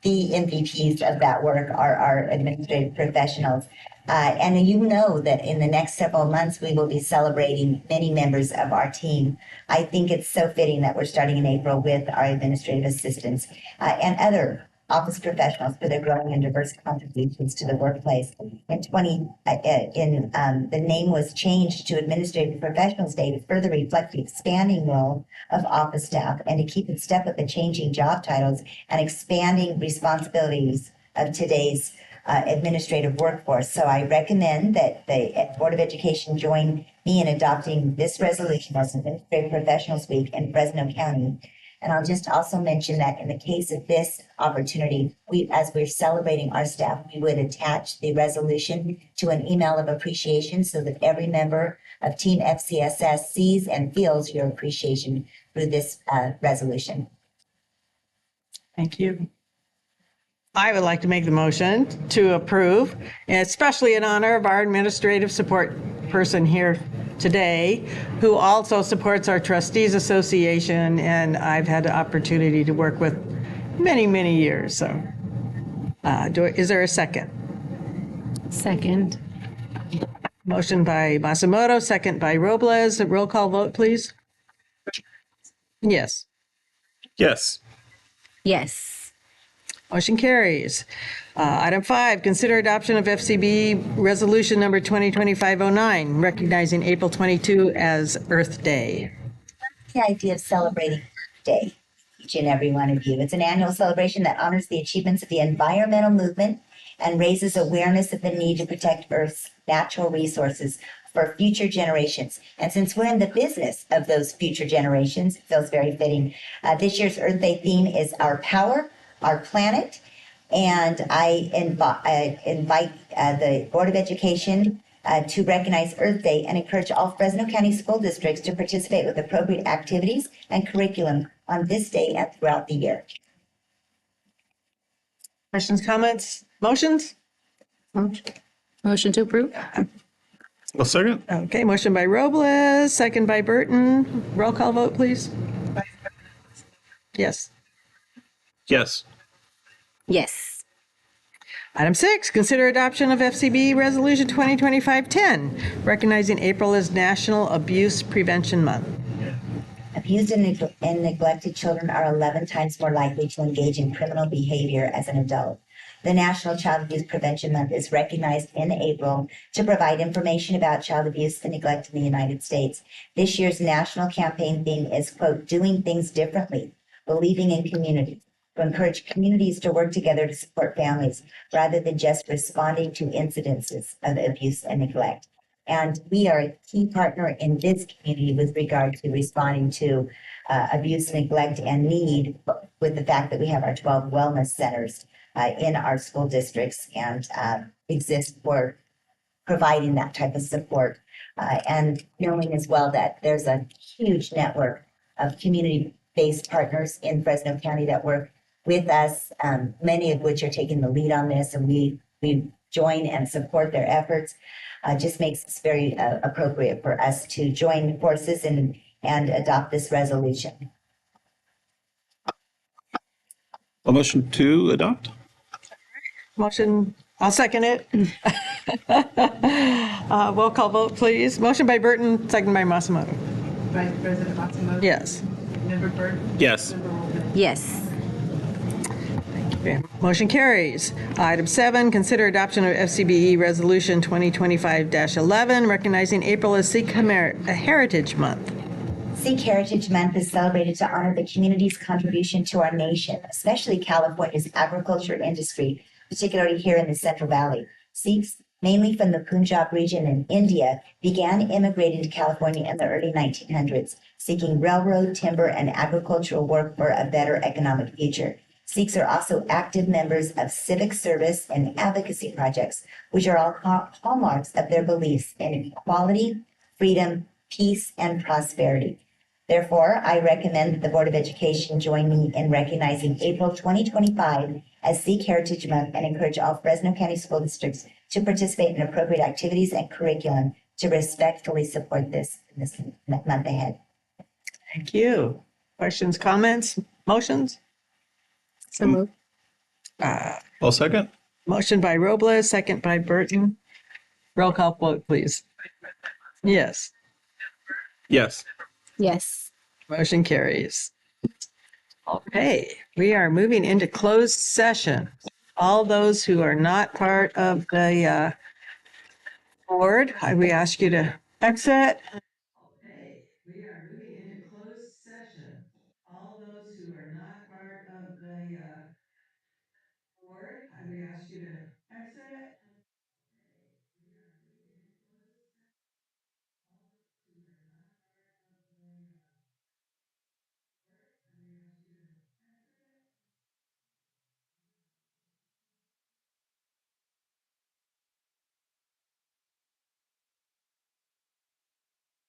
Speaker 4: the MVPs of that work are our administrative professionals. And you know that in the next several months, we will be celebrating many members of our team. I think it's so fitting that we're starting in April with our administrative assistants and other office professionals for their growing and diverse contributions to the workplace. The name was changed to Administrative Professionals Day to further reflect the expanding role of office staff and to keep in step with the changing job titles and expanding responsibilities of today's administrative workforce. So I recommend that the Board of Education join me in adopting this resolution as Administrative Professionals Week in Fresno County. And I'll just also mention that in the case of this opportunity, as we're celebrating our staff, we would attach the resolution to an email of appreciation so that every member of Team FCSS sees and feels your appreciation through this resolution.
Speaker 1: Thank you. I would like to make the motion to approve, especially in honor of our administrative support person here today, who also supports our trustees association, and I've had the opportunity to work with many, many years. So is there a second?
Speaker 12: Second.
Speaker 1: Motion by Masamoto, second by Robles. A roll call vote, please. Yes.
Speaker 9: Yes.
Speaker 12: Yes.
Speaker 1: Motion carries. Item 5, consider adoption of FCB Resolution Number 2025-09, recognizing April 22 as Earth Day.
Speaker 4: The idea of celebrating Earth Day, each and every one of you. It's an annual celebration that honors the achievements of the environmental movement and raises awareness of the need to protect Earth's natural resources for future generations. And since we're in the business of those future generations, it feels very fitting. This year's Earth Day theme is Our Power, Our Planet. And I invite the Board of Education to recognize Earth Day and encourage all Fresno County school districts to participate with appropriate activities and curriculum on this day and throughout the year.
Speaker 1: Questions, comments, motions?
Speaker 12: Motion to approve.
Speaker 9: Well, second.
Speaker 1: Okay, motion by Robles, second by Burton. Roll call vote, please. Yes.
Speaker 9: Yes.
Speaker 12: Yes.
Speaker 1: Item 6, consider adoption of FCB Resolution 2025-10, recognizing April as National Abuse Prevention Month.
Speaker 4: Abused and neglected children are 11 times more likely to engage in criminal behavior as an adult. The National Child Abuse Prevention Month is recognized in April to provide information about child abuse and neglect in the United States. This year's national campaign theme is, quote, doing things differently, believing in community, to encourage communities to work together to support families rather than just responding to incidences of abuse and neglect. And we are a key partner in this community with regard to responding to abuse, neglect, and need, with the fact that we have our 12 wellness centers in our school districts and exist for providing that type of support. And knowing as well that there's a huge network of community-based partners in Fresno County that work with us, many of which are taking the lead on this, and we join and support their efforts. Just makes it very appropriate for us to join forces and adopt this resolution.
Speaker 9: A motion to adopt?
Speaker 1: Motion, I'll second it. Roll call vote, please. Motion by Burton, second by Masamoto.
Speaker 15: Vice President Matsumoto?
Speaker 1: Yes.
Speaker 15: Member Burton?
Speaker 9: Yes.
Speaker 15: Member Robles?
Speaker 12: Yes.
Speaker 1: Okay, motion carries. Item 7, consider adoption of FCBE Resolution 2025-11, recognizing April as Sikh Heritage Month.
Speaker 4: Sikh Heritage Month is celebrated to honor the community's contribution to our nation, especially California's agriculture industry, particularly here in the Central Valley. Sikhs, mainly from the Punjab region in India, began immigrating to California in the early 1900s, seeking railroad, timber, and agricultural work for a better economic future. Sikhs are also active members of civic service and advocacy projects, which are all hallmarks of their beliefs in equality, freedom, peace, and prosperity. Therefore, I recommend that the Board of Education join me in recognizing April 2025 as Sikh Heritage Month and encourage all Fresno County school districts to participate in appropriate activities and curriculum to respectfully support this in this month ahead.
Speaker 1: Thank you. Questions, comments, motions?
Speaker 12: So moved.
Speaker 9: I'll second.
Speaker 1: Motion by Robles, second by Burton. Roll call vote, please. Yes.
Speaker 9: Yes.
Speaker 12: Yes.
Speaker 1: Motion carries. Okay, we are moving into closed session. All those who are not part of the board, we ask you to exit. Okay, we are moving into closed session. All those who are not part of the board, we ask you to exit.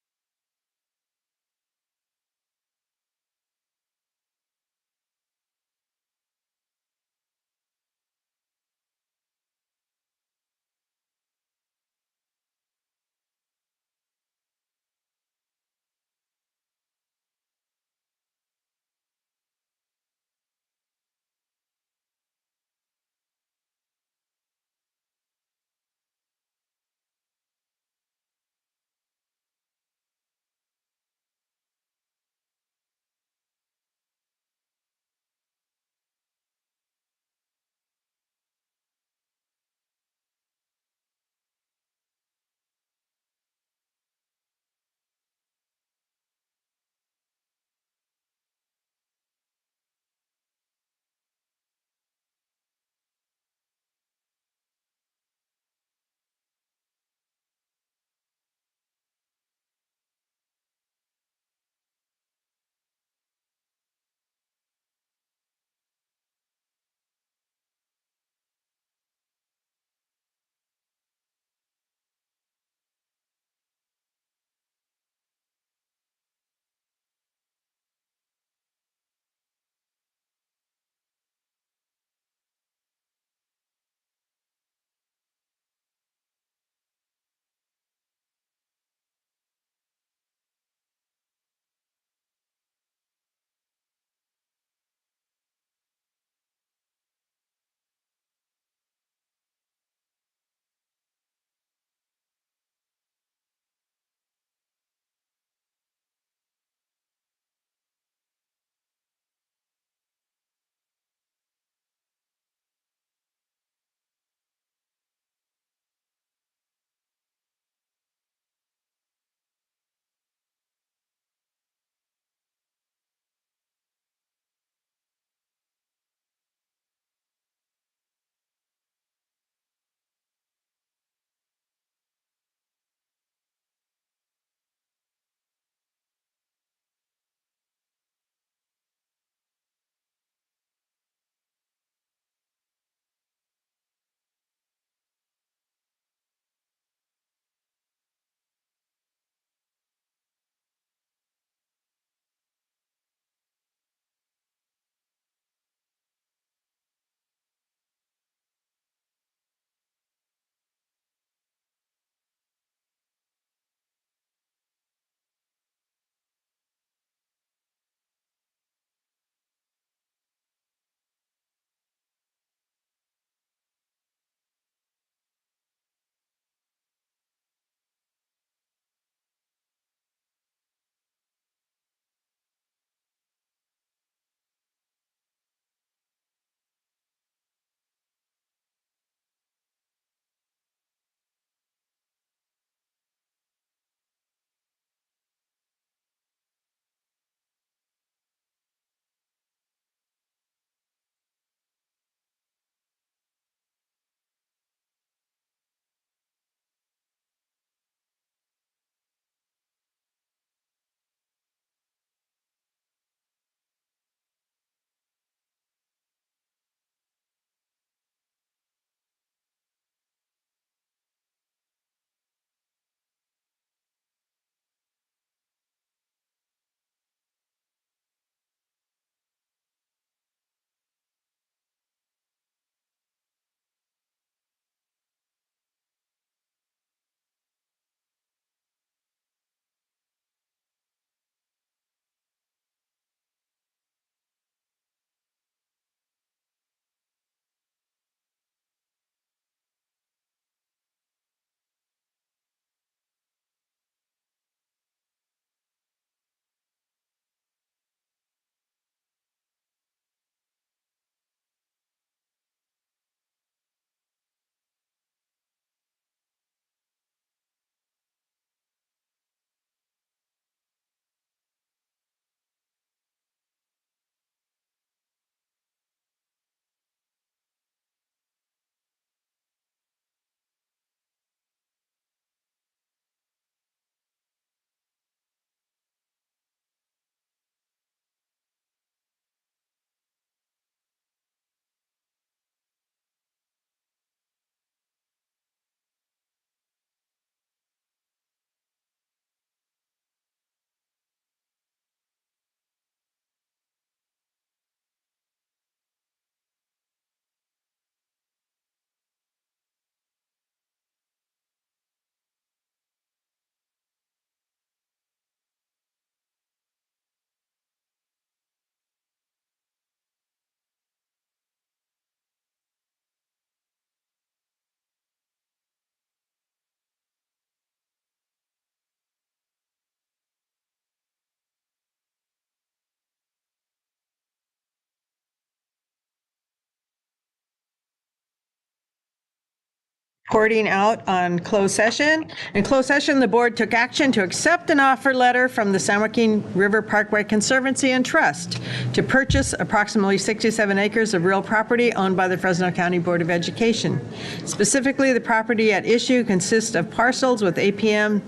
Speaker 1: reporting out on closed session. In closed session, the board took action to accept an offer letter from the San Joaquin River Parkway Conservancy and Trust to purchase approximately 67 acres of real property owned by the Fresno County Board of Education. Specifically, the property at issue consists of parcels with APN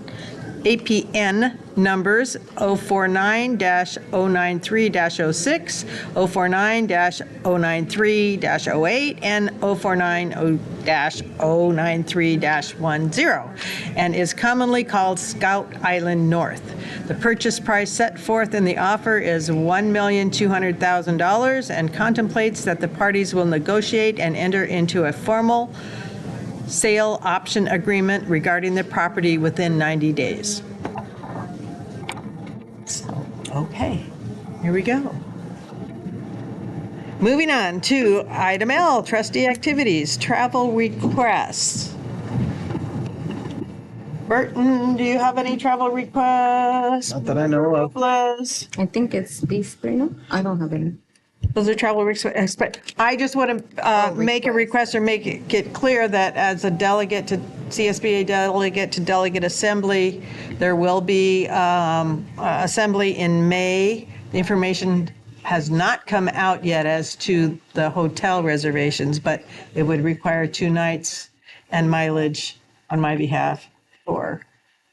Speaker 1: numbers 049-093-06, 049-093-08, and 049-093-10, and is commonly called Scout Island North. The purchase price set forth in the offer is $1,200,000 and contemplates that the parties will negotiate and enter into a formal sale option agreement regarding the property within 90 days. Okay, here we go. Moving on to item L, trustee activities, travel requests. Burton, do you have any travel requests?
Speaker 5: Not that I know of.
Speaker 1: Liz?
Speaker 12: I think it's these three, no? I don't have any.
Speaker 1: Those are travel requests, but I just want to make a request or make it get clear that as a delegate to CSBA delegate to delegate assembly, there will be assembly in May. The information has not come out yet as to the hotel reservations, but it would require 2 nights and mileage on my behalf for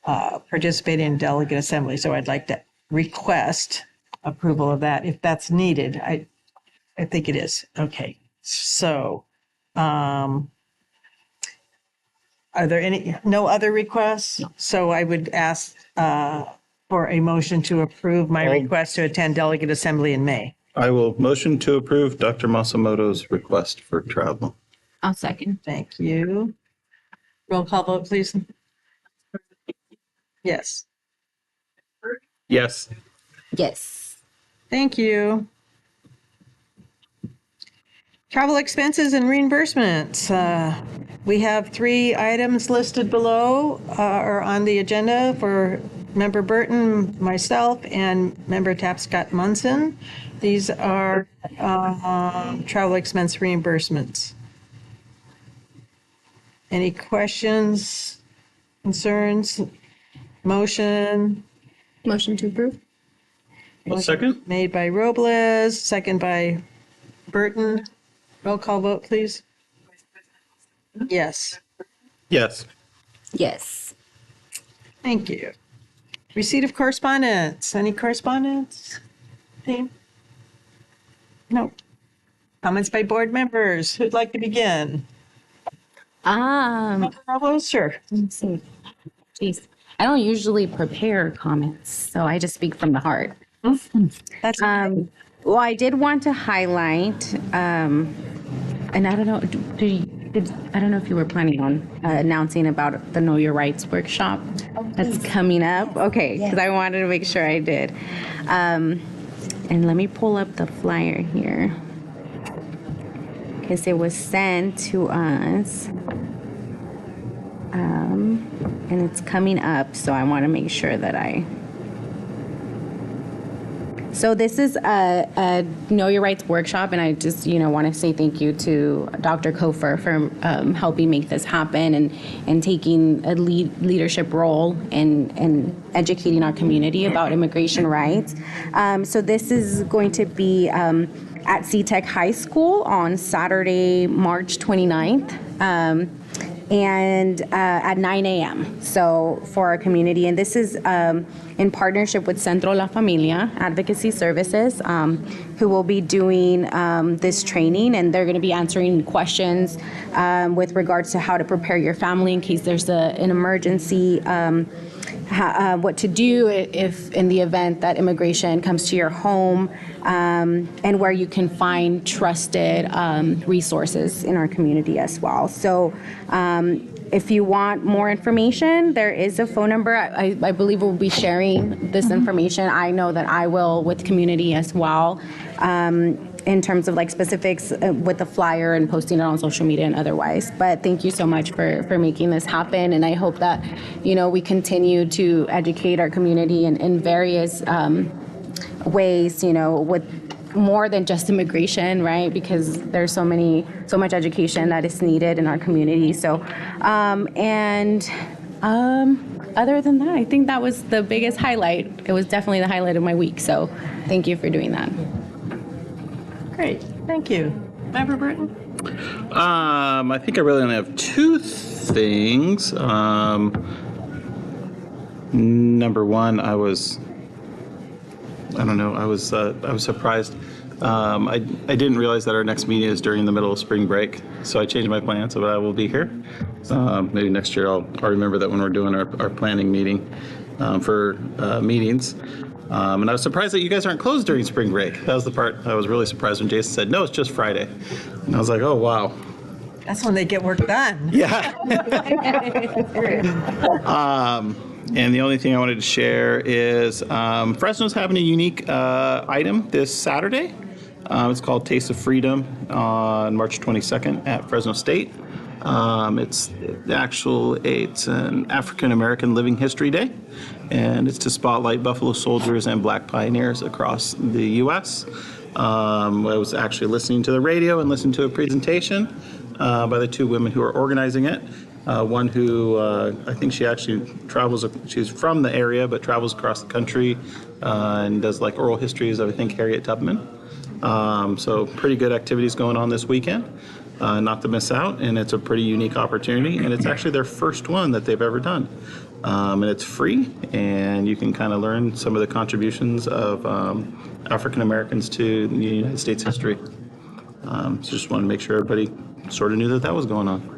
Speaker 1: participating in delegate assembly. So I'd like to request approval of that if that's needed. I think it is. Okay. So, are there no other requests? No. So I would ask for a motion to approve my request to attend delegate assembly in May.
Speaker 9: I will motion to approve Dr. Masamoto's request for travel.
Speaker 12: I'll second.
Speaker 1: Thank you. Roll call vote, please. Yes.
Speaker 9: Yes.
Speaker 12: Yes.
Speaker 1: Thank you. Travel expenses and reimbursements. We have 3 items listed below or on the agenda for Member Burton, myself, and Member Tapscott Munson. These are travel expense reimbursements. Any questions, concerns, motion?
Speaker 12: Motion to approve.
Speaker 9: Second.
Speaker 1: Made by Robles, second by Burton. Roll call vote, please. Yes.
Speaker 9: Yes.
Speaker 12: Yes.
Speaker 1: Thank you. Receipt of correspondence. Any correspondence? Team? No. Comments by board members. Who'd like to begin? Robles, sure.
Speaker 12: Let's see. Jeez. I don't usually prepare comments, so I just speak from the heart.
Speaker 1: That's
Speaker 12: well, I did want to highlight, and I don't know, I don't know if you were planning on announcing about the Know Your Rights workshop that's coming up. Okay, because I wanted to make sure I did. And let me pull up the flyer here, because it was sent to us. And it's coming up, so I want to make sure that So this is a Know Your Rights workshop, and I just, want to say thank you to Dr. Kofer for helping make this happen and taking a leadership role in educating our community about immigration rights. So this is going to be at CTEC High School on Saturday, March 29th. And at 9 a.m. So for our community, and this is in partnership with Centro La Familia Advocacy Services, who will be doing this training, and they're going to be answering questions with regards to how to prepare your family in case there's an emergency, what to do if in the event that immigration comes to your home, and where you can find trusted resources in our community as well. So if you want more information, there is a phone number. I believe we'll be sharing this information. I know that I will with community as well, in terms of specifics with the flyer and posting it on social media and otherwise. But thank you so much for making this happen. And I hope that, we continue to educate our community in various ways, with more than just immigration, right? Because there's so much education that is needed in our community. So, other than that, I think that was the biggest highlight. It was definitely the highlight of my week. So thank you for doing that.
Speaker 1: Great, thank you. Member Burton?
Speaker 9: I think I really only have two things. Number one, I was surprised. I didn't realize that our next meeting is during the middle of spring break, so I changed my plan so that I will be here. Maybe next year I'll remember that when we're doing our planning meeting for meetings. And I was surprised that you guys aren't closed during spring break. That was the part I was really surprised when Jason said, no, it's just Friday. And I was like, oh, wow.
Speaker 1: That's when they get work done.
Speaker 9: Yeah. And the only thing I wanted to share is Fresno's having a unique item this Saturday. It's called Taste of Freedom on March 22nd at Fresno State. It's an African American Living History Day, and it's to spotlight Buffalo soldiers and Black pioneers across the U.S. I was actually listening to the radio and listening to a presentation by the two women who are organizing it. One who I think she actually she's from the area but travels across the country and does like oral histories of, I think, Harriet Tubman. So pretty good activities going on this weekend, not to miss out, and it's a pretty unique opportunity, and it's actually their first one that they've ever done. And it's free, and you can kind of learn some of the contributions of African Americans to the United States history. So just wanted to make sure everybody sort of knew that was going on.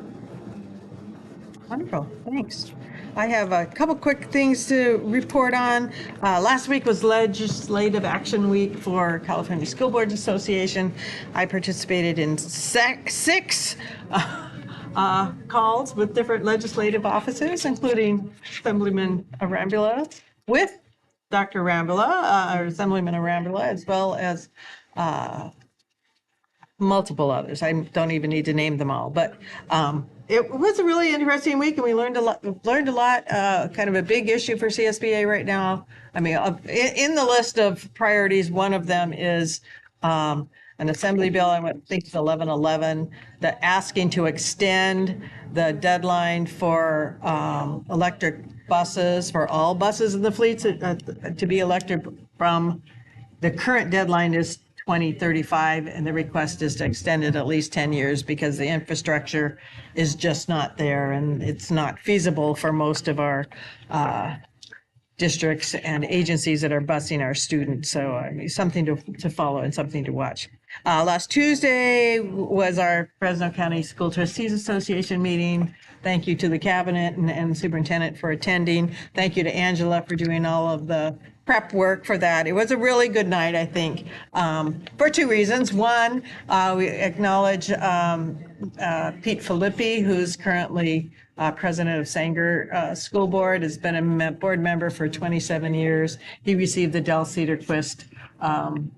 Speaker 1: Wonderful, thanks. I have a couple quick things to report on. Last week was Legislative Action Week for California School Boards Association. I participated in six calls with different legislative offices, including Assemblyman Arambula, with Dr. Arambula, or Assemblyman Arambula, as well as multiple others. I don't even need to name them all, but it was a really interesting week, and we learned a lot. Kind of a big issue for CSBA right now. I mean, in the list of priorities, one of them is an assembly bill. I think it's 1111, that asking to extend the deadline for electric buses, for all buses in the fleets to be electric from the current deadline is 2035, and the request is to extend it at least 10 years because the infrastructure is just not there, and it's not feasible for most of our districts and agencies that are busing our students. So something to follow and something to watch. Last Tuesday was our Fresno County School Trustees Association meeting. Thank you to the cabinet and superintendent for attending. Thank you to Angela for doing all of the prep work for that. It was a really good night, I think, for two reasons. One, we acknowledge Pete Filippi, who's currently president of Sanger School Board, has been a board member for 27 years. He received the Del Cedar-Quist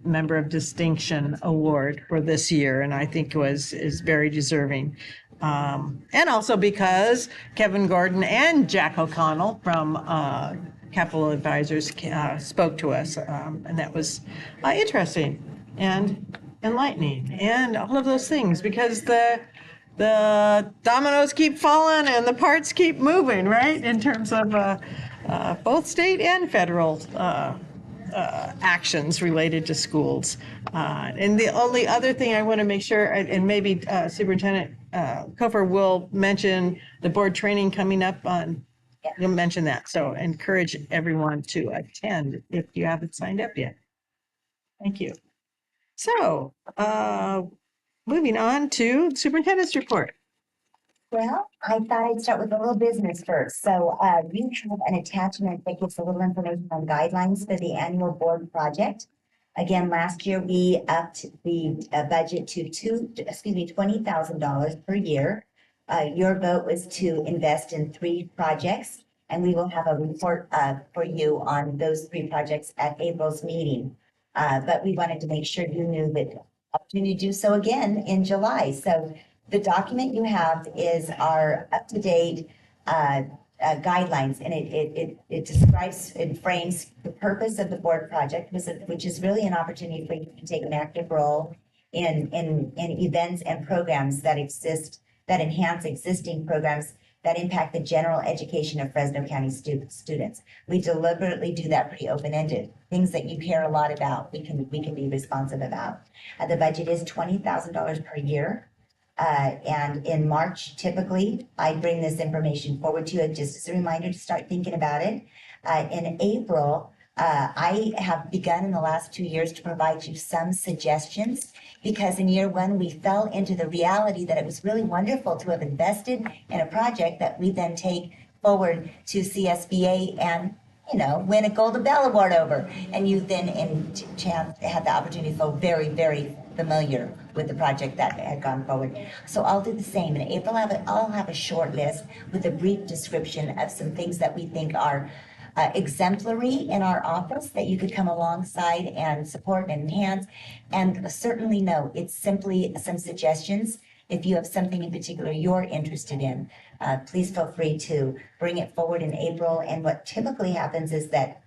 Speaker 1: Member of Distinction Award for this year, and I think is very deserving. And also because Kevin Gordon and Jack O'Connell from Capital Advisors spoke to us, and that was interesting and enlightening and all of those things, because the dominoes keep falling and the parts keep moving, right, in terms of both state and federal actions related to schools. And the only other thing I want to make sure, and maybe Superintendent Kofer will mention the board training coming up on, you'll mention that. So encourage everyone to attend if you haven't signed up yet. Thank you. So moving on to the superintendent's report.
Speaker 4: Well, I thought I'd start with a little business first. So you have an attachment that gives a little information on guidelines for the annual board project. Again, last year we upped the budget to $20,000 per year. Your vote was to invest in 3 projects, and we will have a report for you on those 3 projects at April's meeting. But we wanted to make sure you knew that opportunity to do so again in July. So the document you have is our up-to-date guidelines, and it describes and frames the purpose of the board project, which is really an opportunity for you to take an active role in events and programs that exist, that enhance existing programs that impact the general education of Fresno County students. We deliberately do that pretty open-ended. Things that you care a lot about, we can be responsive about. The budget is $20,000 per year. And in March, typically, I bring this information forward to you just as a reminder to start thinking about it. In April, I have begun in the last 2 years to provide you some suggestions, because in year one, we fell into the reality that it was really wonderful to have invested in a project that we then take forward to CSBA and, win a Golden Bell Award over. And you then had the opportunity to feel very, very familiar with the project that had gone forward. So I'll do the same. In April, I'll have a short list with a brief description of some things that we think are exemplary in our office that you could come alongside and support and enhance. And certainly no, it's simply some suggestions. If you have something in particular you're interested in, please feel free to bring it forward in April. And what typically happens is that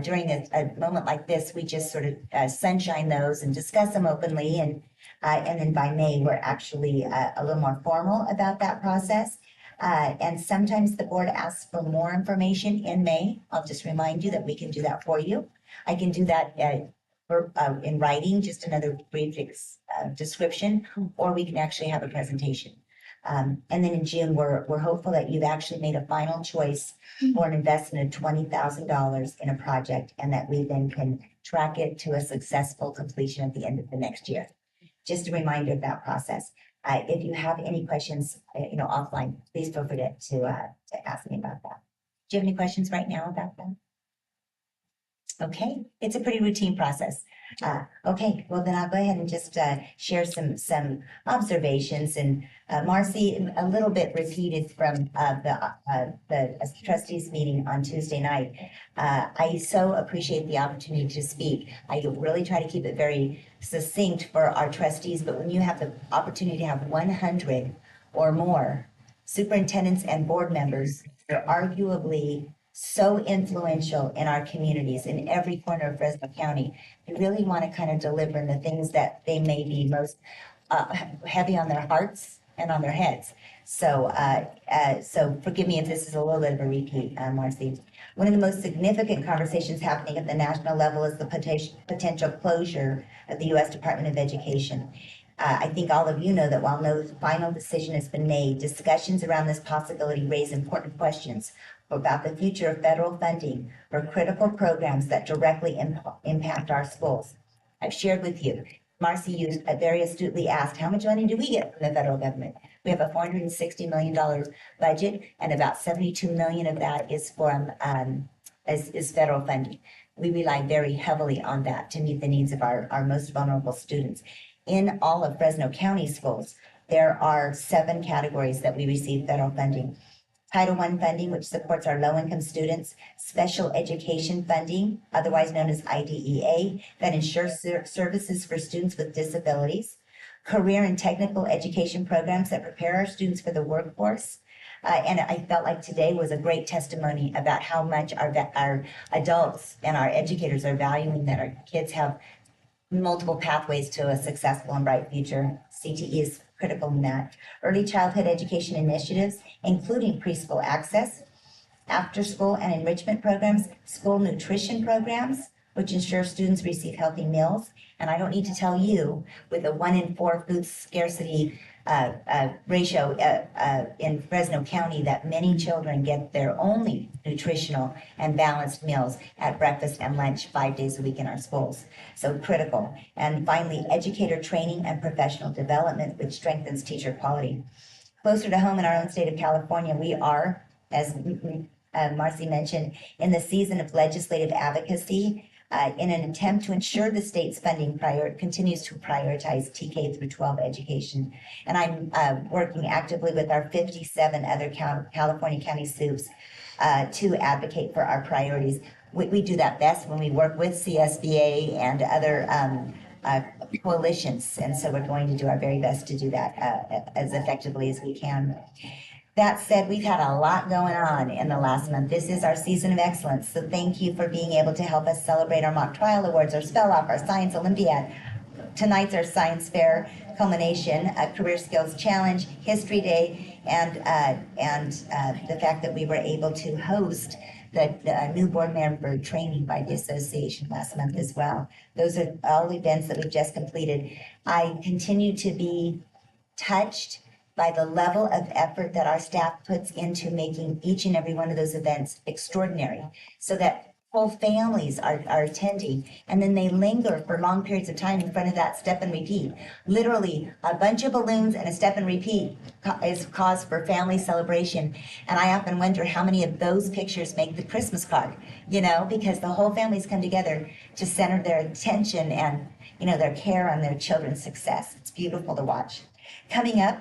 Speaker 4: during a moment like this, we just sort of sunshine those and discuss them openly. And then by May, we're actually a little more formal about that process. And sometimes the board asks for more information in May. I'll just remind you that we can do that for you. I can do that in writing, just another brief description, or we can actually have a presentation. And then in June, we're hopeful that you've actually made a final choice for an investment of $20,000 in a project, and that we then can track it to a successful completion at the end of the next year. Just a reminder of that process. If you have any questions, offline, please feel free to ask me about that. Do you have any questions right now about that? Okay, it's a pretty routine process. Okay, well then I'll go ahead and just share some observations. And Marcy, a little bit repeated from the trustees meeting on Tuesday night. I so appreciate the opportunity to speak. I really try to keep it very succinct for our trustees, but when you have the opportunity to have 100 or more superintendents and board members, they're arguably so influential in our communities in every corner of Fresno County. We really want to kind of deliver in the things that they may be most heavy on their hearts and on their heads. So forgive me if this is a little bit of a repeat, Marcy. One of the most significant conversations happening at the national level is the potential closure of the U.S. Department of Education. I think all of you know that while no final decision has been made, discussions around this possibility raise important questions about the future of federal funding for critical programs that directly impact our schools. I've shared with you, Marcy, you very astutely asked, how much money do we get from the federal government? We have a $460 million budget, and about $72 million of that is from is federal funding. We rely very heavily on that to meet the needs of our most vulnerable students. In all of Fresno County schools, there are 7 categories that we receive federal funding. Title I funding, which supports our low-income students, special education funding, otherwise known as IDEA, that ensures services for students with disabilities, career and technical education programs that prepare our students for the workforce. And I felt like today was a great testimony about how much our adults and our educators are valuing that our kids have multiple pathways to a successful and bright future. CTE is critical in that. Early childhood education initiatives, including preschool access, after-school and enrichment programs, school nutrition programs, which ensure students receive healthy meals. And I don't need to tell you, with a 1 in 4 food scarcity ratio in Fresno County, that many children get their only nutritional and balanced meals at breakfast and lunch 5 days a week in our schools. So critical. And finally, educator training and professional development, which strengthens teacher quality. Closer to home in our own state of California, we are, as Marcy mentioned, in the season of legislative advocacy in an attempt to ensure the state's funding continues to prioritize TK through 12 education. And I'm working actively with our 57 other California county SUPs to advocate for our priorities. We do that best when we work with CSBA and other coalitions. And so we're going to do our very best to do that as effectively as we can. That said, we've had a lot going on in the last month. This is our season of excellence, so thank you for being able to help us celebrate our mock trial awards, our spell off, our science Olympiad. Tonight's our science fair culmination, a career skills challenge, history day, and the fact that we were able to host the new board member training by the association last month as well. Those are all events that we've just completed. I continue to be touched by the level of effort that our staff puts into making each and every one of those events extraordinary, so that whole families are attending, and then they linger for long periods of time in front of that step and repeat. Literally, a bunch of balloons and a step and repeat is cause for family celebration. And I often wonder how many of those pictures make the Christmas card, you know, because the whole families come together to center their attention and, you know, their care on their children's success. It's beautiful to watch. Coming up,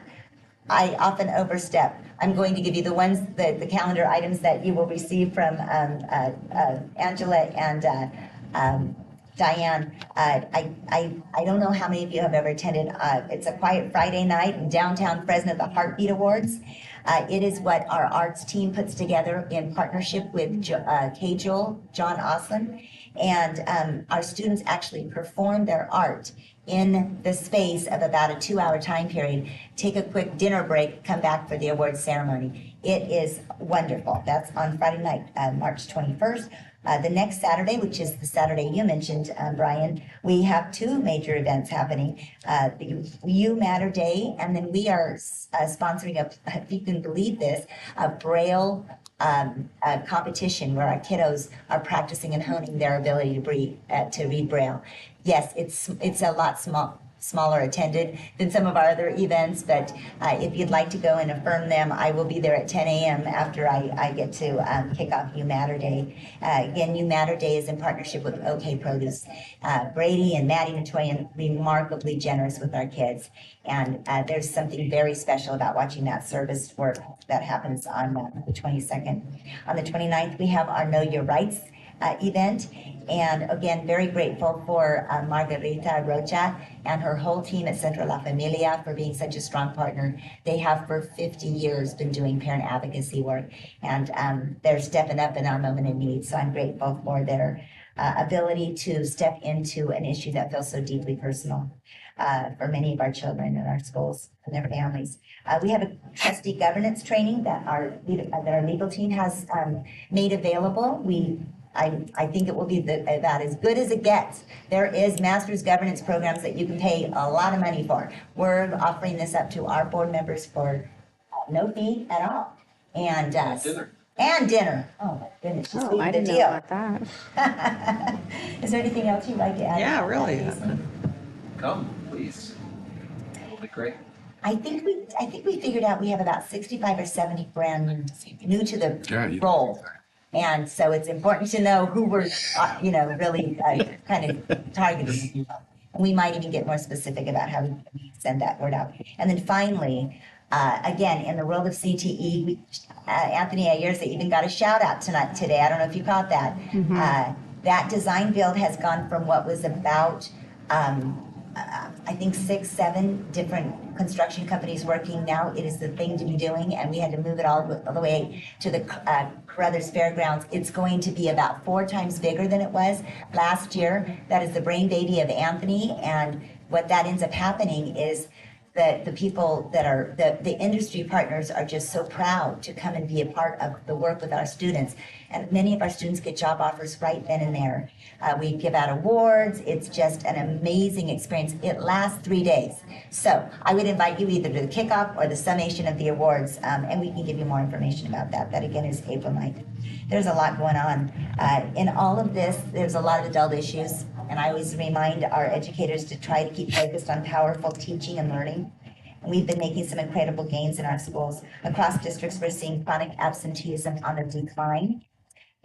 Speaker 4: I often overstep. I'm going to give you the calendar items that you will receive from Angela and Diane. I don't know how many of you have ever attended. It's a quiet Friday night in downtown Fresno, the Heartbeat Awards. It is what our arts team puts together in partnership with K-Joel, John Oslin, and our students actually perform their art in the space of about a 2-hour time period, take a quick dinner break, come back for the awards ceremony. It is wonderful. That's on Friday night, March 21st. The next Saturday, which is the Saturday you mentioned, Brian, we have 2 major events happening. The You Matter Day, and then we are sponsoring, if you can believe this, a Braille competition where our kiddos are practicing and honing their ability to read Braille. Yes, it's a lot smaller attended than some of our other events, but if you'd like to go and affirm them, I will be there at 10 a.m. after I get to kick off You Matter Day. Again, You Matter Day is in partnership with OK Produce. Brady and Maddie Natoyan remarkably generous with our kids, and there's something very special about watching that service work that happens on the 22nd. On the 29th, we have our Know Your Rights event. And again, very grateful for Margarita Rocha and her whole team at Centro La Familia for being such a strong partner. They have for 50 years been doing parent advocacy work, and they're stepping up in our moment of need. So I'm grateful for their ability to step into an issue that feels so deeply personal for many of our children in our schools and their families. We have a trustee governance training that our legal team has made available. I think it will be about as good as it gets. There is master's governance programs that you can pay a lot of money for. We're offering this up to our board members for no fee at all. And dinner. And dinner. Oh my goodness. Just
Speaker 12: Oh, I
Speaker 4: the
Speaker 12: didn't know
Speaker 4: deal.
Speaker 12: about that.
Speaker 4: Is there anything else you'd like to add?
Speaker 1: Yeah,
Speaker 4: about
Speaker 1: really.
Speaker 4: that, Jason?
Speaker 7: Come, please. It'll be great.
Speaker 4: I think we figured out we have about 65 or 70 brand new to the role. And so it's important to know who we're, really kind of targeting. And we might even get more specific about how we send that word out. And then finally, again, in the world of CTE, Anthony Ayerza even got a shout out today. I don't know if you caught that. That design build has gone from what was about, I think 6, 7 different construction companies working. Now it is the thing to be doing, and we had to move it all the way to the Carruthers Fairgrounds. It's going to be about 4 times bigger than it was last year. That is the brain baby of Anthony, and what that ends up happening is that the people that are, the industry partners are just so proud to come and be a part of the work with our students. And many of our students get job offers right then and there. We give out awards. It's just an amazing experience. It lasts 3 days. So I would invite you either to the kickoff or the summation of the awards, and we can give you more information about that. That again is April 9th. There's a lot going on. In all of this, there's a lot of adult issues, and I always remind our educators to try to keep focused on powerful teaching and learning. And we've been making some incredible gains in our schools. Across districts, we're seeing chronic absenteeism on the decline.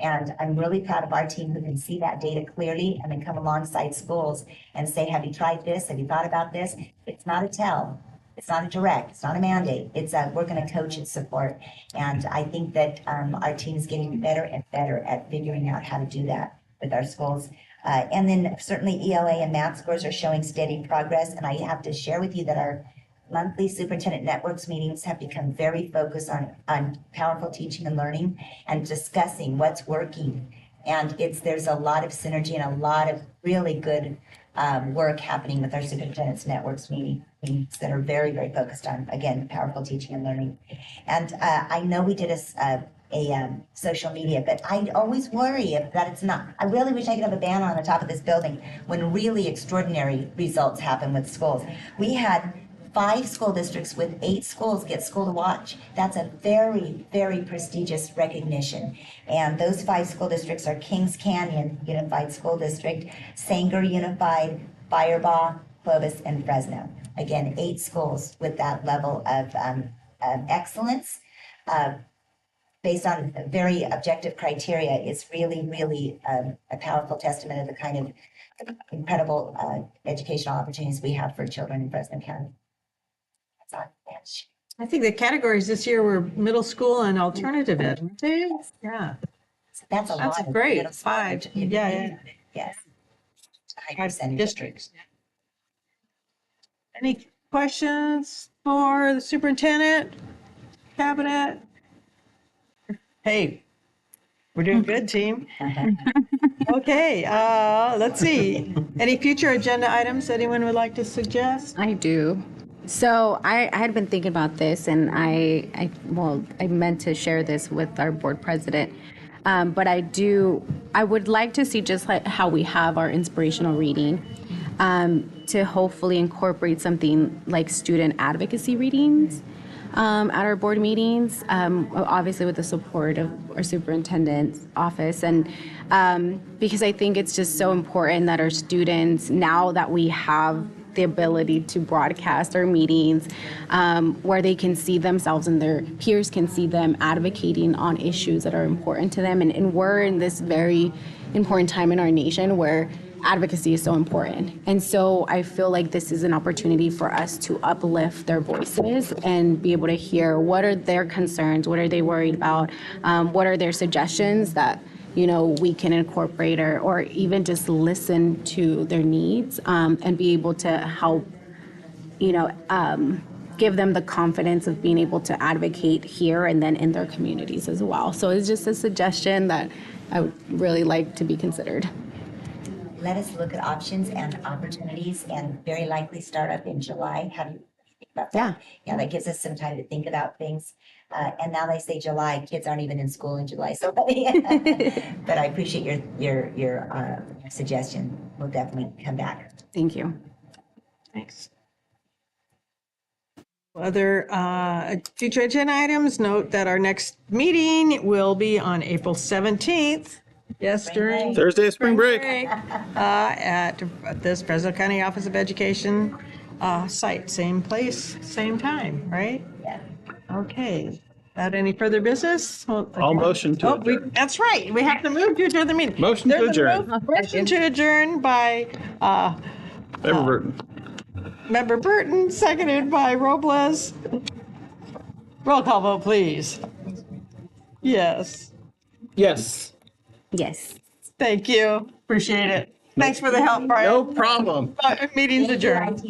Speaker 4: And I'm really proud of our team who can see that data clearly and then come alongside schools and say, have you tried this? Have you thought about this? It's not a tell. It's not a direct. It's not a mandate. It's we're going to coach and support. And I think that our team is getting better and better at figuring out how to do that with our schools. And then certainly ELA and math scores are showing steady progress. And I have to share with you that our monthly superintendent networks meetings have become very focused on powerful teaching and learning and discussing what's working. And there's a lot of synergy and a lot of really good work happening with our superintendent's networks meetings that are very, very focused on, again, powerful teaching and learning. And I know we did a social media, but I always worry that it's not. I really wish I could have a banner on the top of this building when really extraordinary results happen with schools. We had 5 school districts with 8 schools get School to Watch. That's a very, very prestigious recognition. And those 5 school districts are Kings Canyon Unified School District, Sanger Unified, Firebaugh, Clovis, and Fresno. Again, 8 schools with that level of excellence. Based on very objective criteria, is really, really a powerful testament of the kind of incredible educational opportunities we have for children in Fresno County. That's all.
Speaker 1: I think the categories this year were middle school and alternative ed, weren't they? Yeah.
Speaker 4: That's a lot.
Speaker 1: That's
Speaker 4: of
Speaker 1: great.
Speaker 4: middle school
Speaker 1: 5. Yeah.
Speaker 4: Yes. High
Speaker 1: 5
Speaker 4: percentage.
Speaker 1: districts. Any questions for the superintendent, cabinet? Hey, we're doing good, team. Okay, let's see. Any future agenda items anyone would like to suggest?
Speaker 12: I do. So I had been thinking about this, and I meant to share this with our board president. But I would like to see just like how we have our inspirational reading, to hopefully incorporate something like student advocacy readings at our board meetings, obviously with the support of our superintendent's office. And because I think it's just so important that our students, now that we have the ability to broadcast our meetings, where they can see themselves and their peers can see them advocating on issues that are important to them. And we're in this very important time in our nation where advocacy is so important. And so I feel like this is an opportunity for us to uplift their voices and be able to hear what are their concerns, what are they worried about, what are their suggestions that we can incorporate or even just listen to their needs, and be able to help, give them the confidence of being able to advocate here and then in their communities as well. So it's just a suggestion that I would really like to be considered.
Speaker 4: Let us look at options and opportunities, and very likely start up in July. How do you think about that? Yeah, that gives us some time to think about things. And now they say July, kids aren't even in school in July, so but I appreciate your suggestion. We'll definitely come back.
Speaker 12: Thank you.
Speaker 1: Thanks. Other future agenda items, note that our next meeting will be on April 17th. Yes, during
Speaker 9: Thursday of spring break.
Speaker 1: At this Fresno County Office of Education site, same place, same time, right?
Speaker 4: Yeah.
Speaker 1: Okay. Without any further business?
Speaker 9: I'll motion to adjourn.
Speaker 1: That's right. We have to move to adjourn the meeting.
Speaker 9: Motion to adjourn.
Speaker 1: Motion to adjourn by
Speaker 9: Member Burton.
Speaker 1: Member Burton, seconded by Robles. Roll call vote, please. Yes.
Speaker 9: Yes.
Speaker 12: Yes.
Speaker 1: Thank you. Appreciate it. Thanks for the help, Brian.
Speaker 9: No problem.
Speaker 1: Meeting's adjourned.